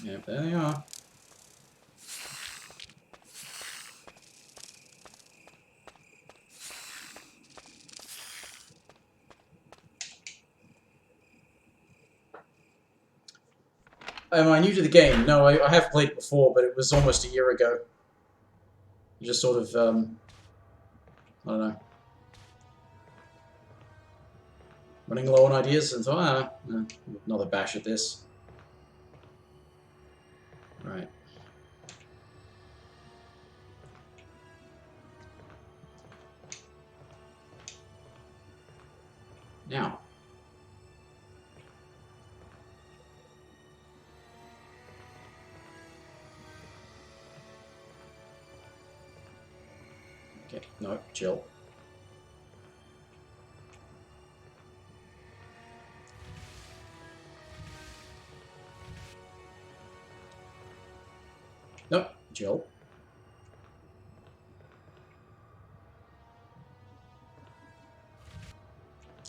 Yep, there they are. Am I new to the game? No, I have played it before, but it was almost a year ago. Just sort of, I don't know. Running low on ideas and thought, another bash at this. Right. Now. Okay, no, chill. No, chill.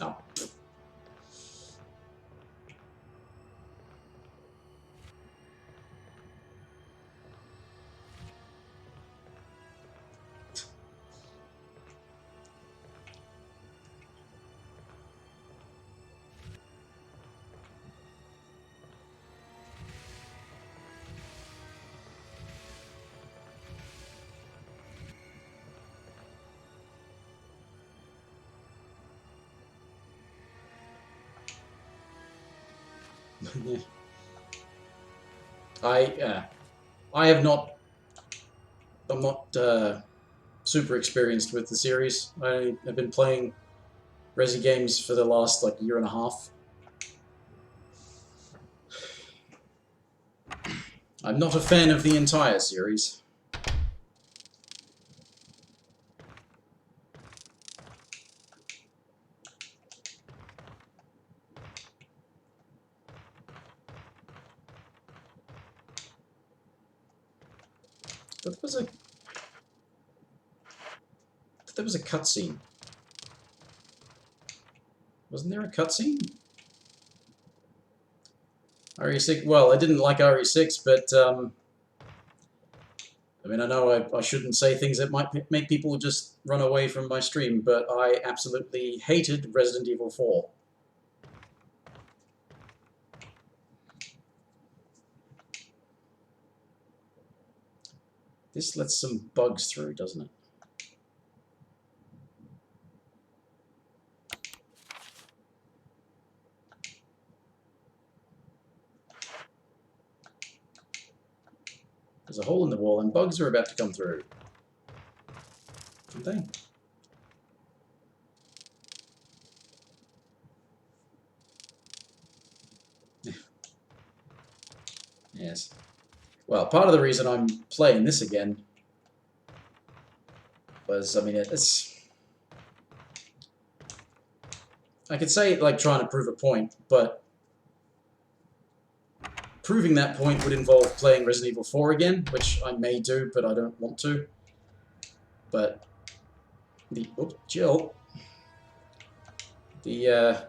Oh. I have not. I'm not super experienced with the series. I have been playing Resi games for the last like year and a half. I'm not a fan of the entire series. But there was a cutscene. Wasn't there a cutscene? RE6. Well, I didn't like RE6, but I mean, I know I shouldn't say things that might make people just run away from my stream, but I absolutely hated Resident Evil 4. This lets some bugs through, doesn't it? There's a hole in the wall and bugs are about to come through. Aren't they? Yes. Well, part of the reason I'm playing this again was, I mean, it's... I could say, like, trying to prove a point, but proving that point would involve playing Resident Evil 4 again, which I may do, but I don't want to. But the... Oops, Jill. The,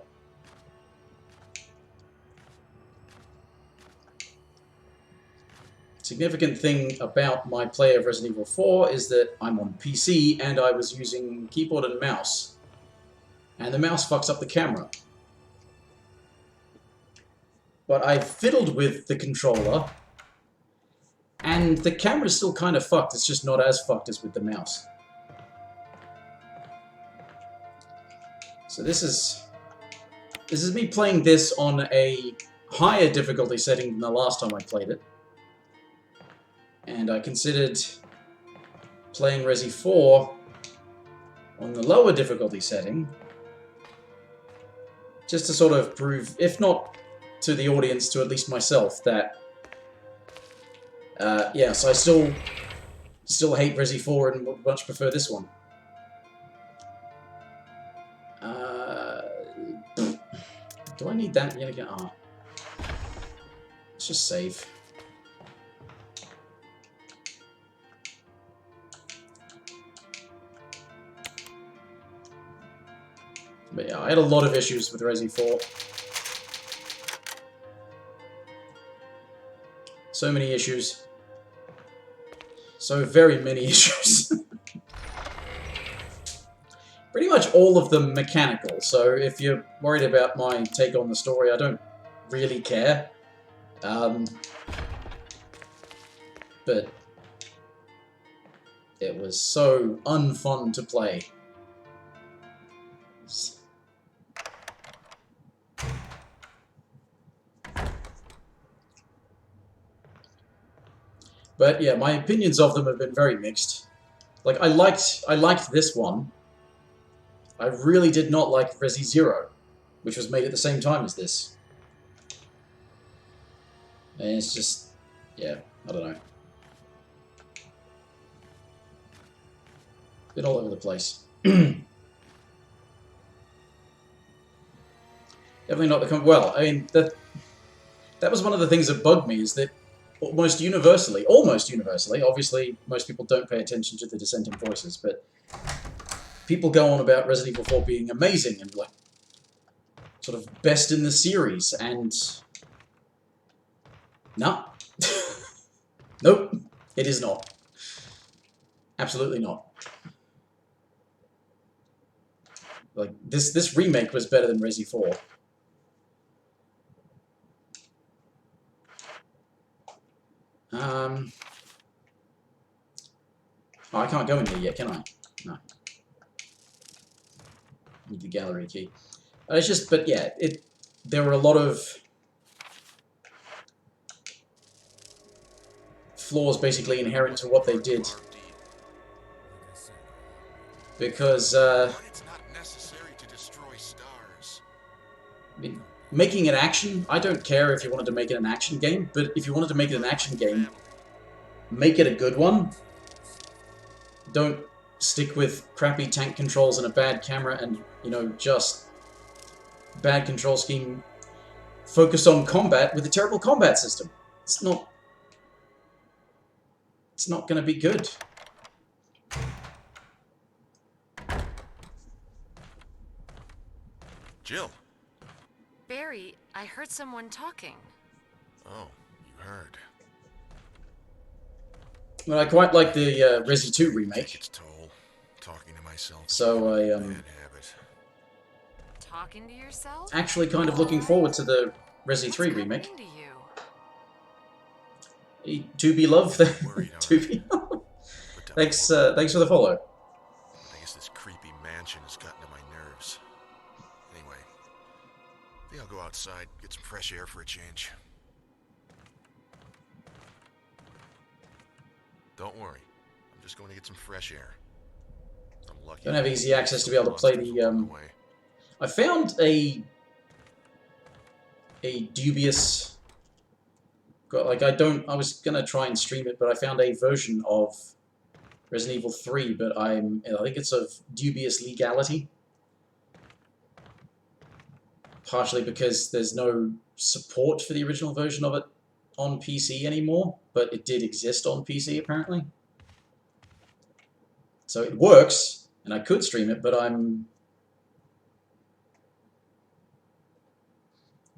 significant thing about my play of Resident Evil 4 is that I'm on PC and I was using keyboard and mouse. And the mouse fucks up the camera. But I fiddled with the controller, and the camera's still kind of fucked, it's just not as fucked as with the mouse. So this is me playing this on a higher difficulty setting than the last time I played it. And I considered playing Resi 4 on the lower difficulty setting, just to sort of prove, if not to the audience, to at least myself, that yes, I still hate Resi 4 and would much prefer this one. Do I need that yet again? Ah. Let's just save. But yeah, I had a lot of issues with Resi 4. So many issues. So very many issues. Pretty much all of them mechanical, so if you're worried about my take on the story, I don't really care. But it was so unfun to play. But yeah, my opinions of them have been very mixed. Like, I liked this one. I really did not like Resi 0, which was made at the same time as this. And it's just, yeah, I don't know. Been all over the place. Definitely not the... Well, I mean, that was one of the things that bugged me, is that almost universally, obviously most people don't pay attention to the dissenting voices, but people go on about Resident Evil 4 being amazing and like sort of best in the series, and no. Nope, it is not. Absolutely not. Like, this remake was better than Resi 4. Oh, I can't go in there yet, can I? No. Need the gallery key. It's just, but yeah, there were a lot of flaws basically inherent to what they did. Because, It's not necessary to destroy stars. I mean, making an action, I don't care if you wanted to make it an action game, but if you wanted to make it an action game, make it a good one. Don't stick with crappy tank controls and a bad camera and, you know, just bad control scheme. Focus on combat with a terrible combat system. It's not going to be good. Jill. Barry, I heard someone talking. Oh, you heard. Well, I quite like the Resi 2 remake. It's toll. Talking to myself. So I Bad habit. Talking to yourself? actually kind of looking forward to the Resi 3 remake. What's happening to you? To be loved. Worried, To be loved. But Thanks for the follow. I guess this creepy mansion has gotten to my nerves. Anyway, I think I'll go outside, get some fresh air for a change. Don't worry, I'm just going to get some fresh air. I'm lucky. Don't have easy access to be able to play the. I found a dubious. Like I was gonna try and stream it, but I found a version of Resident Evil 3, but I think it's of dubious legality. Partially because there's no support for the original version of it on PC anymore, but it did exist on PC apparently. So it works, and I could stream it, but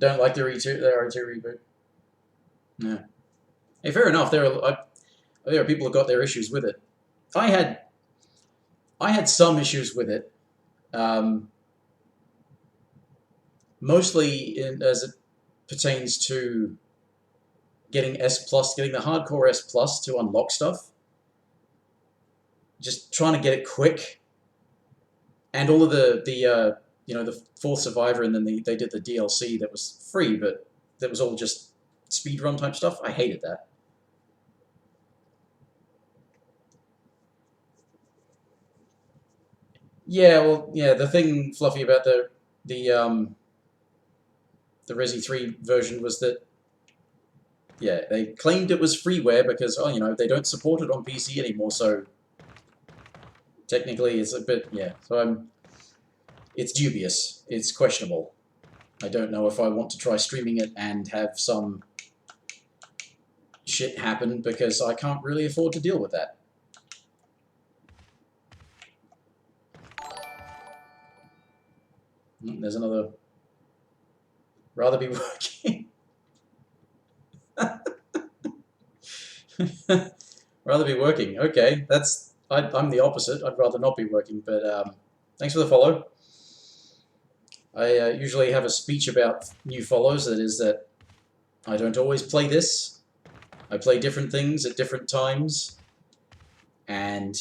don't like the R2 reboot. Yeah. Hey, fair enough. There are people who got their issues with it. I had some issues with it, mostly as it pertains to getting getting the hardcore S+ to unlock stuff. Just trying to get it quick, and all of the fourth survivor, and then they did the DLC that was free, but that was all just speedrun type stuff. I hated that. Yeah, well, yeah. The thing, Fluffy, about the Resi 3 version was that, yeah, they claimed it was freeware because, they don't support it on PC anymore. So technically, it's a bit, yeah. So it's dubious. It's questionable. I don't know if I want to try streaming it and have some shit happen, because I can't really afford to deal with that. There's another. Rather be working. Rather be working. Okay, I'm the opposite. I'd rather not be working, but thanks for the follow. I usually have a speech about new follows, that is that I don't always play this. I play different things at different times, and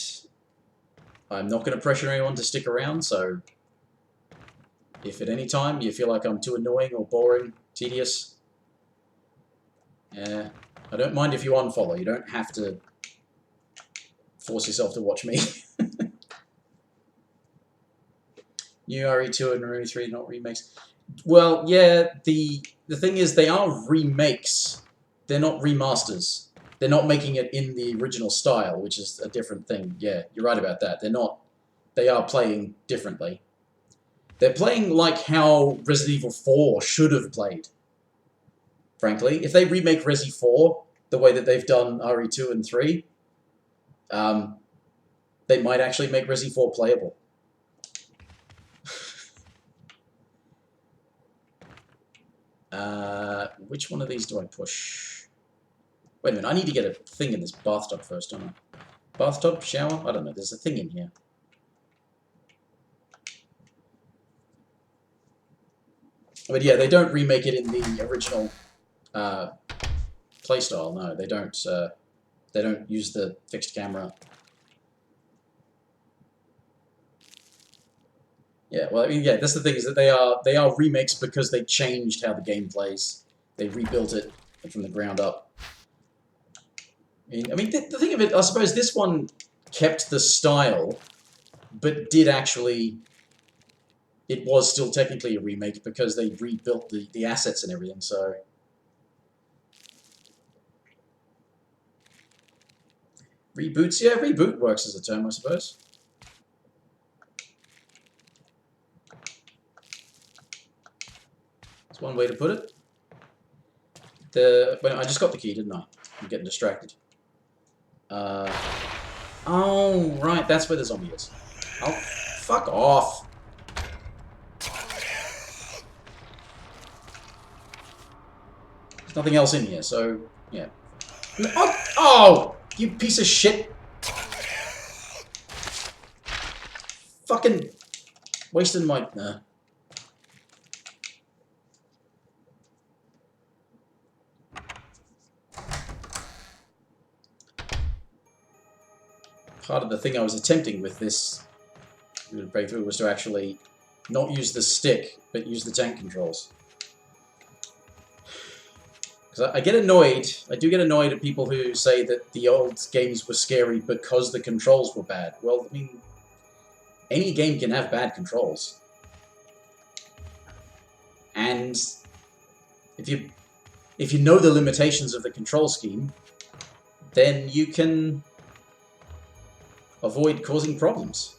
I'm not going to pressure anyone to stick around, so if at any time you feel like I'm too annoying or boring, tedious, I don't mind if you unfollow. You don't have to force yourself to watch me. New RE2 and RE3, not remakes. Well, yeah, the thing is, they are remakes. They're not remasters. They're not making it in the original style, which is a different thing. Yeah, you're right about that. They're not they are playing differently. They're playing like how Resident Evil 4 should have played. Frankly, if they remake Resi 4 the way that they've done RE2 and 3, they might actually make Resi 4 playable. Which one of these do I push? Wait a minute, I need to get a thing in this bathtub first, don't I? Bathtub? Shower? I don't know, there's a thing in here. But yeah, they don't remake it in the original playstyle. No, they don't. They don't use the fixed camera. Yeah, well, I mean, yeah, that's the thing, is that they are remakes because they changed how the game plays. They rebuilt it from the ground up. I mean, the thing of it, I suppose this one kept the style, but did actually. It was still technically a remake because they rebuilt the assets and everything, so... Reboots? Yeah, reboot works as a term, I suppose. That's one way to put it. Well, I just got the key, didn't I? I'm getting distracted. Oh, right, that's where the zombie is. Oh, fuck off. Nothing else in here, so yeah. Oh, you piece of shit! Fucking wasting my. Part of the thing I was attempting with this breakthrough was to actually not use the stick, but use the tank controls. I get annoyed, I do get annoyed at people who say that the old games were scary because the controls were bad. Well, I mean, any game can have bad controls. And if you know the limitations of the control scheme, then you can avoid causing problems.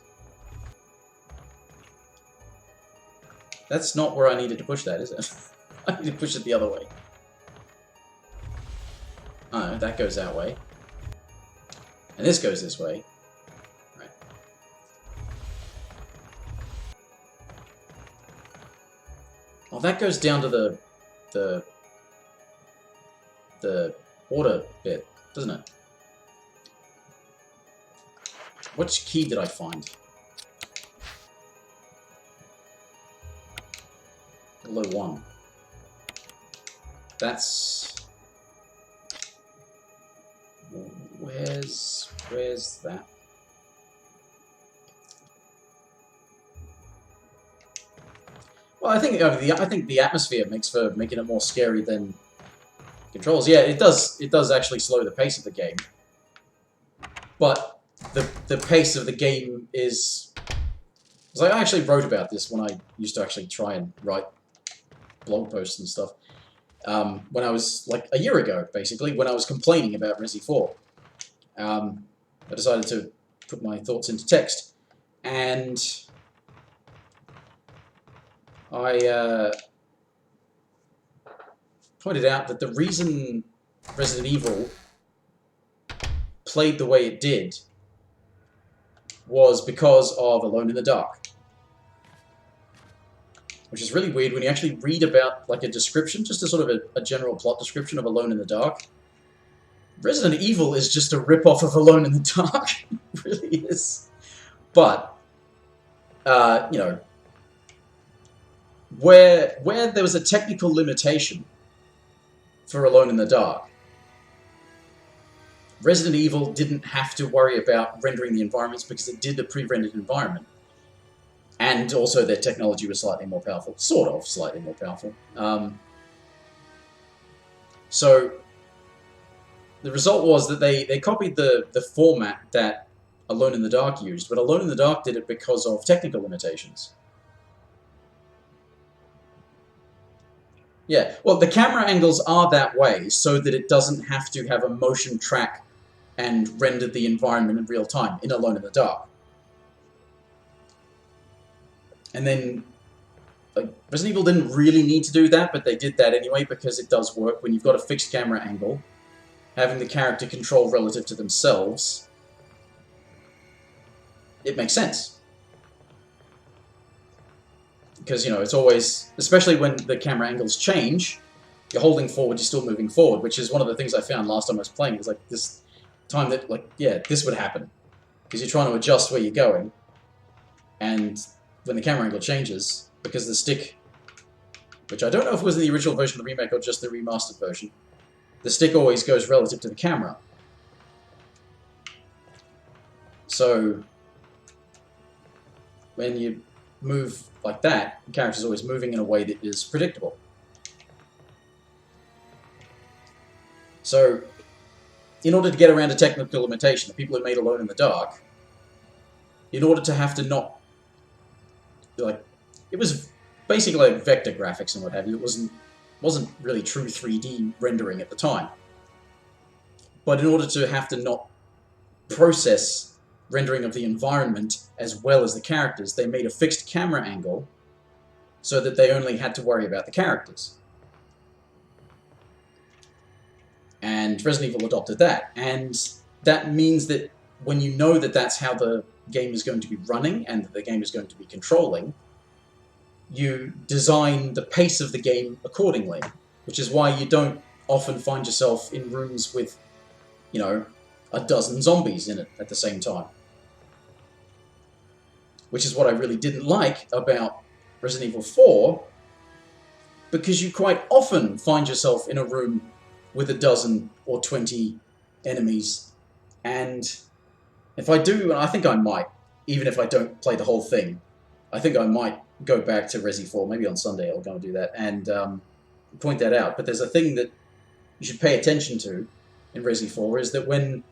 That's not where I needed to push that, is it? I need to push it the other way. Oh, that goes that way. And this goes this way. Right. Oh, that goes down to the water bit, doesn't it? Which key did I find? Below 1. That's... Where's that? Well, I think the atmosphere makes for making it more scary than controls. Yeah, it does actually slow the pace of the game. But the pace of the game is... Because I actually wrote about this when I used to actually try and write blog posts and stuff. When I was, like, a year ago, basically, when I was complaining about Resi 4. I decided to put my thoughts into text. And I pointed out that the reason Resident Evil played the way it did was because of Alone in the Dark. Which is really weird when you actually read about, like, a description, just a sort of a general plot description of Alone in the Dark. Resident Evil is just a rip-off of Alone in the Dark. It really is. But, you know, where there was a technical limitation for Alone in the Dark, Resident Evil didn't have to worry about rendering the environments because it did the pre-rendered environment. And also their technology was slightly more powerful. Sort of slightly more powerful. So the result was that they copied the format that Alone in the Dark used, but Alone in the Dark did it because of technical limitations. Yeah, well, the camera angles are that way so that it doesn't have to have a motion track and render the environment in real time in Alone in the Dark. And then, like, Resident Evil didn't really need to do that, but they did that anyway because it does work when you've got a fixed camera angle. Having the character control relative to themselves, it makes sense. Because, you know, it's always, especially when the camera angles change, you're holding forward, you're still moving forward, which is one of the things I found last time I was playing. It was like this time that, like, yeah, this would happen. Because you're trying to adjust where you're going, and when the camera angle changes, because the stick, which I don't know if it was in the original version of the remake or just the remastered version, the stick always goes relative to the camera. So, when you move like that, the character's always moving in a way that is predictable. So, in order to get around a technical limitation, the people who made Alone in the Dark, in order to have to not, like, it was basically like vector graphics and what have you. It wasn't really true 3D rendering at the time. But in order to have to not process rendering of the environment as well as the characters, they made a fixed camera angle so that they only had to worry about the characters. And Resident Evil adopted that. And that means that when you know that that's how the game is going to be running and that the game is going to be controlling, you design the pace of the game accordingly, which is why you don't often find yourself in rooms with, you know, a dozen zombies in it at the same time. Which is what I really didn't like about Resident Evil 4, because you quite often find yourself in a room with a dozen or 20 enemies, and if I do, and I think I might, even if I don't play the whole thing, I think I might go back to Resi 4, maybe on Sunday I'll go and do that, and point that out. But there's a thing that you should pay attention to in Resi 4, is that when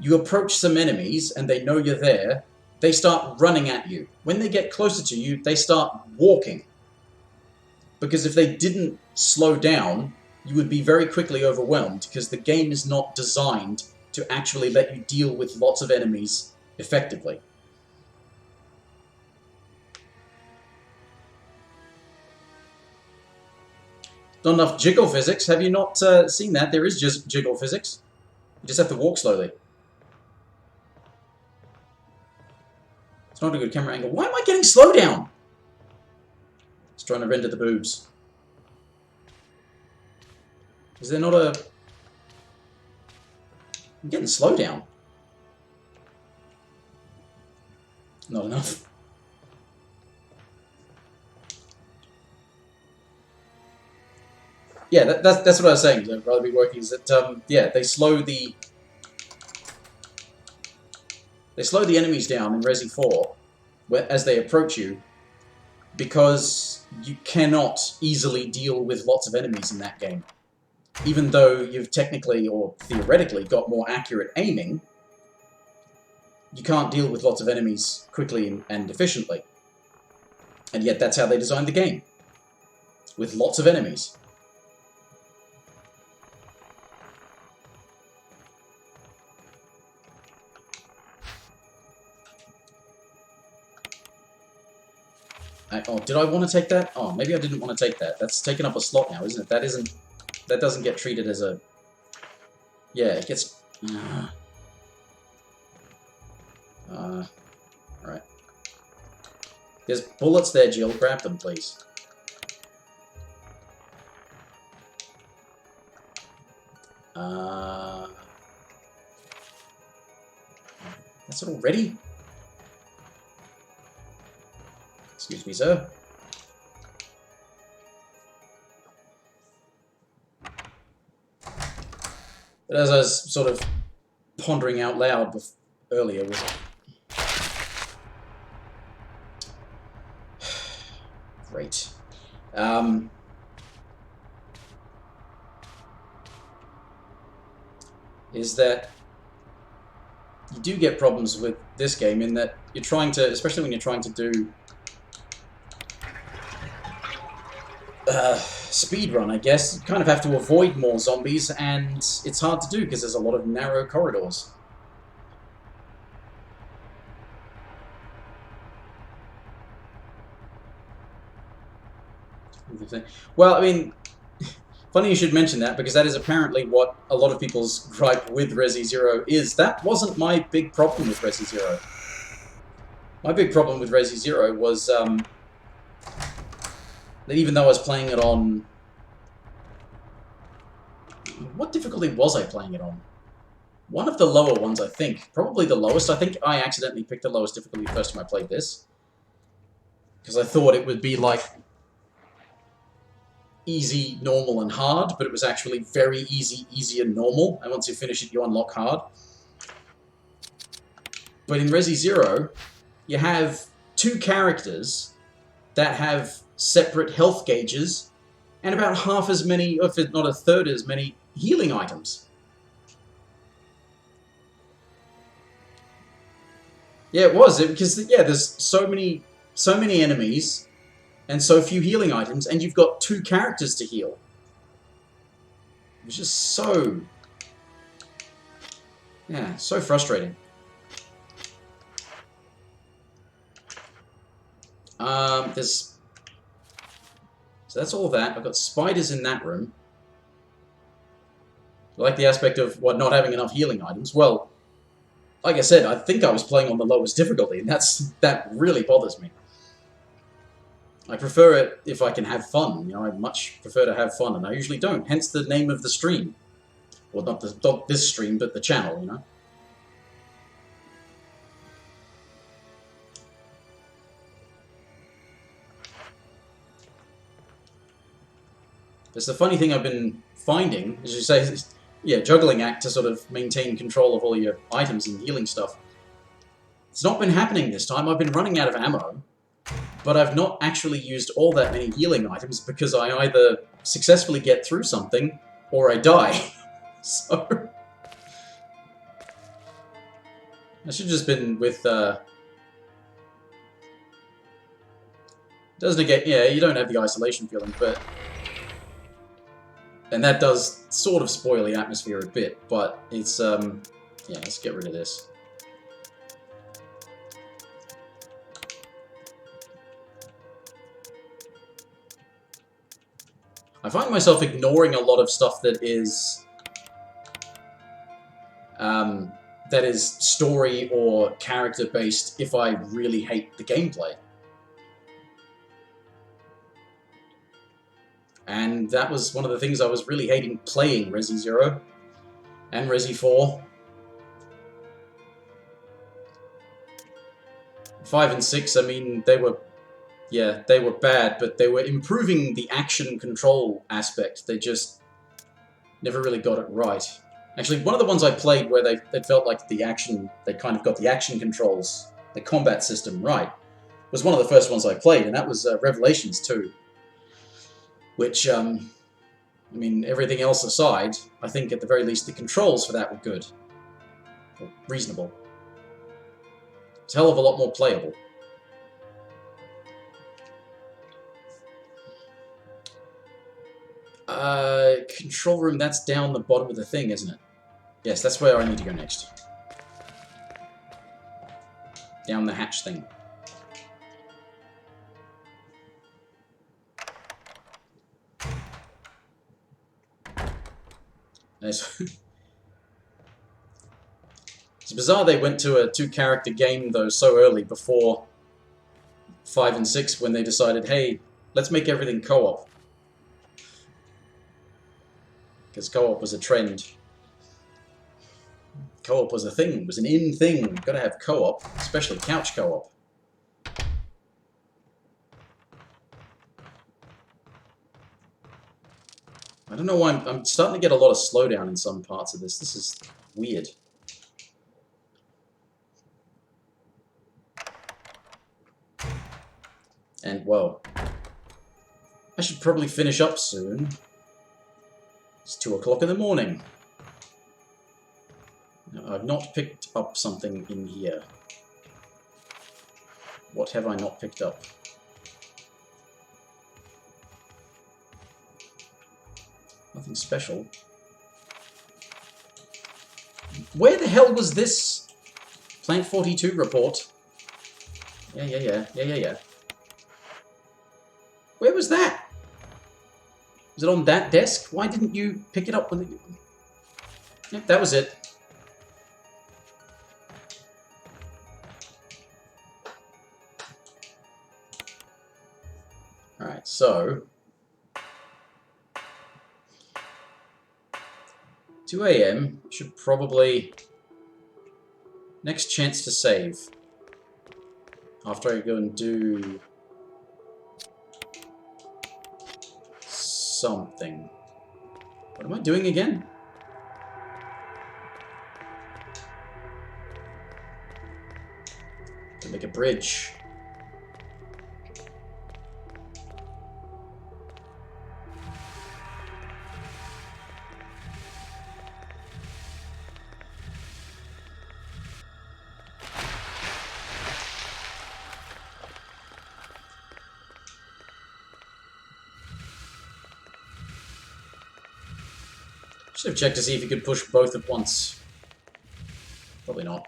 you approach some enemies and they know you're there, they start running at you. When they get closer to you, they start walking. Because if they didn't slow down, you would be very quickly overwhelmed, because the game is not designed to actually let you deal with lots of enemies effectively. Not enough jiggle physics. Have you not seen that? There is just jiggle physics. You just have to walk slowly. It's not a good camera angle. Why am I getting slowdown? It's trying to render the boobs. Is there not a... I'm getting slowdown. Not enough. Yeah, that's what I was saying. I'd rather be working is that, yeah, they slow the enemies down in Resi 4 as they approach you, because you cannot easily deal with lots of enemies in that game. Even though you've technically or theoretically got more accurate aiming, you can't deal with lots of enemies quickly and efficiently. And yet that's how they designed the game, with lots of enemies. Oh, did I want to take that? Oh, maybe I didn't want to take that. That's taken up a slot now, isn't it? That doesn't get treated as a... Yeah, it gets... Alright. There's bullets there, Jill. Grab them, please. That's it already? Excuse me, sir. But as I was sort of pondering out loud earlier, great. Is that you do get problems with this game in that you're trying to, especially when you're trying to do speedrun, I guess, you kind of have to avoid more zombies, and it's hard to do because there's a lot of narrow corridors. Well, I mean, funny you should mention that, because that is apparently what a lot of people's gripe with Resi Zero is. That wasn't my big problem with Resi Zero. My big problem with Resi Zero was that even though I was playing it on... What difficulty was I playing it on? One of the lower ones, I think. Probably the lowest. I think I accidentally picked the lowest difficulty the first time I played this. Because I thought it would be like easy, normal, and hard, but it was actually very easy, easy, and normal. And once you finish it, you unlock hard. But in Resi Zero, you have two characters that have separate health gauges and about half as many, if not a third as many, healing items. Yeah, it was. Because, yeah, there's so many enemies and so few healing items, and you've got two characters to heal. It was just so... Yeah, so frustrating. There's... So that's all that. I've got spiders in that room. I like the aspect of, what, not having enough healing items. Well, like I said, I think I was playing on the lowest difficulty, and that really bothers me. I prefer it if I can have fun, you know, I much prefer to have fun, and I usually don't, hence the name of the stream. Well, not this stream, but the channel, you know. That's the funny thing I've been finding, as you say, yeah, juggling act to sort of maintain control of all your items and healing stuff. It's not been happening this time. I've been running out of ammo, but I've not actually used all that many healing items because I either successfully get through something or I die. So... I should have just been with, doesn't it get... Yeah, you don't have the isolation feeling, but... And that does sort of spoil the atmosphere a bit, but it's, yeah, let's get rid of this. I find myself ignoring a lot of stuff that is story or character-based if I really hate the gameplay. And that was one of the things I was really hating playing Resi Zero and Resi 4. 5 and 6, I mean, they were bad, but they were improving the action control aspect. They just never really got it right. Actually, one of the ones I played where they felt like they kind of got the action controls, the combat system right, was one of the first ones I played, and that was Revelations 2. Which, I mean, everything else aside, I think at the very least the controls for that were good. Or reasonable. It's a hell of a lot more playable. Control room, that's down the bottom of the thing, isn't it? Yes, that's where I need to go next. Down the hatch thing. It's bizarre they went to a two-character game, though, so early before 5 and 6 when they decided, hey, let's make everything co-op. Because co-op was a trend. Co-op was a thing. It was an in thing. You've got to have co-op, especially couch co-op. I don't know why I'm starting to get a lot of slowdown in some parts of this. This is weird. And, well, I should probably finish up soon. It's 2 o'clock in the morning. Now, I've not picked up something in here. What have I not picked up? Nothing special. Where the hell was this Plant 42 report? Yeah. Where was that? Was it on that desk? Why didn't you pick it up when it... Yep, that was it. Alright, so... 2 AM should probably... Next chance to save. After I go and do... something. What am I doing again? To make a bridge. Should have checked to see if you could push both at once. Probably not.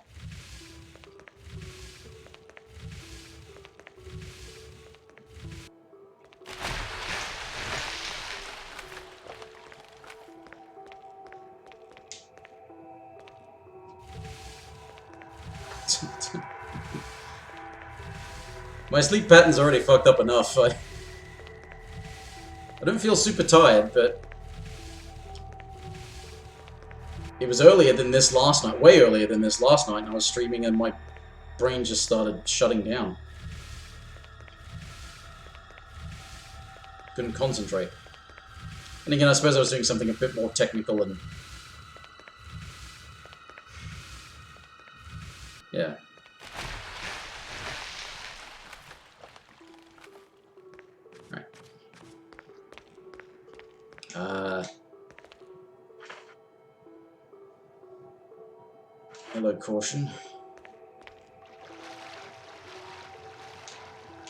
My sleep pattern's already fucked up enough. I don't feel super tired, but it was earlier than this last night, way earlier than this last night, and I was streaming and my brain just started shutting down. Couldn't concentrate. And again, I suppose I was doing something a bit more technical and... yeah. Right. Hello, caution.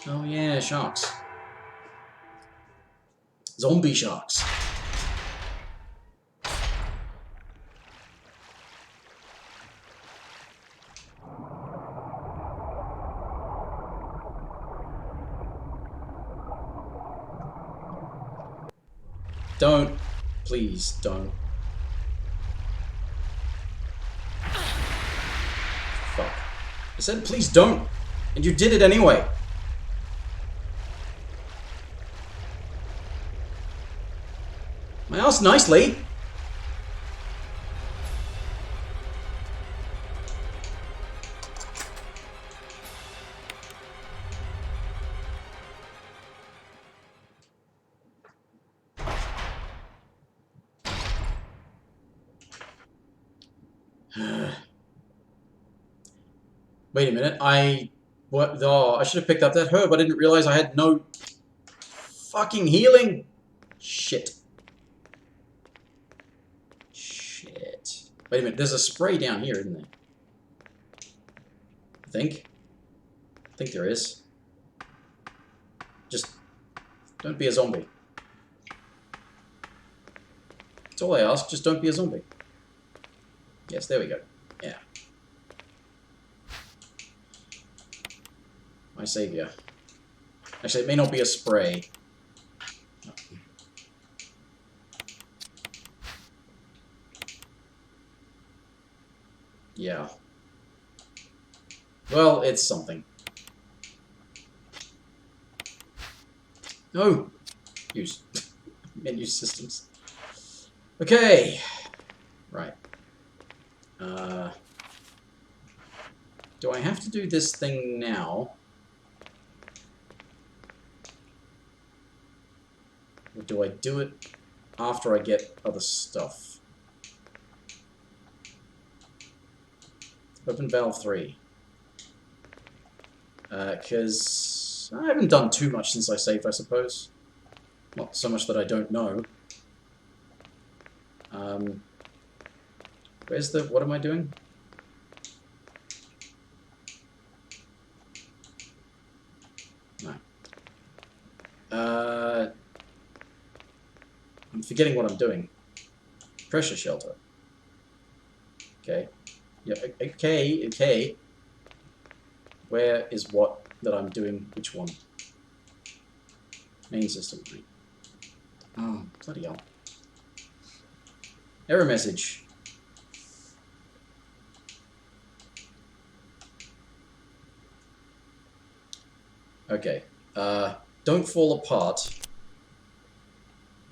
Oh yeah, sharks. Zombie sharks. Don't. Please, don't. Fuck. I said please don't. And you did it anyway. I asked nicely. Wait a minute, what? Oh, I should have picked up that herb. I didn't realize I had no fucking healing. Shit. Shit. Wait a minute, there's a spray down here, isn't there? I think there is. Just don't be a zombie. That's all I ask, just don't be a zombie. Yes, there we go. Yeah. My savior. Actually, it may not be a spray. Yeah. Well, it's something. No! Use menu systems. Okay. Right. Do I have to do this thing now? Or do I do it after I get other stuff? Open valve 3. Because I haven't done too much since I saved, I suppose. Not so much that I don't know. Where's the... what am I doing? No. I'm forgetting what I'm doing. Pressure shelter. Okay. Yeah, okay. Where is what that I'm doing? Which one? Main system. Oh, bloody hell. Error message. Okay. Don't fall apart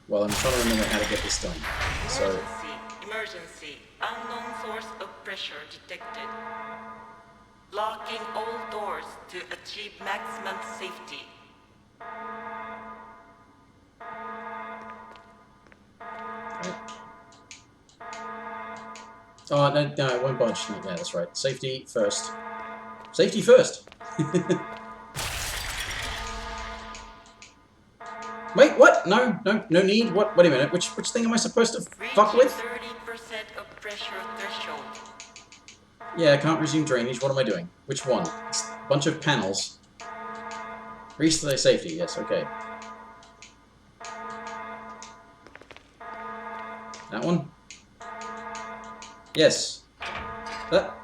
while I'm trying to remember how to get this done. So, Emergency. Unknown source of pressure detected. Locking all doors to achieve maximum safety. right. Oh, no, it won't budge. Yeah, that's right. Safety first. Safety first! Wait, what? No need. What? Wait a minute. Which thing am I supposed to fuck Reaching with? 30% of pressure threshold. Yeah, I can't resume drainage. What am I doing? Which one? It's a bunch of panels. Reach the safety. Yes, okay. That one? Yes. That.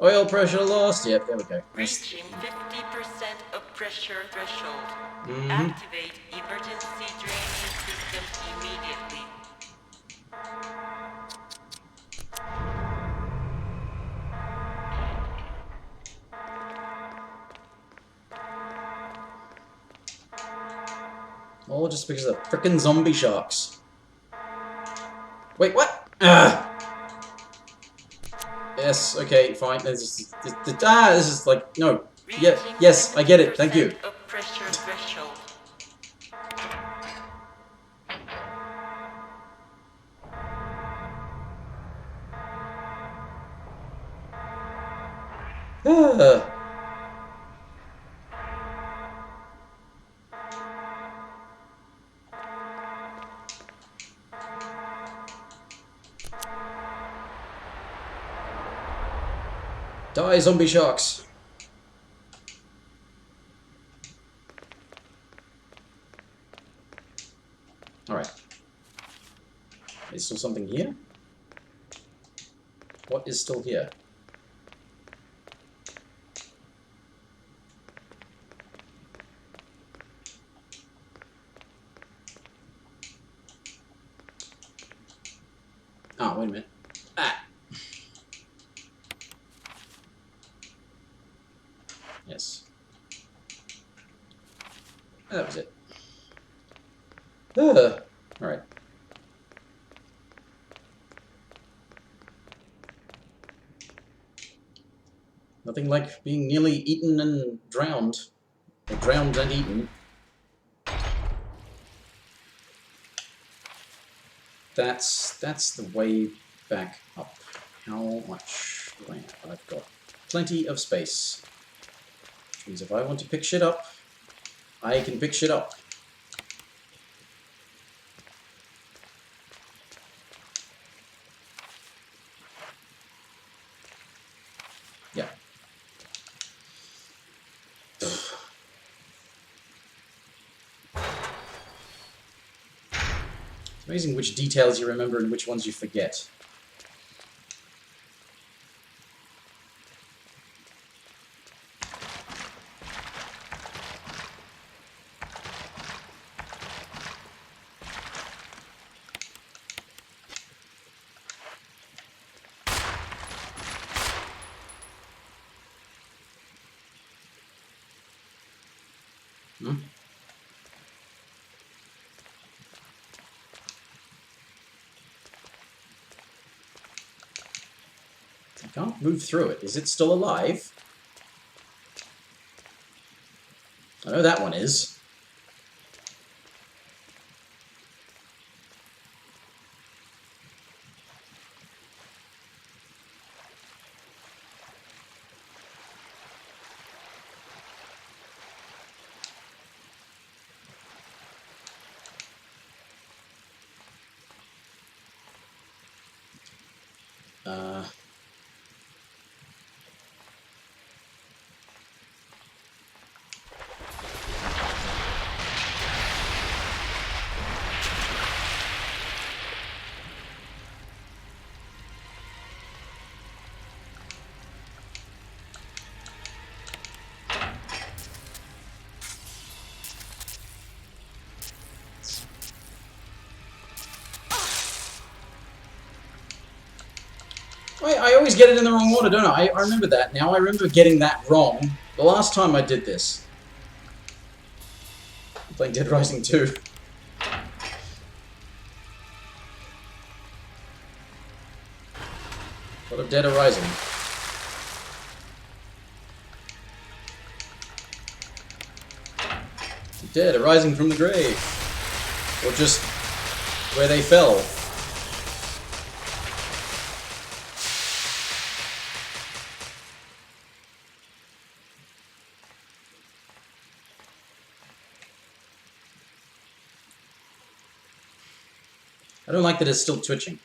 Oil pressure lost. Yep, there we go. Reaching 50% of pressure threshold. Mm-hmm. Activate emergency draining system immediately. All just because of frickin' zombie sharks. Wait, what? Ah! Yes, okay, fine. This is like, no. Yeah, yes, I get it. Thank you. Of pressure threshold. Ah. Die, zombie sharks. Alright. Is still something here? What is still here? Ah, wait a minute. Ah! Yes. That was it. Alright. Nothing like being nearly eaten and drowned. Or drowned and eaten. That's the way back up. How much do I have? I've got plenty of space. Which means if I want to pick shit up, I can pick shit up. Yeah. It's amazing which details you remember and which ones you forget. Hmm? I can't move through it. Is it still alive? I know that one is. Uh... I always get it in the wrong order, don't I? I remember that. Now I remember getting that wrong the last time I did this. I'm playing Dead Rising 2. What of Dead Rising? Dead arising from the grave. Or just where they fell. I don't like that it's still twitching.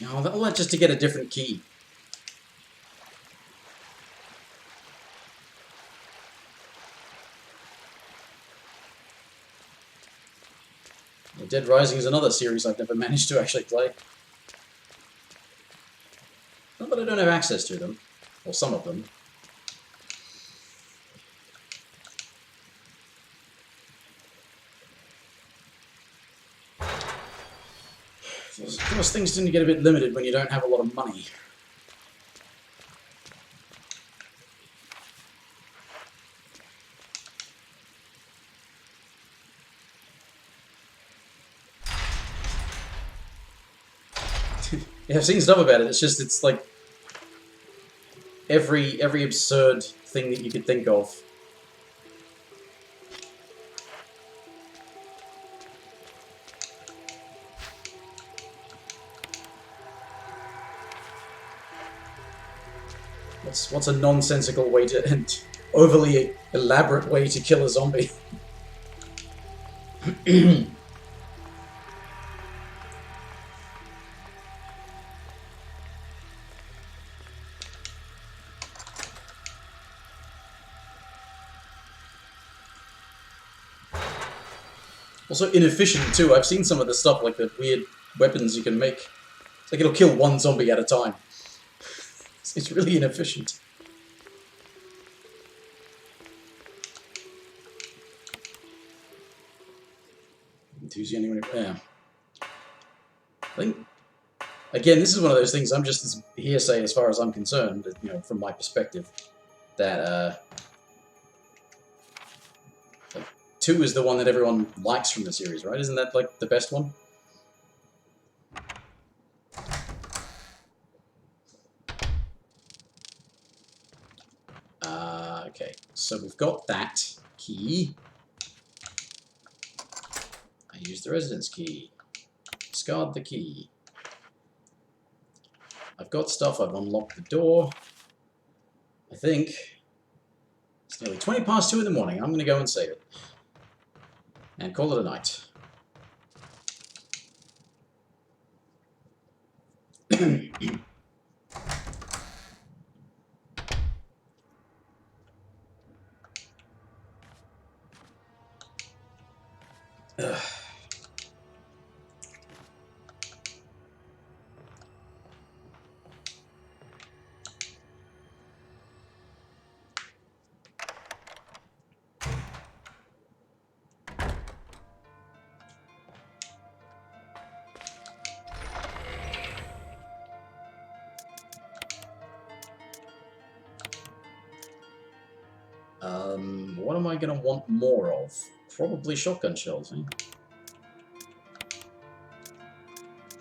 Oh, all that just to get a different key. Dead Rising is another series I've never managed to actually play. Not that I don't have access to them. Or some of them. Those things tend to get a bit limited when you don't have a lot of money. Yeah, I've seen stuff about it. It's like every absurd thing that you could think of. What's a nonsensical way to and overly elaborate way to kill a zombie? Also inefficient too. I've seen some of the stuff, like the weird weapons you can make. It's like it'll kill one zombie at a time. It's really inefficient. Enthusiasm. Yeah. I think, again, this is one of those things. I'm just as hearsay as far as I'm concerned. You know, from my perspective, that 2 is the one that everyone likes from the series, right? Isn't that like the best one? Okay, so we've got that key. I use the residence key. Discard the key. I've got stuff. I've unlocked the door. I think it's nearly 20 past 2 in the morning. I'm going to go and save it. And call it a night. Ugh. What am I going to want more of? Probably shotgun shells, eh?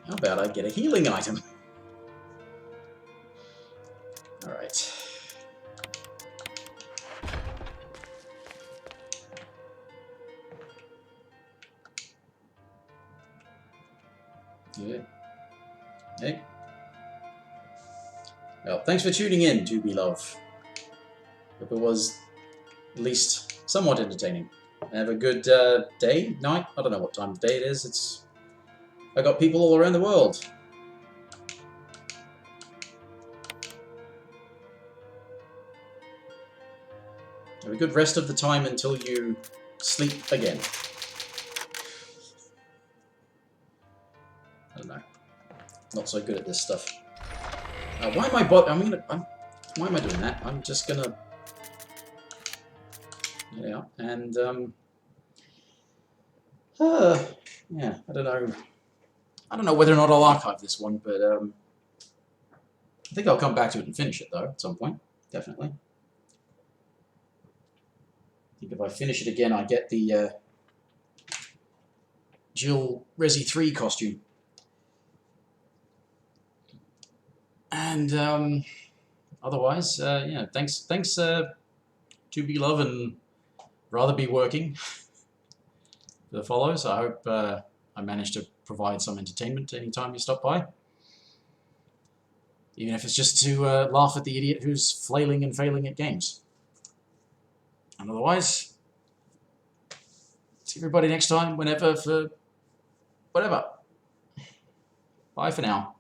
How about I get a healing item? Alright. Yeah. Hey. Well, thanks for tuning in, to be love. Hope it was at least somewhat entertaining. Have a good day, night. I don't know what time of day it is. It's I got people all around the world. Have a good rest of the time until you sleep again. I don't know. Not so good at this stuff. Why am I why am I doing that? I'm just gonna get out and yeah, I don't know. I don't know whether or not I'll archive this one, but I think I'll come back to it and finish it though at some point. Definitely. I think if I finish it again, I get the Jill Resi 3 costume. And otherwise, yeah, thanks to be love and rather be working for the follows. I hope I managed to provide some entertainment anytime you stop by. Even if it's just to laugh at the idiot who's flailing and failing at games. And otherwise, see everybody next time, whenever, for whatever. Bye for now.